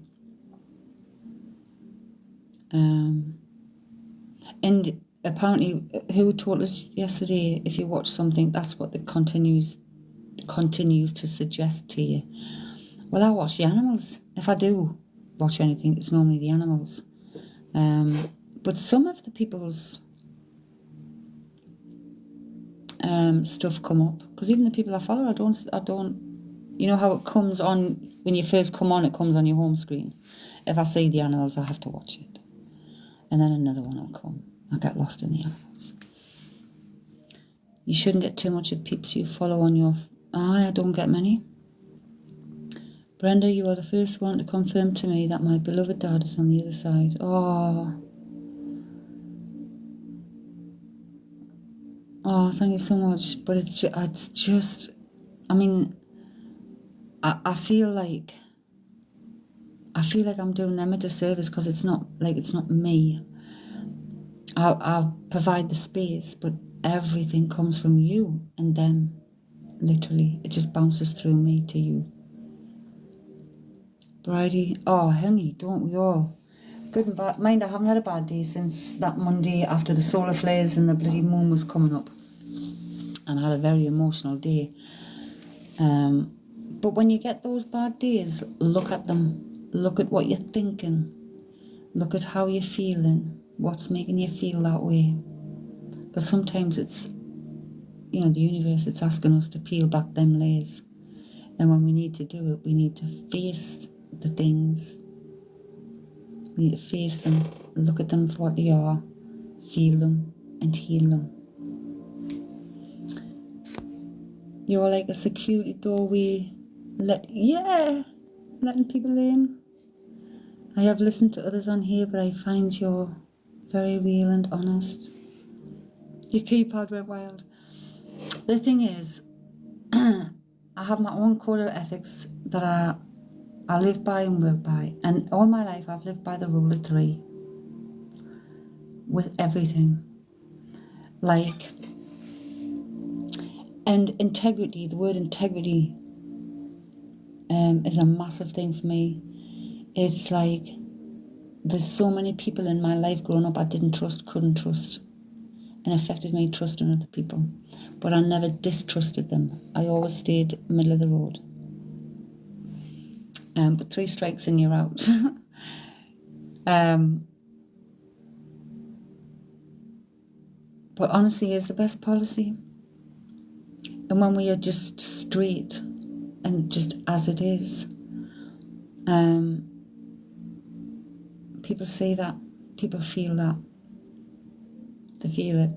And apparently, who told us yesterday, if you watch something, that's what it continues to suggest to you. Well, I watch the animals. If I do watch anything, it's normally the animals. But some of the people's stuff come up, because even the people I follow, I don't. You know how it comes on when you first come on? It comes on your home screen. If I see the animals, I have to watch it, and then another one will come. I get lost in the animals. You shouldn't get too much of peeps you follow on your... I don't get many. Brenda, you are the first one to confirm to me that my beloved dad is on the other side. Oh, thank you so much. But it's just I mean, I feel like I'm doing them a disservice, because it's not me. I provide the space, but everything comes from you and them. Literally, it just bounces through me to you. Bridie, oh honey, don't we all? Good and bad. Mind, I haven't had a bad day since that Monday after the solar flares and the bloody moon was coming up, and I had a very emotional day. But when you get those bad days, look at them. Look at what you're thinking. Look at how you're feeling. What's making you feel that way? Because sometimes it's the universe, it's asking us to peel back them layers. And when we need to do it, we need to face the things. We need to face them, look at them for what they are, feel them, and heal them. You're like a security doorway, letting people in. I have listened to others on here, but I find you're very real and honest. Your keypad went wild. The thing is, I have my own code of ethics that I live by and work by. And all my life I've lived by the rule of 3. With everything. And integrity, the word integrity is a massive thing for me. It's like there's so many people in my life growing up I didn't trust, couldn't trust, and affected me trusting other people. But I never distrusted them. I always stayed middle of the road. But 3 strikes and you're out. But honesty is the best policy. And when we are just straight and just as it is, people say that, people feel that. They feel it.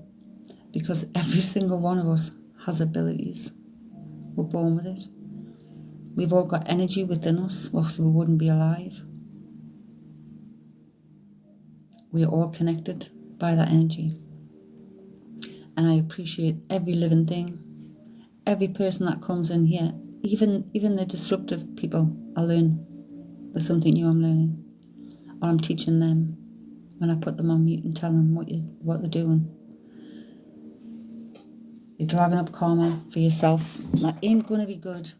Because every single one of us has abilities. We're born with it. We've all got energy within us, or else we wouldn't be alive. We are all connected by that energy. And I appreciate every living thing, every person that comes in here, even the disruptive people. I learn. There's something new I'm learning. Or I'm teaching them when I put them on mute and tell them what they're doing. You're driving up karma for yourself. That ain't going to be good.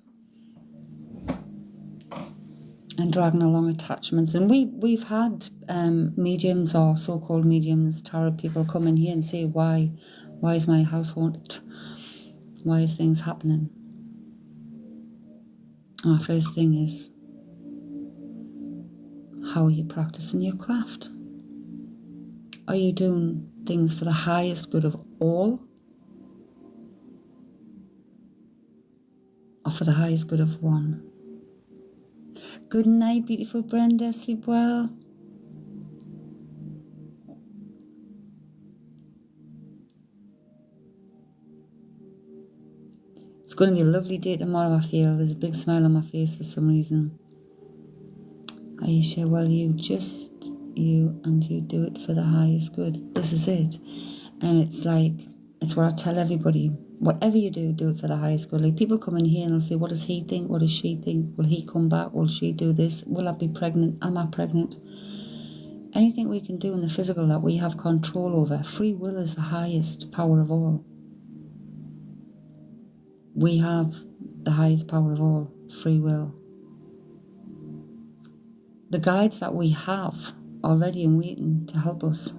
And dragging along attachments. And we've had mediums or so-called mediums, tarot people come in here and say, why is my house haunted? Why is things happening? Our first thing is, how are you practicing your craft? Are you doing things for the highest good of all? Or for the highest good of one? Good night, beautiful Brenda. Sleep well. It's going to be a lovely day tomorrow, I feel. There's a big smile on my face for some reason. Aisha, well, you do it for the highest good. This is it. And it's what I tell everybody. Whatever you do, do it for the highest good. Like, people come in here and they'll say, what does he think? What does she think? Will he come back? Will she do this? Will I be pregnant? Am I pregnant? Anything we can do in the physical that we have control over. Free will is the highest power of all. We have the highest power of all, free will. The guides that we have are ready and waiting to help us.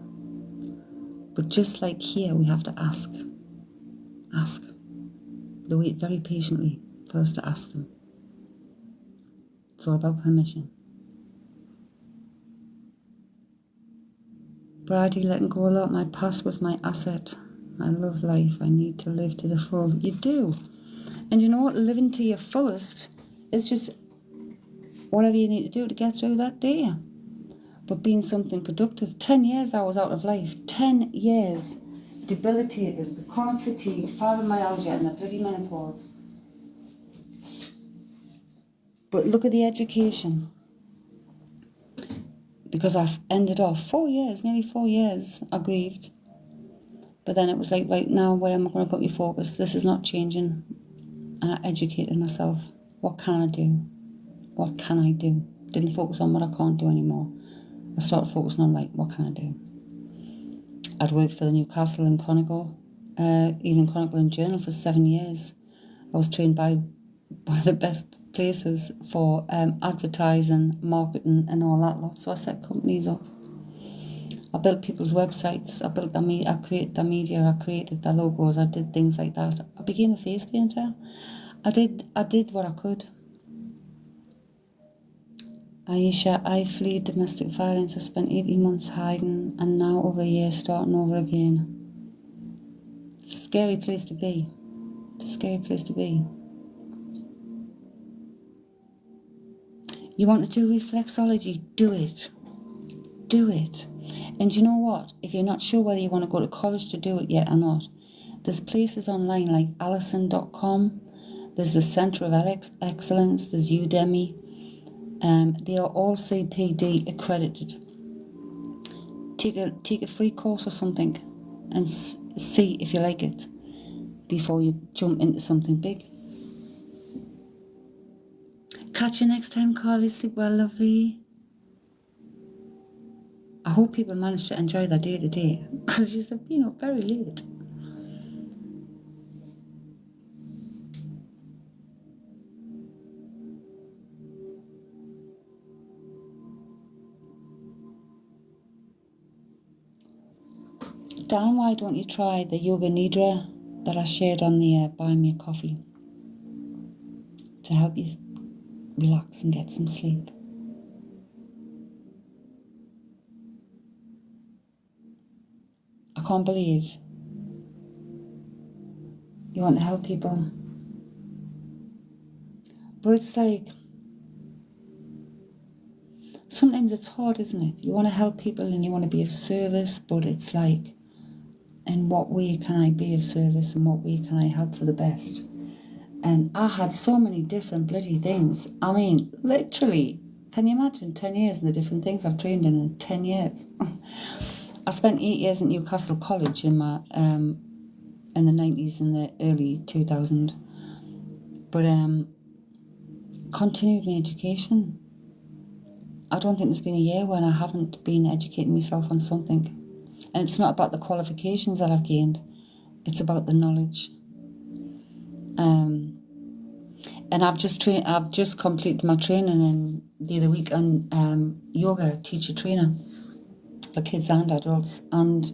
But just like here, we have to ask. Ask. They wait very patiently for us to ask them. It's all about permission. Brady, letting go a lot. My past was my asset. I love life. I need to live to the full. You do. And you know what? Living to your fullest is just whatever you need to do to get through that day. But being something productive. 10 years I was out of life. 10 years. Debilitated. The chronic fatigue, fibromyalgia, and the bloody menopause. But look at the education. Because I've ended off 4 years, nearly 4 years, I grieved. But then it was like, right now, where am I going to put my focus? This is not changing. And I educated myself. What can I do? What can I do? Didn't focus on what I can't do anymore. I started focusing on, right, what can I do? I'd worked for the Newcastle and Chronicle, Evening Chronicle and Journal for 7 years. I was trained by one of the best places for advertising, marketing and all that lot. So I set companies up. I built people's websites. I created their media. I created their logos. I did things like that. I became a face painter. I did what I could. Aisha, I fled domestic violence. I spent 18 months hiding, and now over a year starting over again. It's a scary place to be. scary place to be. You want to do reflexology? Do it. Do it. And you know what? If you're not sure whether you want to go to college to do it yet or not, there's places online like Allison.com. There's the Centre of Excellence. There's Udemy. They are all CPD accredited. Take a free course or something and see if you like it before you jump into something big. Catch you next time, Carly. Sleep well, lovely. I hope people manage to enjoy their day today, because you've been up very late. Dan, why don't you try the Yoga Nidra that I shared on the Buy Me a Coffee to help you relax and get some sleep. I can't believe you want to help people. But it's like, sometimes it's hard, isn't it? You want to help people and you want to be of service, but it's like, in what way can I be of service? In what way can I help for the best? And I had so many different bloody things. I mean, literally, can you imagine 10 years and the different things I've trained in 10 years? I spent 8 years at Newcastle College in the 90s and the early 2000s. But continued my education. I don't think there's been a year when I haven't been educating myself on something. And it's not about the qualifications that I've gained. It's about the knowledge. And I've just completed my training in the other week on yoga teacher trainer for kids and adults. And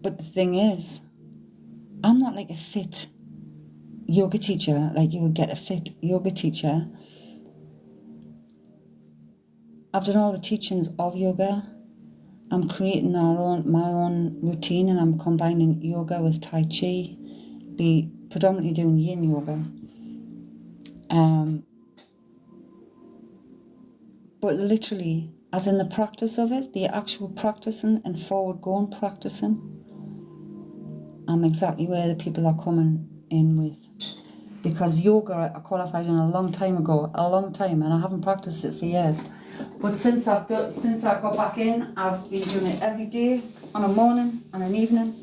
but the thing is, I'm not like a fit yoga teacher, like you would get a fit yoga teacher. I've done all the teachings of yoga. I'm creating my own routine, and I'm combining yoga with Tai Chi, be predominantly doing yin yoga. But literally, as in the practice of it, the actual practicing and forward going practicing, I'm exactly where the people are coming in with. Because yoga, I qualified in a long time, and I haven't practiced it for years. But since I got back in, I've been doing it every day, on a morning and an evening.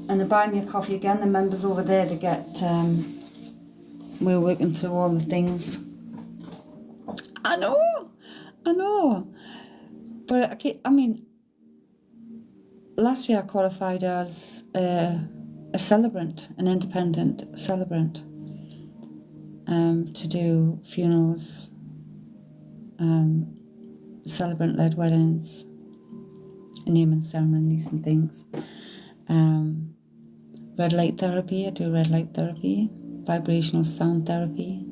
And they buy me a coffee again, the members over there, to get, we're working through all the things. I know. But I mean, last year I qualified as a celebrant, an independent celebrant, to do funerals, celebrant-led weddings, naming ceremonies and things. Red light therapy, I do red light therapy, vibrational sound therapy.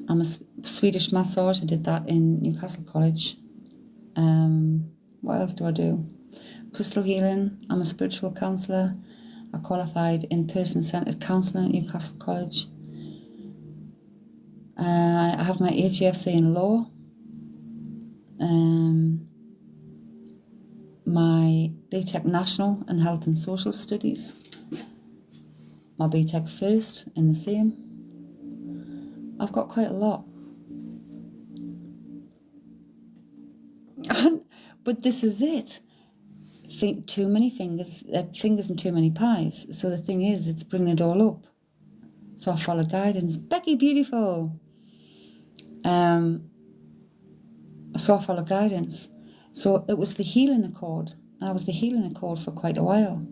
I'm a Swedish massage, I did that in Newcastle College. What else do I do? Crystal healing, I'm a spiritual counsellor. I qualified in person-centred counselling at Newcastle College. I have my HEFC in law. My BTEC National in Health and Social Studies. My BTEC First in the same. I've got quite a lot. But this is it. Too many fingers and too many pies. So the thing is, it's bringing it all up. So I follow guidance. Becky, beautiful. So I follow guidance. So it was the healing accord. And I was the healing accord for quite a while.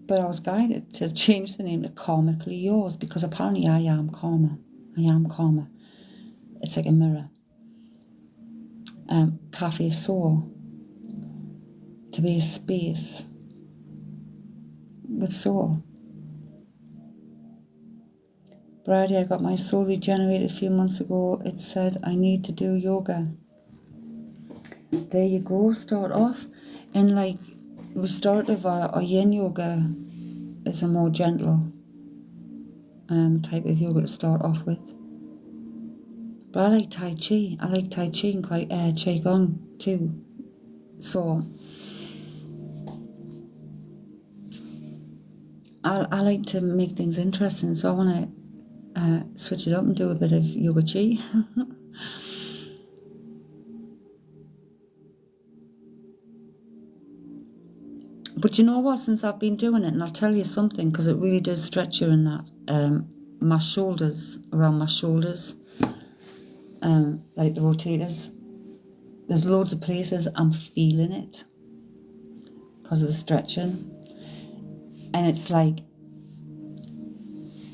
But I was guided to change the name to Karmically Yours, because apparently I am karma. I am karma. It's like a mirror. Cafe Soul, to be a space with soul. Brady, I got my soul regenerated a few months ago. It said I need to do yoga. There you go, start off. And like restorative or yin yoga is a more gentle type of yoga to start off with. But I like Tai Chi. I like Tai Chi and quite Qigong too. So I like to make things interesting. So I want to switch it up and do a bit of yoga chi. But you know what? Since I've been doing it, and I'll tell you something, because it really does stretch you in that. My shoulders, around my shoulders, like the rotators. There's loads of places I'm feeling it because of the stretching. And it's like,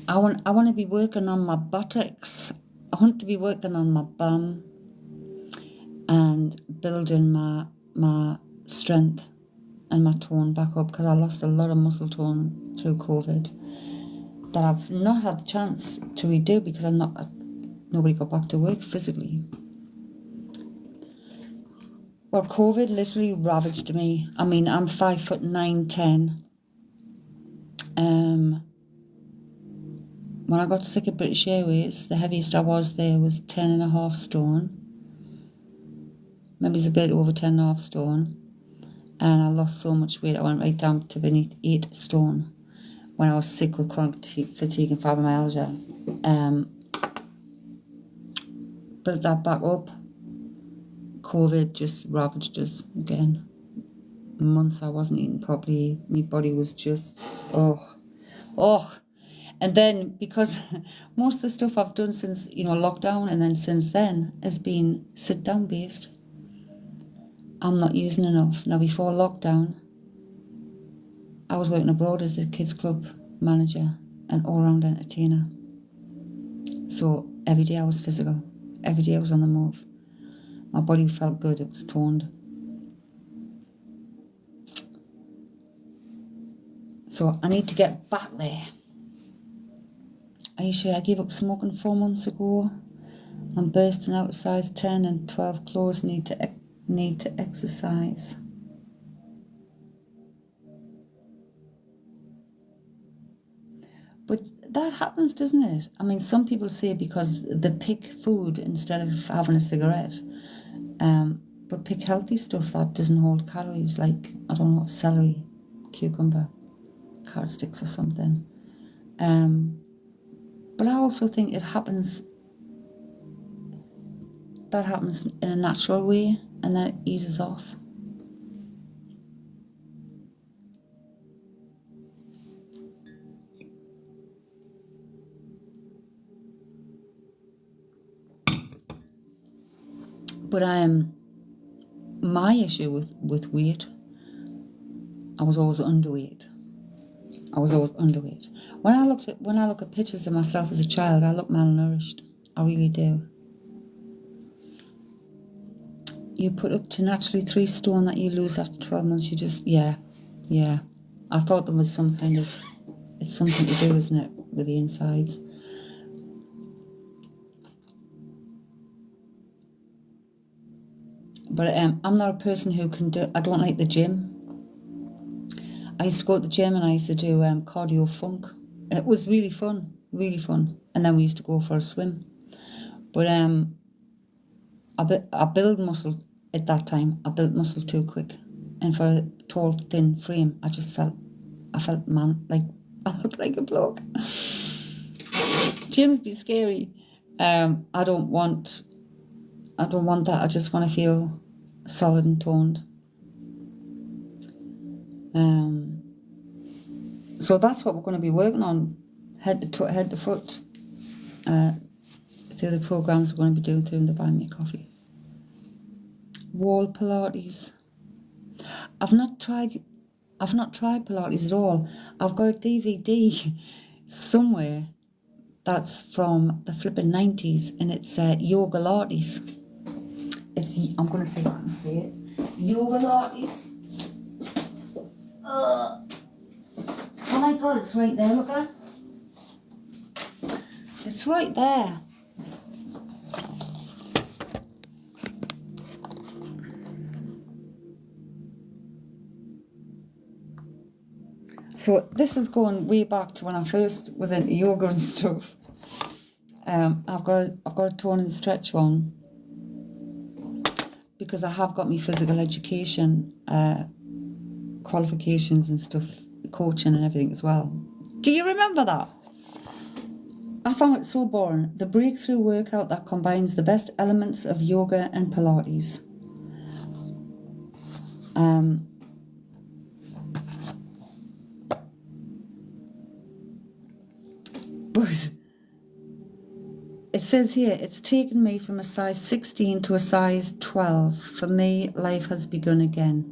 I want to be working on my buttocks. I want to be working on my bum and building my strength and my tone back up, because I lost a lot of muscle tone through COVID that I've not had the chance to redo because nobody got back to work physically. Well, COVID literally ravaged me. I mean, I'm 5'9", 10. When I got sick of British Airways, the heaviest I was there was 10.5 stone. Maybe it's a bit over 10.5 stone. And I lost so much weight, I went right down to beneath 8 stone when I was sick with chronic fatigue and fibromyalgia. Built that back up. COVID just ravaged us again. Months I wasn't eating properly. My body was just, oh. And then, because most of the stuff I've done since, lockdown and then since then has been sit-down based. I'm not using enough. Now, before lockdown, I was working abroad as the kids club manager and all-round entertainer. So every day I was physical. Every day I was on the move. My body felt good. It was toned. So I need to get back there. Are you sure I gave up smoking 4 months ago? I'm bursting out of size 10 and 12 clothes. Need to exercise. But that happens, doesn't it? I mean, some people say because they pick food instead of having a cigarette. But pick healthy stuff that doesn't hold calories, like, I don't know, celery, cucumber, carrot sticks or something. But I also think that happens in a natural way, and then it eases off. But my issue with weight, I was always underweight. When I look at pictures of myself as a child, I look malnourished. I really do. You put up to naturally 3 stone that you lose after 12 months. You just, yeah. I thought there was some kind of, it's something to do, isn't it, with the insides. But I'm not a person who can I don't like the gym. I used to go to the gym and I used to do cardio funk. It was really fun. And then we used to go for a swim. But I built muscle at that time. I built muscle too quick. And for a tall, thin frame, I felt like I looked like a bloke. Gyms be scary. I don't want that. I just want to feel solid and toned. So that's what we're going to be working on, head to foot, through the programs we're going to be doing through the Buy Me a Coffee. Wall Pilates. I've not tried Pilates at all. I've got a DVD somewhere that's from the flipping 90s, and it's Yoga Lattes. I'm going to see if I can see it. Yoga Lattes. Oh my God, it's right there, look at it. It's right there. So this is going way back to when I first was into yoga and stuff. I've got a tone and stretch one because I have got my physical education qualifications and stuff, coaching and everything as well. Do you remember that? I found it so boring. The breakthrough workout that combines the best elements of yoga and Pilates. But it says here, it's taken me from a size 16 to a size 12. For me, life has begun again.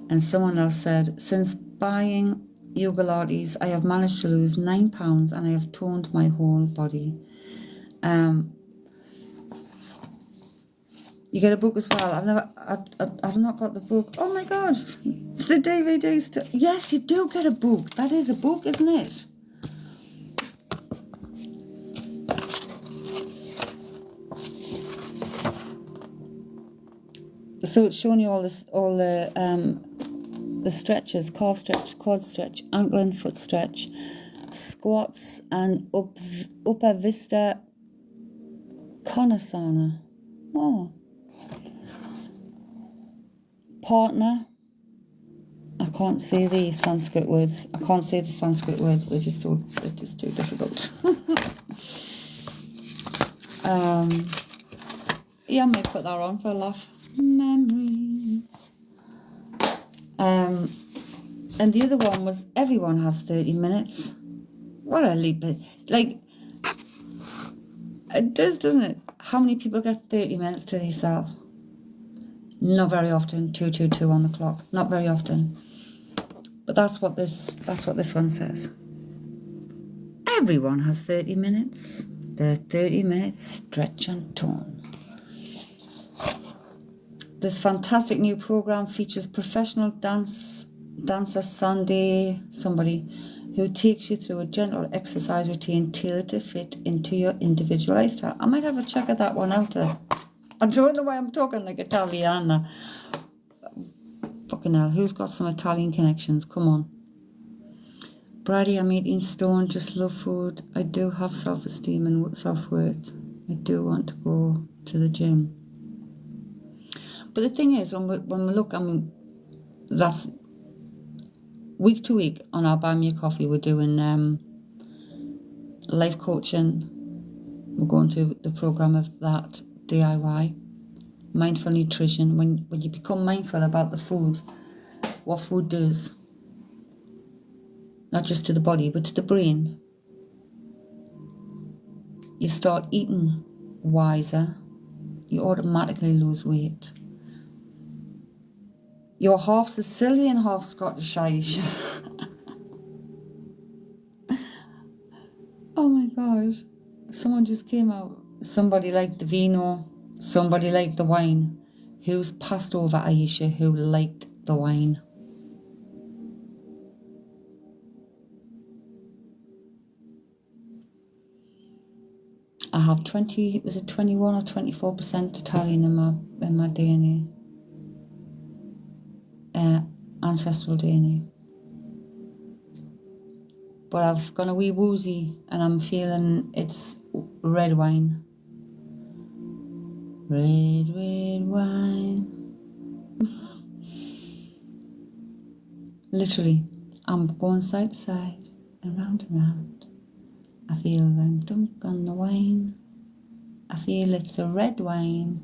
And someone else said, since buying yoga Pilates, I have managed to lose 9 pounds and I have toned my whole body. You get a book as well. I've not got the book. Oh my God, it's the DVD. Yes, you do get a book. That is a book, isn't it? So it's showing you all the stretches: calf stretch, quad stretch, ankle and foot stretch, squats, and upper vista konasana. Oh, partner. I can't say the Sanskrit words. I can't say the Sanskrit words. They're just too difficult. Yeah, I may put that on for a laugh. Memories. And the other one was everyone has 30 minutes. What a leap! Like, it does, doesn't it? How many people get 30 minutes to themselves? Not very often. 222 on the clock. Not very often. But that's what this one says. Everyone has 30 minutes. The 30 minutes stretch and tone. This fantastic new program features professional dancer somebody who takes you through a gentle exercise routine tailored to fit into your individual lifestyle. I might have a check at that one out. I don't know why I'm talking like Italiana. Fucking hell, who's got some Italian connections? Come on. Brady, I'm 18 stone, just love food. I do have self-esteem and self-worth. I do want to go to the gym. But the thing is, when we look, I mean, that's week to week on our Buy Me a Coffee, we're doing life coaching. We're going through the program of that, DIY. Mindful nutrition. When you become mindful about the food, what food does, not just to the body, but to the brain. You start eating wiser, you automatically lose weight. You're half Sicilian, half Scottish. Oh my gosh. Someone just came out. Somebody liked the vino, somebody liked the wine. Who's passed over Aisha who liked the wine? I have 21 or 24% Italian in my DNA. Ancestral DNA. But I've gone a wee woozy and I'm feeling it's red wine. Red wine. Literally, I'm going side to side and round and round. I feel I'm drunk on the wine. I feel it's a red wine.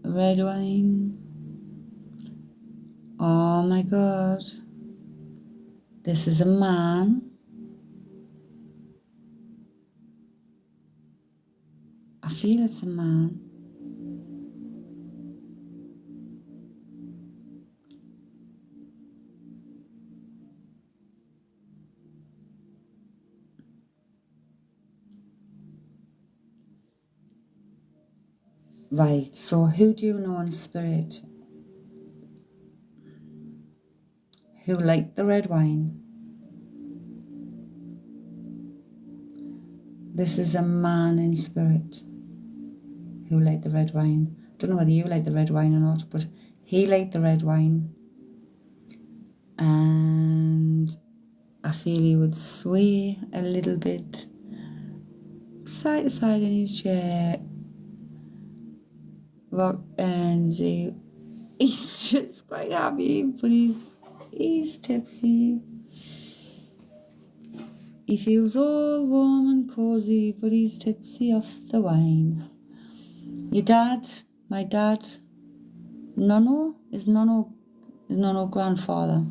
Red wine. Oh my God. This is a man. I feel it's a man. Right, so who do you know in spirit who liked the red wine? This is a man in spirit who liked the red wine. I don't know whether you like the red wine or not, but he liked the red wine. And I feel he would sway a little bit side to side in his chair. And he's just quite happy, but he's tipsy. He feels all warm and cozy, but he's tipsy off the wine. Your dad, my dad, Nono is Nono grandfather.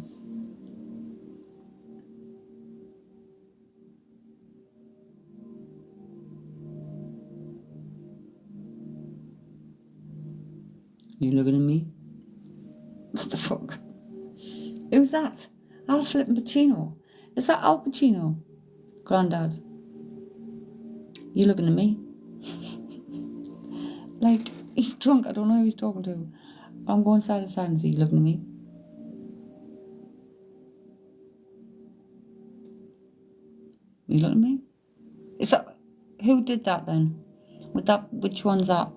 You looking at me? What the fuck? Who's that? Al flippin' Pacino. Is that Al Pacino? Grandad. You looking at me? Like, he's drunk. I don't know who he's talking to. I'm going side to side and see. You looking at me? You looking at me? Is that... Who did that then? Which one's that?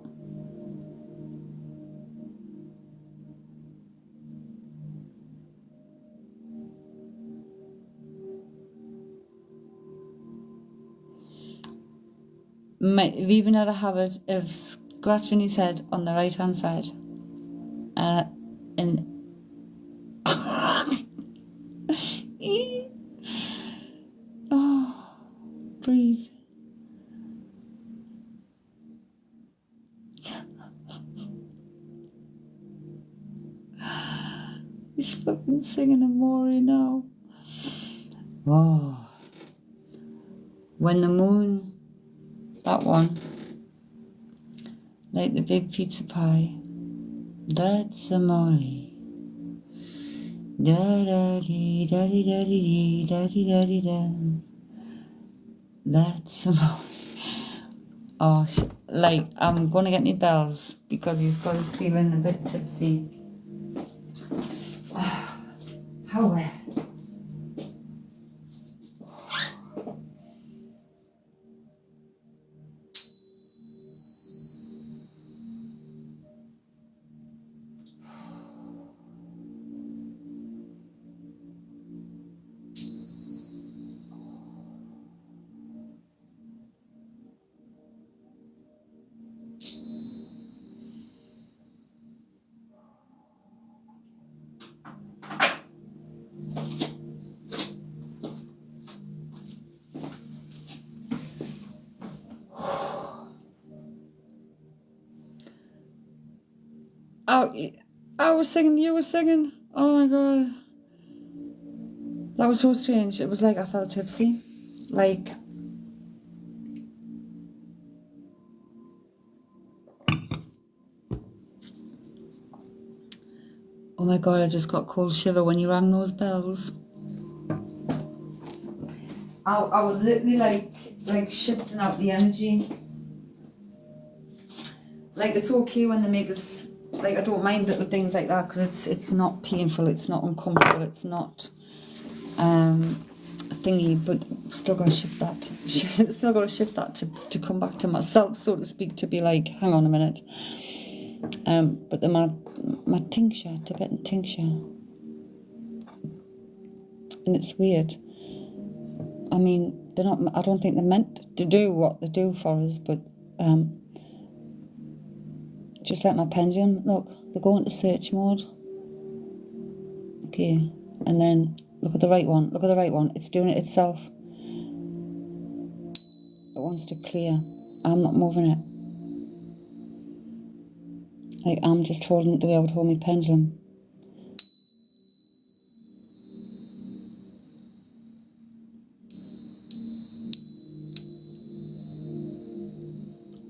We've even had a habit of scratching his head on the right hand side. And oh, breathe. He's fucking singing a Maury now. Oh. When the moon, that one, like the big pizza pie, that's a Maury. Da da dee da dee da dee da dee da dee da. That's a Maury. Oh, like, I'm gonna get me bells because he's got us feeling a bit tipsy. Oh, how well. Oh, I was singing, you were singing. Oh my god. That was so strange. It was like I felt tipsy. Like... Oh my god, I just got cold shiver when you rang those bells. I was literally like shifting out the energy. Like, it's okay when they make us, like, I don't mind little things like that because it's not painful, it's not uncomfortable, it's not a thingy, but still got to shift that. Still got to shift that to come back to myself, so to speak, to be like, hang on a minute. But my tincture, Tibetan tincture, and it's weird. I mean, they're not. I don't think they're meant to do what they do for us, but just like my pendulum. Look, they go into search mode. Okay, and then look at the right one. Look at the right one. It's doing it itself. It wants to clear. I'm not moving it. Like, I'm just holding it the way I would hold my pendulum.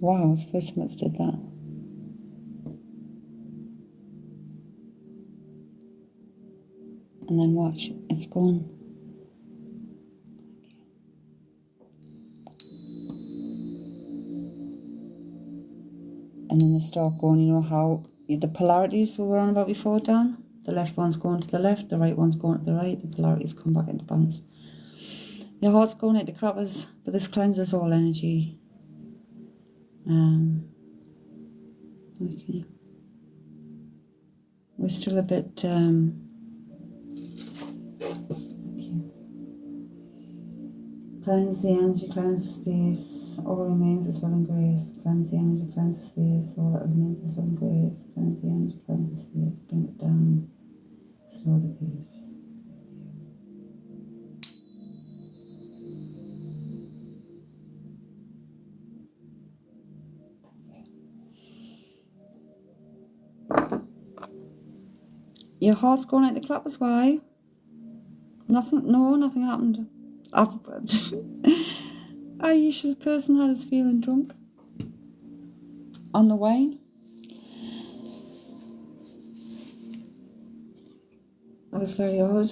Wow, it's the first time it's did that. And then watch, it's gone. And then they start going, you know how the polarities we were on about before, Dan? The left one's going to the left, the right one's going to the right, the polarities come back into balance. Your heart's going out the crappers, but this cleanses all energy. Okay. We're still a bit... okay. Cleanse the energy, cleanse the space. All remains is love and grace. Cleanse the energy, cleanse the space. All that remains is love and grace. Cleanse the energy, cleanse the space. Bring it down. Slow the pace. Your heart's going out the clappers, why? Nothing happened. Aisha's person had us feeling drunk on the wine. That was very odd.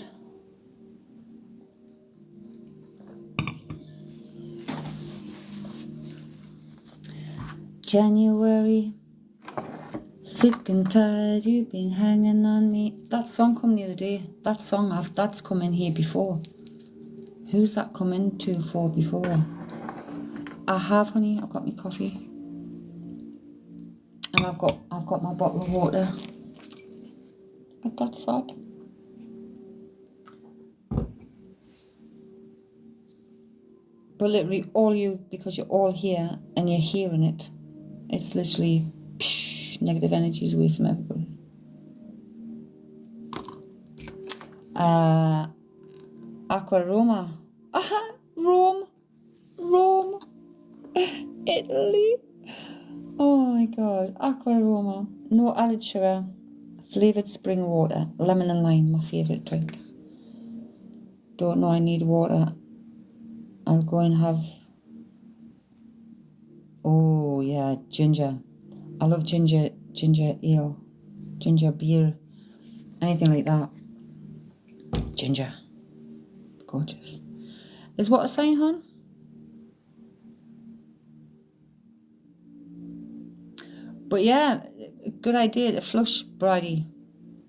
January, sick and tired, you've been hanging on me. That song come the other day. That's come in here before. Who's that come into for before? I have, honey. I've got my coffee, and I've got my bottle of water. But that's that. But literally, because you're all here and you're hearing it, it's literally negative energies away from everybody. Aqua Roma. Rome. Italy. Oh my god. Aqua Roma. No added sugar. Flavoured spring water. Lemon and lime, my favourite drink. Don't know I need water. I'll go and have... Oh yeah, ginger. I love ginger ale. Ginger beer. Anything like that. Ginger. Gorgeous. Is what a sign, hon? But yeah, good idea to flush Brady,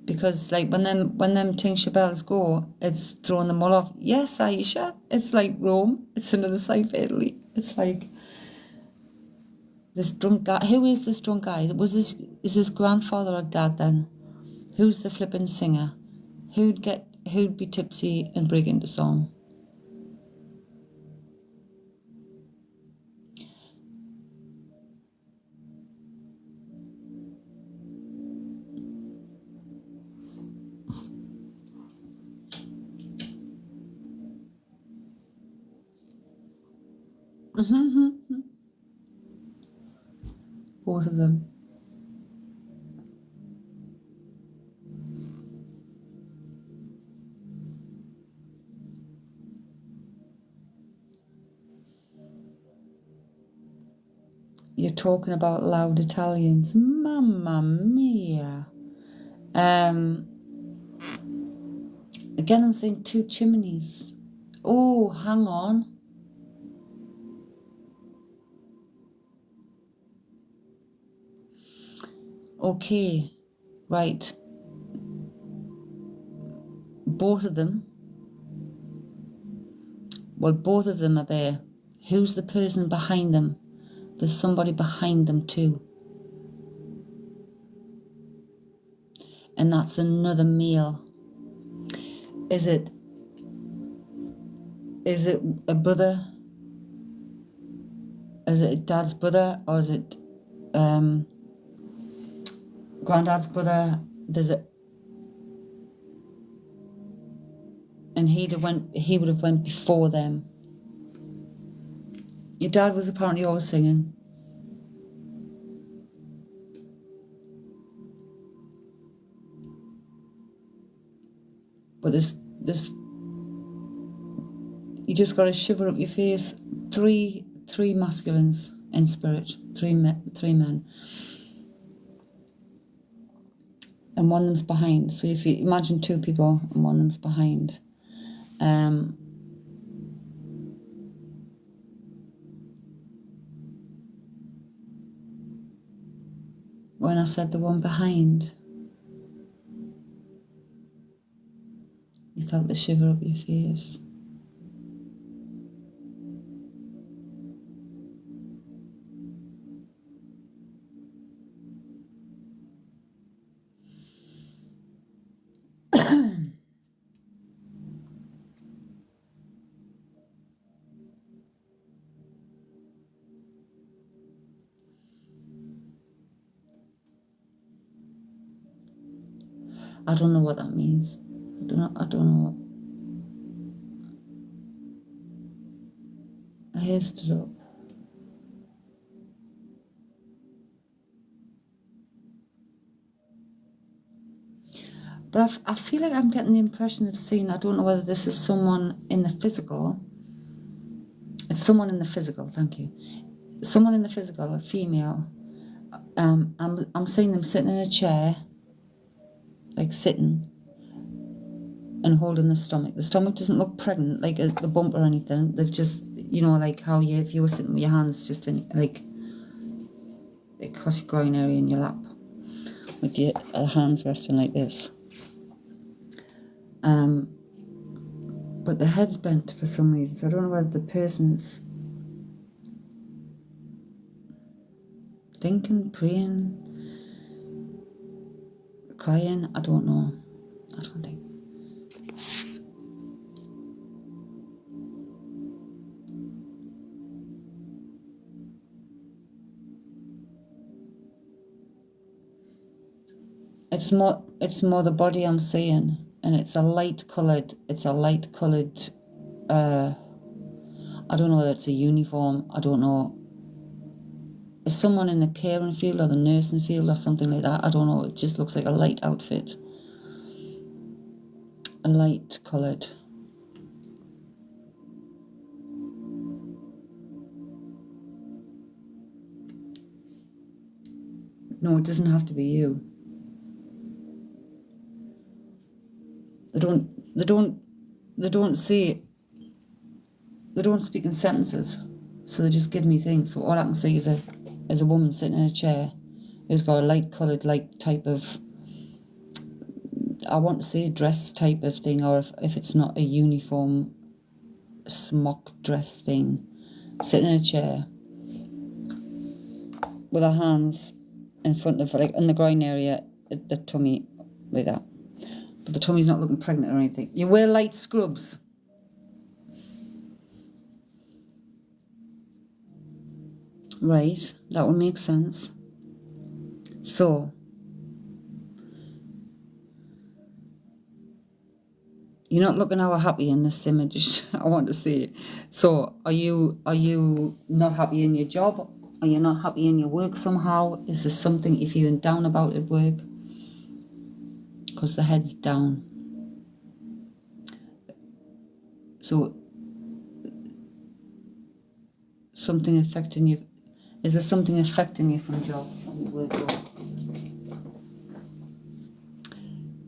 because like when them tincture bells go, it's throwing them all off. Yes, Aisha, it's like Rome. It's another side of Italy. It's like this drunk guy. Who is this drunk guy? Is his grandfather or dad then? Who's the flippin' singer? Who'd be tipsy and break into song? Both of them. You're talking about loud Italians. Mamma mia. Again, I'm saying two chimneys. Oh, hang on. Okay, right. Both of them. Well, both of them are there. Who's the person behind them? There's somebody behind them too. And that's another male. Is it a brother? Is it dad's brother, or is it granddad's brother? And he would have went before them. Your dad was apparently always singing. But there's you just got to shiver up your face. Three masculines in spirit. Three men. And one of them's behind. So if you imagine two people and one of them's behind. When I said the one behind, you felt the shiver up your face. I don't know what that means. I don't know. My hair stood up. But I feel like I'm getting the impression of seeing, I don't know whether this is someone in the physical. It's someone in the physical, thank you. Someone in the physical, a female. I'm seeing them sitting in a chair, like sitting and holding the stomach. The stomach doesn't look pregnant, like a bump or anything. They've just, like how if you were sitting with your hands just in, like across your groin area in your lap, with your hands resting like this. But the head's bent for some reason, so I don't know whether the person's thinking, praying, crying. I don't know. I don't think. It's more the body I'm seeing, and it's a light coloured. I don't know whether it's a uniform. I don't know. Is someone in the caring field or the nursing field or something like that? I don't know. It just looks like a light outfit. A light coloured. No, it doesn't have to be you. They don't speak in sentences, so they just give me things. So all I can see is a woman sitting in a chair who's got a light coloured, like type of, I want to say dress type of thing, or if it's not a uniform smock dress thing, sitting in a chair with her hands in front of, like in the groin area, the tummy, like that. But the tummy's not looking pregnant or anything. You wear light scrubs. Right, that would make sense. So, you're not looking how happy in this image, I want to see. So, are you not happy in your job? Are you not happy in your work somehow? Is there something you're feeling down about at work? Because the head's down. So, something affecting you. Is there something affecting you from job, from work?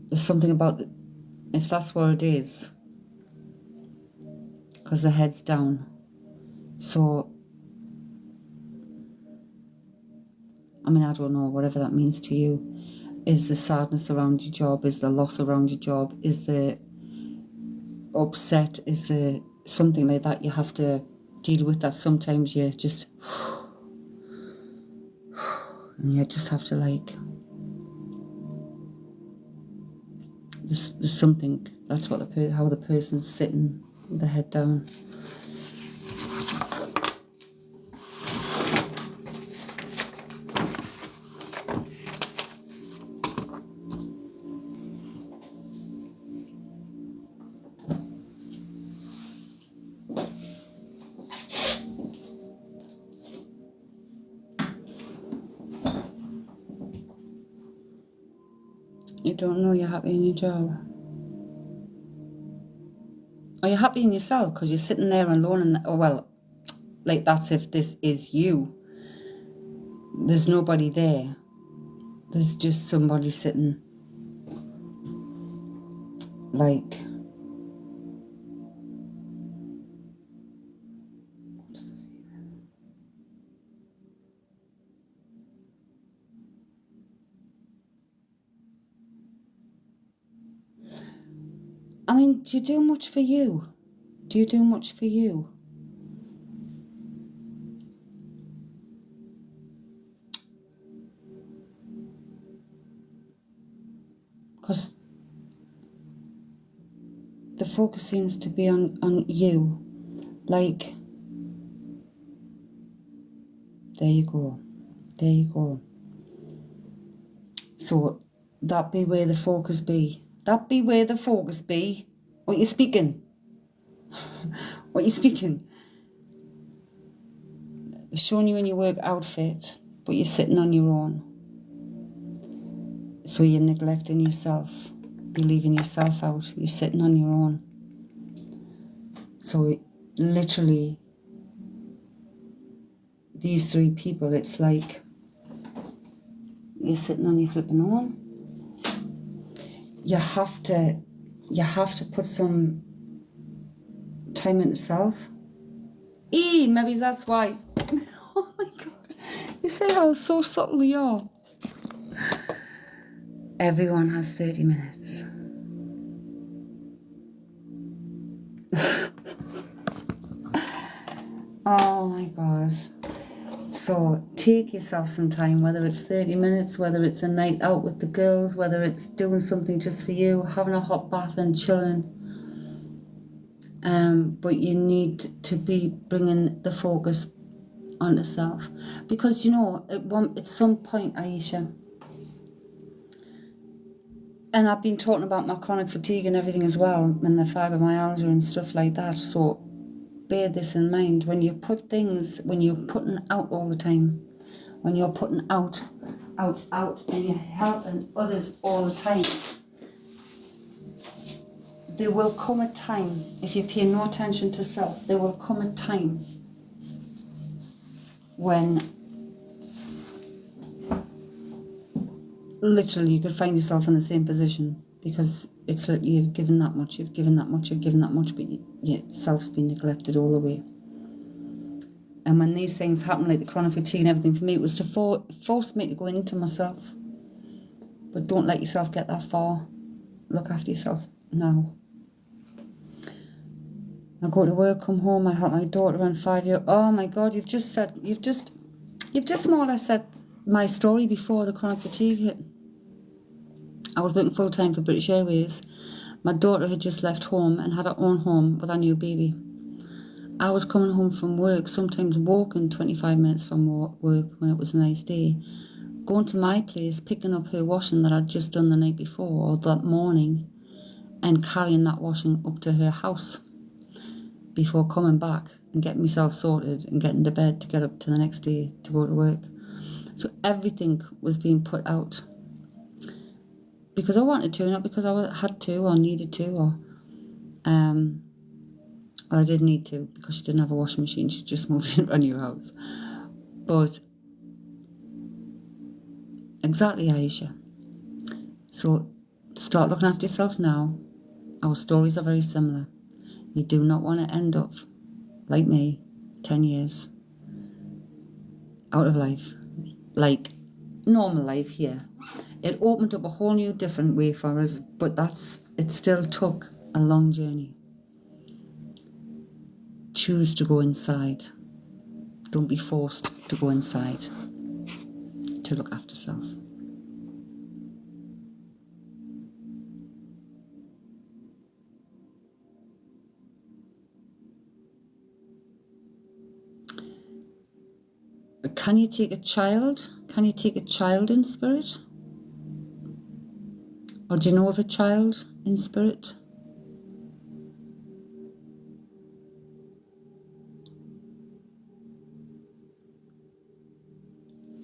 There's something about, if that's what it is, because the head's down. So, I mean, I don't know, whatever that means to you. Is the sadness around your job? Is the loss around your job? Is the upset? Is the something like that you have to deal with, that sometimes you just, and you just have to like, there's something, that's what how the person's sitting with the head down. You don't know you're happy in your job. Are you happy in yourself? Because you're sitting there alone and, oh well, like that's if this is you. There's nobody there. There's just somebody sitting like, I mean, do you do much for you? Do you do much for you? Because the focus seems to be on you. Like, there you go. There you go. So, That be where the focus be. That be where the focus be. What you speaking? What you speaking? They're showing you in your work outfit, but you're sitting on your own. So you're neglecting yourself. You're leaving yourself out. You're sitting on your own. So literally, these three people, it's like you're sitting on your flipping own. You have to put some time into self. Maybe that's why. Oh my God. You see how so subtle you are. Everyone has 30 minutes. Oh my God. So take yourself some time, whether it's 30 minutes, whether it's a night out with the girls, whether it's doing something just for you, having a hot bath and chilling. But you need to be bringing the focus onto self. Because, you know, at some point, Aisha, and I've been talking about my chronic fatigue and everything as well, and the fibromyalgia and stuff like that, so bear this in mind. When you're putting out all the time, when you're putting out, and you're helping others all the time, there will come a time, if you pay no attention to self, there will come a time when literally you could find yourself in the same position, because it's like you've given that much, but your self's been neglected all the way. And when these things happen, like the chronic fatigue and everything, for me, it was to force me to go into myself. But don't let yourself get that far. Look after yourself now. I go to work, come home, I help my daughter around 5 years. Oh my God, you've just more or less said my story before the chronic fatigue hit. I was working full time for British Airways. My daughter had just left home and had her own home with our new baby. I was coming home from work, sometimes walking 25 minutes from work when it was a nice day, going to my place, picking up her washing that I'd just done the night before or that morning, and carrying that washing up to her house before coming back and getting myself sorted and getting to bed to get up to the next day to go to work. So everything was being put out because I wanted to, not because I had to or needed to, or well, I did need to because she didn't have a washing machine. She just moved into a new house. But exactly, Aisha. So start looking after yourself now. Our stories are very similar. You do not want to end up like me, 10 years out of life, like normal life here. It opened up a whole new different way for us, but it still took a long journey. Choose to go inside. Don't be forced to go inside to look after self. Can you take a child? Can you take a child in spirit? Or do you know of a child in spirit?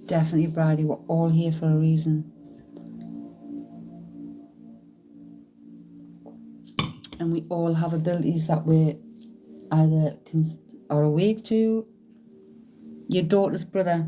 Definitely, Bridie, we're all here for a reason. And we all have abilities that we either are awake to. Your daughter's brother.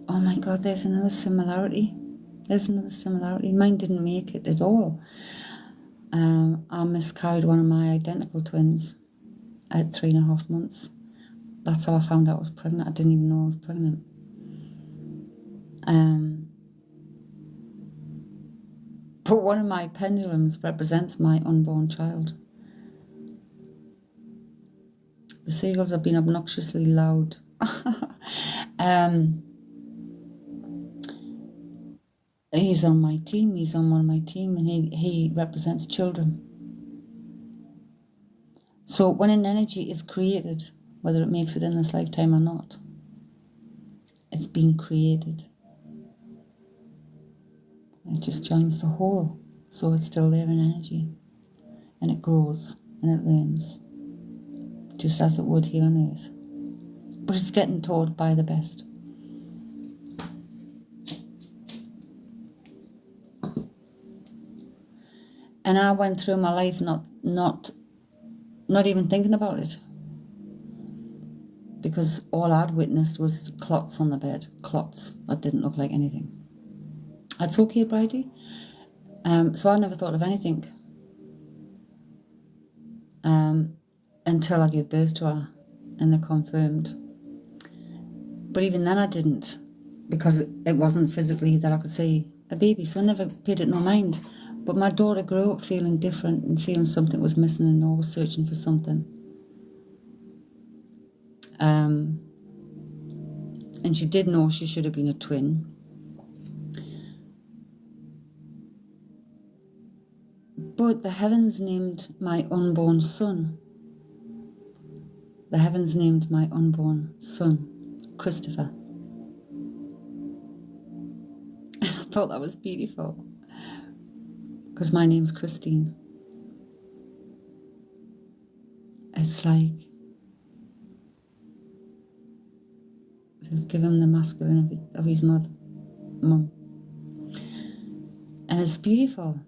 Oh my God, there's another similarity. Mine didn't make it at all. I miscarried one of my identical twins at 3.5 months. That's how I found out I was pregnant. I didn't even know I was pregnant. But one of my pendulums represents my unborn child. The seagulls have been obnoxiously loud. He's on my team. He's on one of my team, and he represents children. So when an energy is created, whether it makes it in this lifetime or not, it's been created. It just joins the whole, so it's still there in energy, and it grows and it learns, just as it would here on earth. But it's getting taught by the best. And I went through my life not even thinking about it, because all I'd witnessed was clots on the bed, clots that didn't look like anything. That's okay, Bridie. So I never thought of anything until I gave birth to her, and they confirmed. But even then I didn't, because it wasn't physically that I could see a baby, so I never paid it no mind. But my daughter grew up feeling different and feeling something was missing and always searching for something. And she did know she should have been a twin. But the heavens named my unborn son. The heavens named my unborn son Christopher. I thought that was beautiful, because my name's Christine. It's like they've given him the masculine of his mum. And it's beautiful.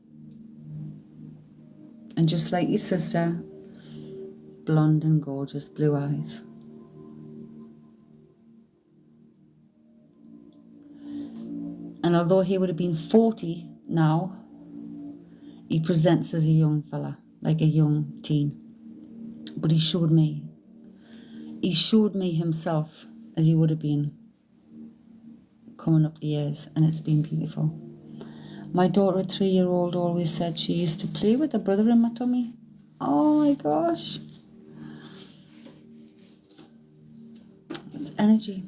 And just like your sister, blonde and gorgeous, blue eyes. And although he would have been 40 now, he presents as a young fella, like a young teen. But he showed me himself as he would have been coming up the years, and it's been beautiful. My daughter, a 3-year-old, always said she used to play with her brother in my tummy. Oh my gosh. It's energy.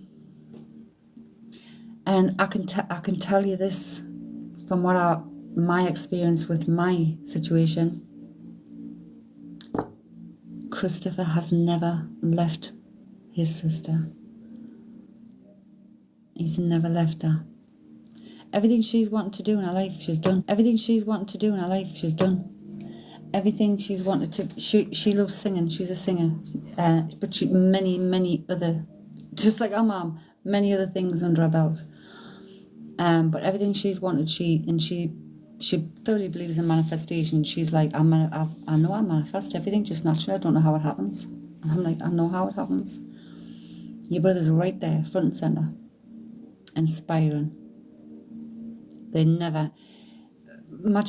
And I can tell you this from my experience with my situation. Christopher has never left his sister. He's never left her. Everything she's wanted to do in her life, she's done. Everything she's wanted to do in her life, she's done. Everything she's wanted to... She loves singing. She's a singer. But she many other... Just like her mum, many other things under her belt. But everything she's wanted, she thoroughly believes in manifestation. She's like, I know I manifest everything just naturally. I don't know how it happens. And I'm like, I know how it happens. Your brother's right there, front and centre, inspiring. They never... My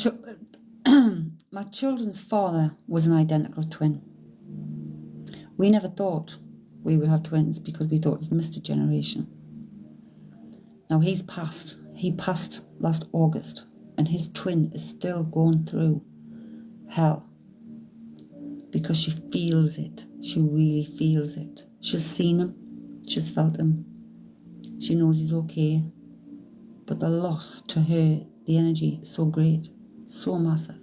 children's father was an identical twin. We never thought we would have twins because we thought it missed a generation. Now he's passed. He passed last August, and his twin is still going through hell because she feels it. She really feels it. She's seen him. She's felt him. She knows he's okay. But the loss to her, the energy is so great, so massive.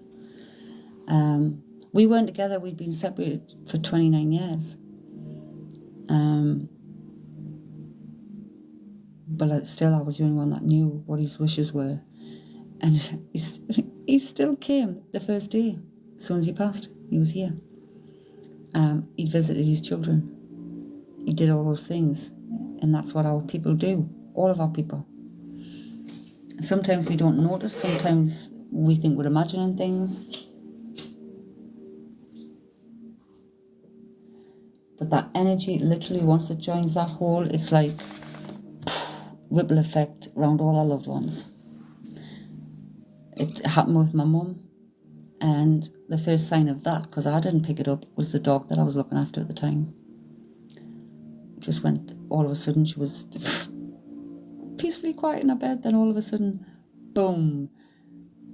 We weren't together. We'd been separated for 29 years. But still, I was the only one that knew what his wishes were. And he still came the first day. As soon as he passed, he was here. He visited his children. He did all those things. And that's what our people do. All of our people. Sometimes we don't notice. Sometimes we think we're imagining things. But that energy, literally, once it joins that whole, it's like ripple effect around all our loved ones. It happened with my mum, and the first sign of that, because I didn't pick it up, was the dog that I was looking after at the time. Just went, all of a sudden, she was peacefully quiet in her bed, then all of a sudden, boom,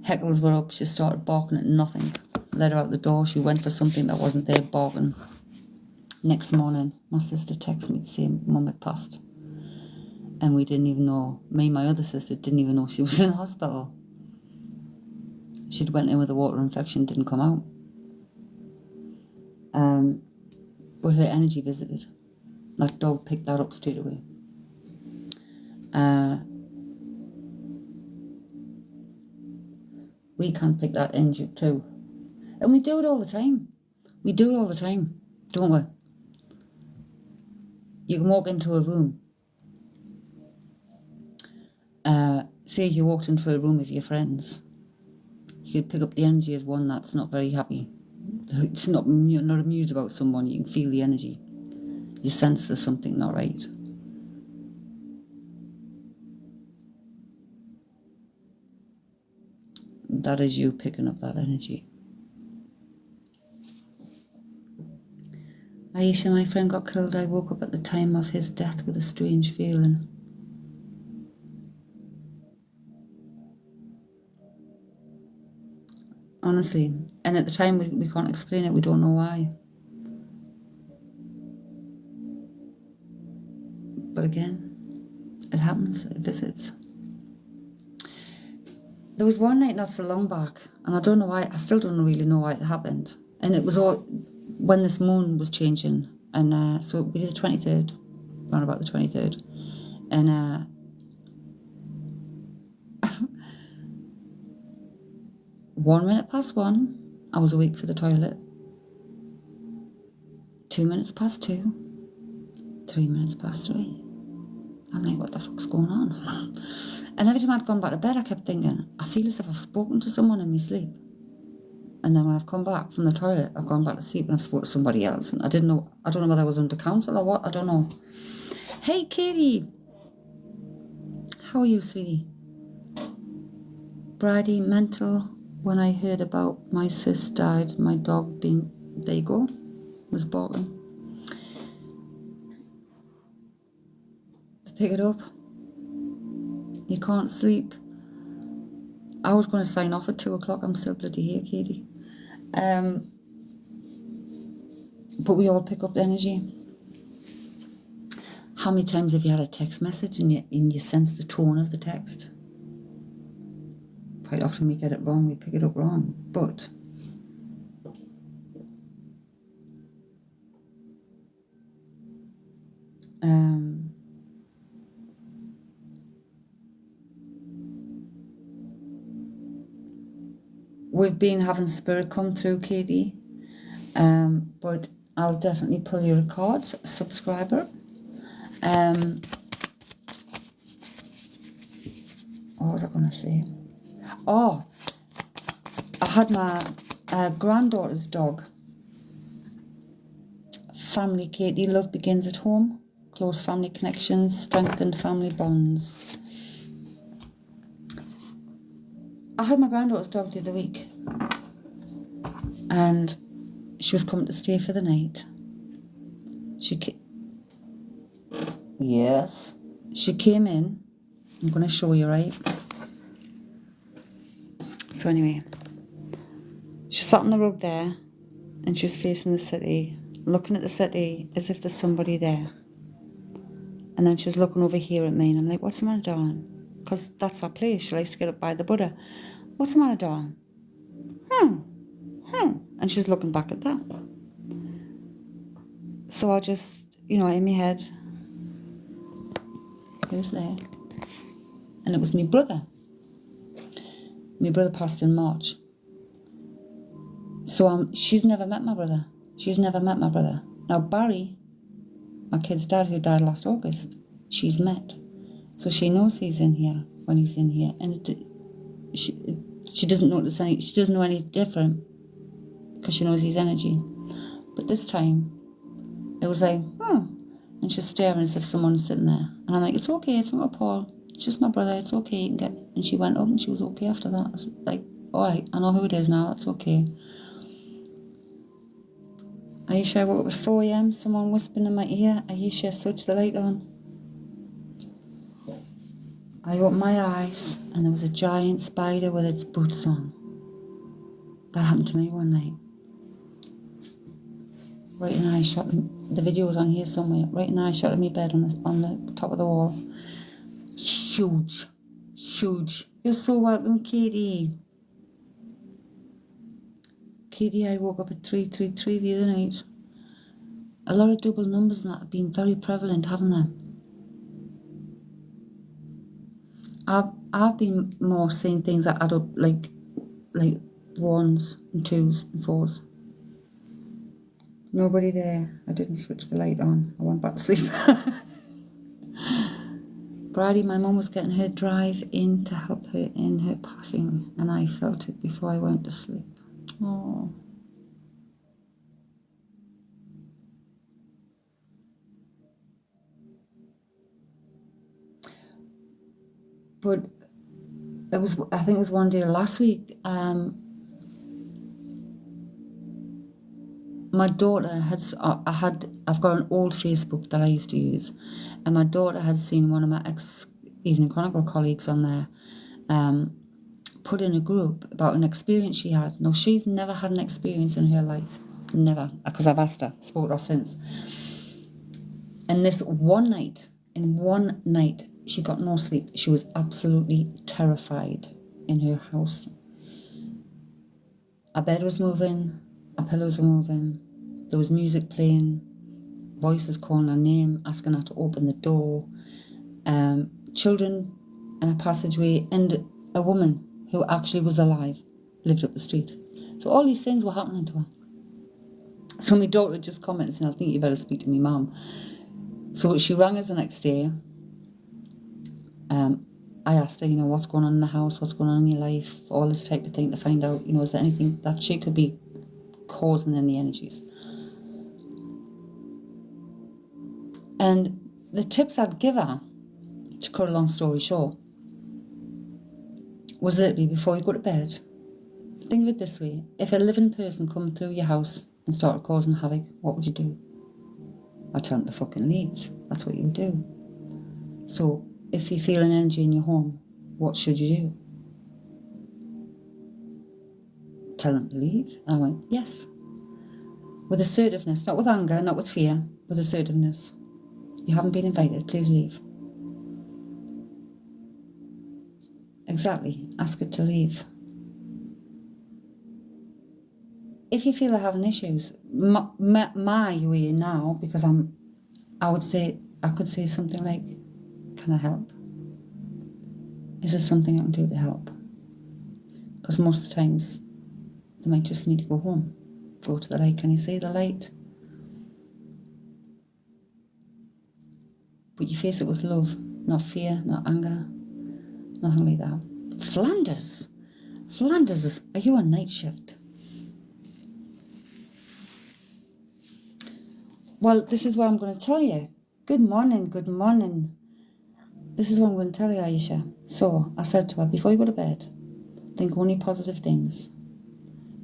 heckles were up. She started barking at nothing. Let her out the door. She went for something that wasn't there, barking. Next morning, my sister texted me to say Mum had passed. And we didn't even know, me and my other sister didn't even know she was in hospital. She'd went in with a water infection, didn't come out. But her energy visited. That dog picked that up straight away. We can't pick that energy up too. And we do it all the time. We do it all the time, don't we? You can walk into a room. Say you walked into a room with your friends. You could pick up the energy of one that's not very happy. It's not, you're not amused about someone. You can feel the energy. You sense there's something not right. That is you picking up that energy. Aisha, my friend got killed. I woke up at the time of his death with a strange feeling. Honestly. And at the time, we can't explain it. We don't know why. But again, it happens. It visits. There was one night not so long back, and I don't know why. I still don't really know why it happened. And it was all when this moon was changing. And so it was the 23rd, around about the 23rd. And 1 minute past 1, I was awake for the toilet. 2 minutes past 2, 3 minutes past 3. I'm like, what the fuck's going on? And every time I'd gone back to bed, I kept thinking, I feel as if I've spoken to someone in my sleep. And then when I've come back from the toilet, I've gone back to sleep and I've spoken to somebody else. And I don't know whether I was under counsel or what, I don't know. Hey, Katie. How are you, sweetie? Bridie, mental. When I heard about my sis died, my dog being, there you go, was barking. Pick it up. You can't sleep. I was going to sign off at 2 o'clock. I'm still bloody here, Katie. But we all pick up energy. How many times have you had a text message and you sense the tone of the text? Quite often we get it wrong, we pick it up wrong. But we've been having spirit come through, Katie. But I'll definitely pull you a card, subscriber. What was I going to say? Oh, I had my granddaughter's dog. Family, Katie, love begins at home. Close family connections, strengthened family bonds. I had my granddaughter's dog the other week. And she was coming to stay for the night. Yes. She came in. I'm going to show you, right? So anyway, she sat on the rug there and she's facing the city, looking at the city as if there's somebody there. And then she's looking over here at me and I'm like, what's the matter, darling? Because that's her place. She likes to get up by the Buddha. What's the matter, darling? And she's looking back at that. So I just, in my head, who's there? And it was my brother. My brother passed in March. So she's never met my brother. She's never met my brother. Now Barry, my kid's dad who died last August, she's met. So she knows he's in here when he's in here. And she doesn't notice she doesn't know any different because she knows his energy. But this time, it was like, and she's staring as if someone's sitting there. And I'm like, it's okay, it's not Paul. It's just my brother, it's okay, you can get... And she went up and she was okay after that. I was like, all right, I know who it is now, that's okay. Aisha, I woke up at 4 a.m, someone whispering in my ear, Aisha, switch the light on. I opened my eyes and there was a giant spider with its boots on. That happened to me one night. Right in the eye shot, the video was on here somewhere, right in the eye shot of my bed on the top of the wall. huge, huge. You're so welcome, Katie. Katie, I woke up at 333 the other night. A lot of double numbers and that have been very prevalent, haven't they? I've been more seeing things that add up like ones and twos and fours. Nobody there. I didn't switch the light on. I went back to sleep. Bridie, my mum was getting her drive in to help her in her passing, and I felt it before I went to sleep. Oh. But I think it was one day last week, my daughter I've got an old Facebook that I used to use, and my daughter had seen one of my ex-Evening Chronicle colleagues on there put in a group about an experience she had. Now, she's never had an experience in her life. Never. Because I've asked her, spoke to her since. And this one night, she got no sleep. She was absolutely terrified in her house. Our bed was moving, our pillows were moving, there was music playing, voices calling her name, asking her to open the door, children in a passageway, and a woman who actually was alive lived up the street. So all these things were happening to her. So my daughter just commented saying, I think you better speak to me mum. So she rang us the next day. I asked her, what's going on in the house, what's going on in your life, all this type of thing, to find out, is there anything that she could be causing in the energies. And the tips I'd give her, to cut a long story short, was literally before you go to bed, think of it this way: if a living person come through your house and started causing havoc, what would you do? I'd tell them to fucking leave. That's what you would do. So if you feel an energy in your home, what should you do? Tell them to leave. And I went, yes. With assertiveness, not with anger, not with fear, with assertiveness. You haven't been invited, please leave. Exactly, ask it to leave. If you feel they're having issues, my way now, because I could say something like, can I help? Is there something I can do to help? Because most of the times, they might just need to go home. Go to the light. Can you see the light? But you face it with love, not fear, not anger, nothing like that. Flanders, are you on night shift? Well, this is what I'm going to tell you. Good morning. This is what I'm going to tell you, Aisha. So I said to her, before you go to bed, think only positive things.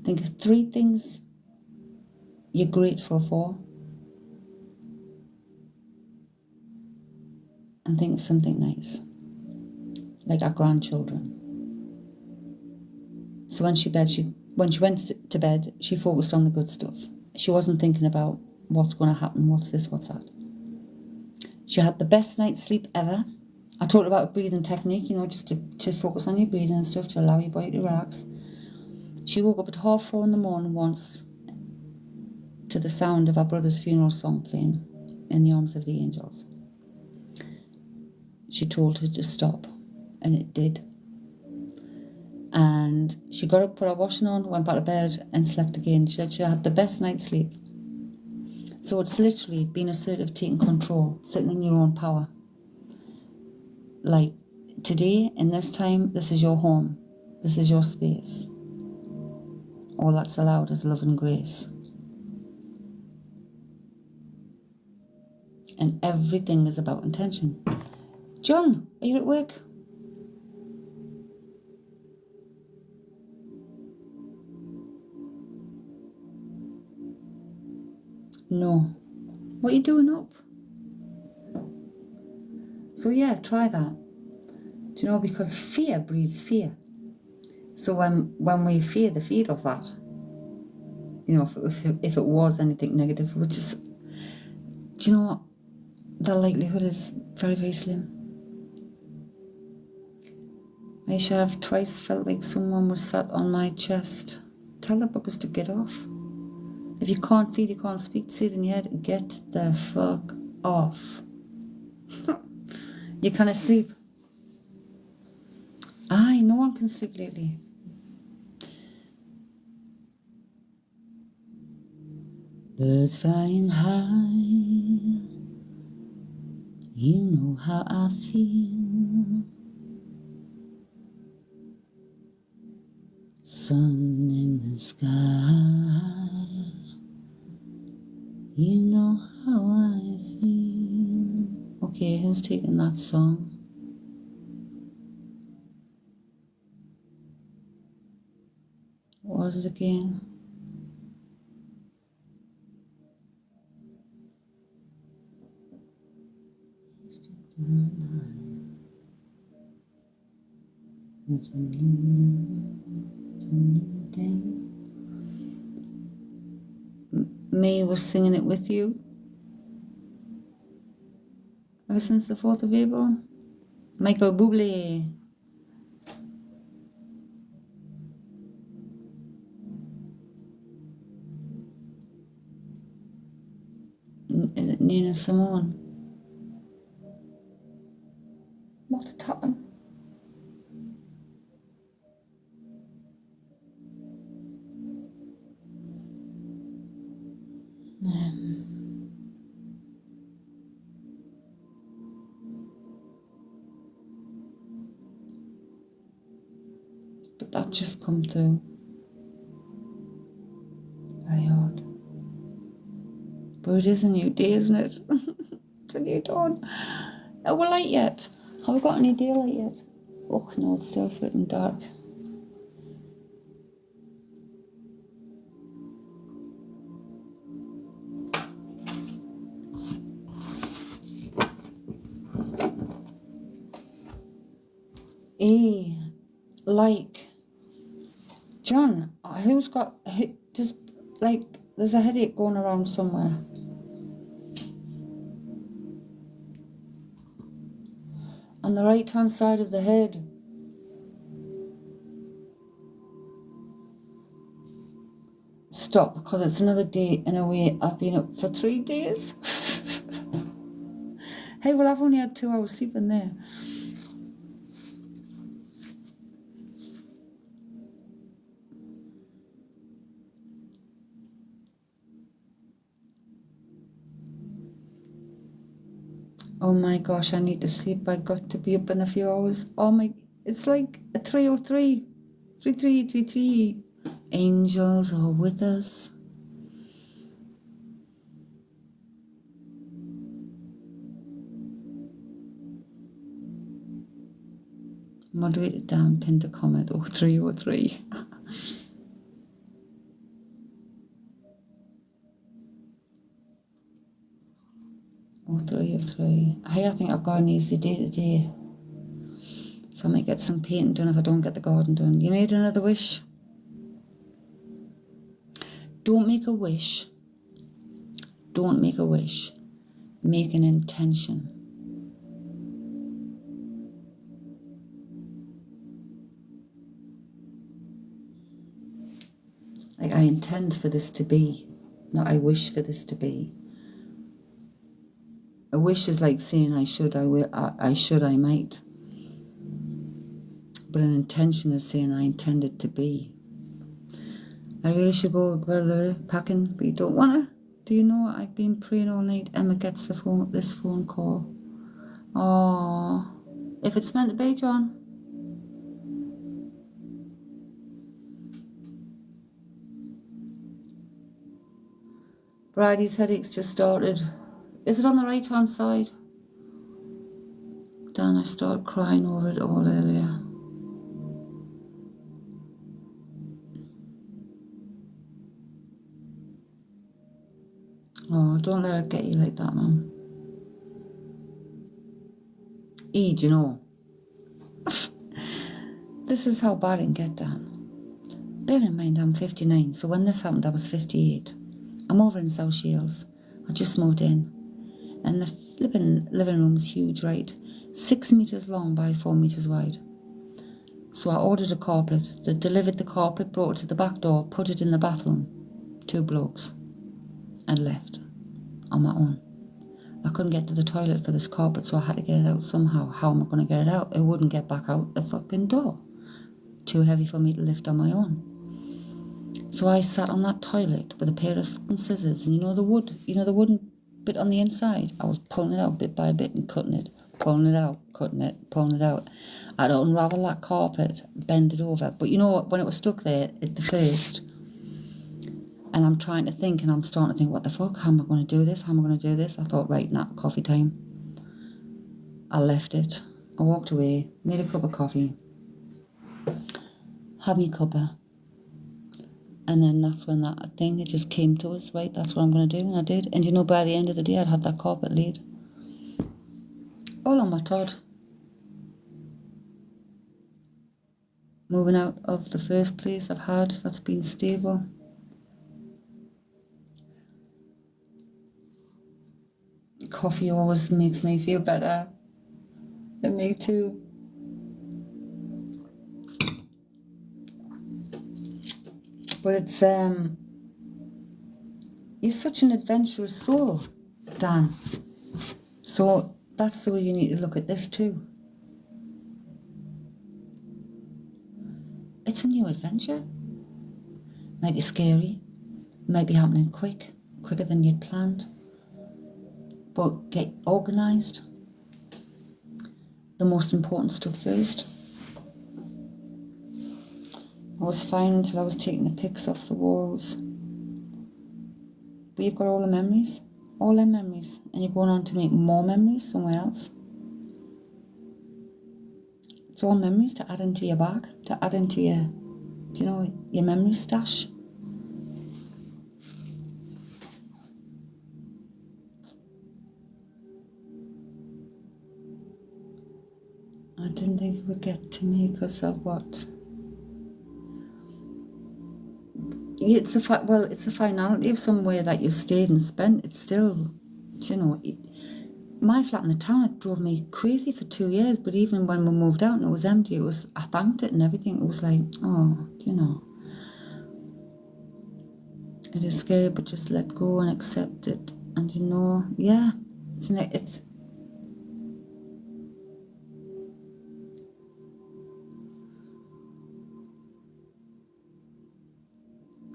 Think of 3 things you're grateful for, and think of something nice, like our grandchildren. So when she went to bed, she focused on the good stuff. She wasn't thinking about what's going to happen, what's this, what's that. She had the best night's sleep ever. I talked about a breathing technique, just to focus on your breathing and stuff, to allow your body to relax. She woke up at 4:30 in the morning once to the sound of our brother's funeral song playing, In the Arms of the Angels. She told her to stop, and it did. And she got up, put her washing on, went back to bed, and slept again. She said she had the best night's sleep. So it's literally being assertive, taking control, sitting in your own power. Like, today, in this time, this is your home. This is your space. All that's allowed is love and grace. And everything is about intention. John, are you at work? No. What are you doing up? So yeah, try that. Do because fear breeds fear. So when we fear, the fear of that, if it was anything negative, which is, the likelihood is very, very slim. I shall have twice felt like someone was sat on my chest. Tell the buggers to get off. If you can't feel, you can't speak, sit in your head, get the fuck off. You can't sleep. Aye, no one can sleep lately. Birds flying high, you know how I feel. Sun in the sky, you know how I feel. Okay, who's taking that song? What is it again? It's a new day. May was singing it with you ever since the 4th of April. Michael Bublé. Nina Simone. What's happened? But that just come through. Very hard. But it is a new day, isn't it? It's a new dawn. Are we light yet? Have we got any daylight yet? Oh no, it's still getting dark. Like, John, just like, there's a headache going around somewhere. On the right hand side of the head. Stop, because it's another day in a way I've been up for 3 days. Hey, well, I've only had 2 hours sleep in there. Oh my gosh, I need to sleep. I got to be up in a few hours. Oh my, it's like a 3:03. 3333. Angels are with us. Moderated down, pinned to comment. 0303. 0303. Hey, I think I've got an easy day today. So I might get some painting done if I don't get the garden done. You made another wish? Don't make a wish. Don't make a wish. Make an intention. Like, I intend for this to be, not I wish for this to be. A wish is like saying I should, I will, I should, I might. But an intention is saying I intend it to be. I really should go packing, but you don't want to. Do you know I've been praying all night? Emma gets this phone call. Oh, if it's meant to be, John. Bridie's headaches just started. Is it on the right hand side? Dan, I started crying over it all earlier. Oh, don't let it get you like that, man. Do you know? This is how bad it can get, Dan. Bear in mind, I'm 59, so when this happened, I was 58. I'm over in South Shields. I just moved in. And the living room's huge, right? 6 meters long by 4 meters wide. So I ordered a carpet. They delivered the carpet, brought it to the back door, put it in the bathroom. 2 blokes. And left on my own. I couldn't get to the toilet for this carpet, so I had to get it out somehow. How am I going to get it out? It wouldn't get back out the fucking door. Too heavy for me to lift on my own. So I sat on that toilet with a pair of fucking scissors, and the wooden bit on the inside. I was pulling it out bit by bit and cutting it, pulling it out, cutting it, pulling it out. I'd unravel that carpet, bend it over. But when it was stuck there at the first, and I'm trying to think, and I'm starting to think, what the fuck? How am I going to do this? How am I going to do this? I thought, right, coffee time. I left it. I walked away, made a cup of coffee, had me cuppa. And then that's when that thing, it just came to us, right, that's what I'm going to do, and I did. And by the end of the day, I'd had that carpet laid. All on my Todd. Moving out of the first place I've had that's been stable. Coffee always makes me feel better. And me too. But it's you're such an adventurous soul, Dan. So that's the way you need to look at this too. It's a new adventure. Might be scary, might be happening quicker than you'd planned. But get organised. The most important stuff first. I was fine until I was taking the pics off the walls. But you've got all the memories, and you're going on to make more memories somewhere else. It's all memories to add into your bag, to add into your memory stash. I didn't think it would get to me because of what? It's a finality of somewhere that you've stayed and spent. It's still, my flat in the town, it drove me crazy for 2 years. But even when we moved out and it was empty, I thanked it and everything. It was like, it is scary, but just let go and accept it. And it's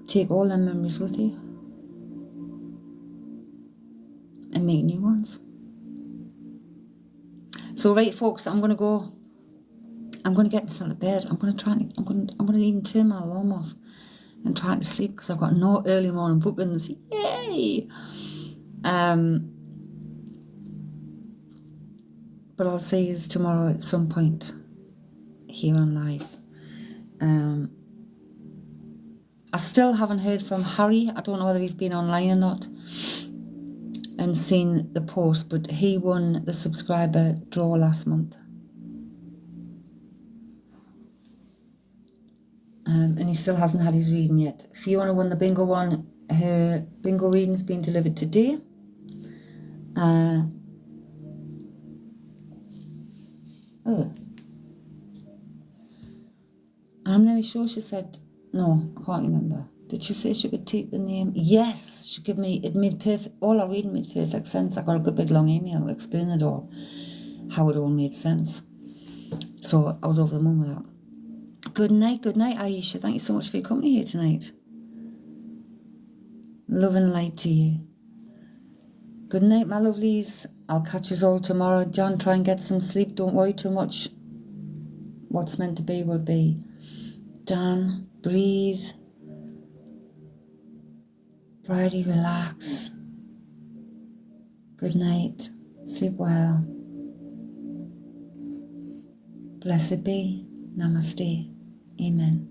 take all them memories with you and make new ones. So right, folks, I'm gonna get myself to bed. I'm gonna even turn my alarm off and try to sleep because I've got no early morning bookings. Yay! But I'll see you tomorrow at some point here on live. I still haven't heard from Harry. I don't know whether he's been online or not and seen the post, but he won the subscriber draw last month. And he still hasn't had his reading yet. Fiona won the bingo one. Her bingo reading's been delivered today. I'm nearly sure she said, no, I can't remember. Did she say she could take the name? Yes, she gave me, it made perfect, all our reading made perfect sense. I got a good big long email explaining it all, how it all made sense. So I was over the moon with that. Good night, Aisha. Thank you so much for your company here tonight. Love and light to you. Good night, my lovelies. I'll catch you all tomorrow. John, try and get some sleep. Don't worry too much. What's meant to be will be. Dan, breathe. Bridie, relax. Good night. Sleep well. Blessed be. Namaste. Amen.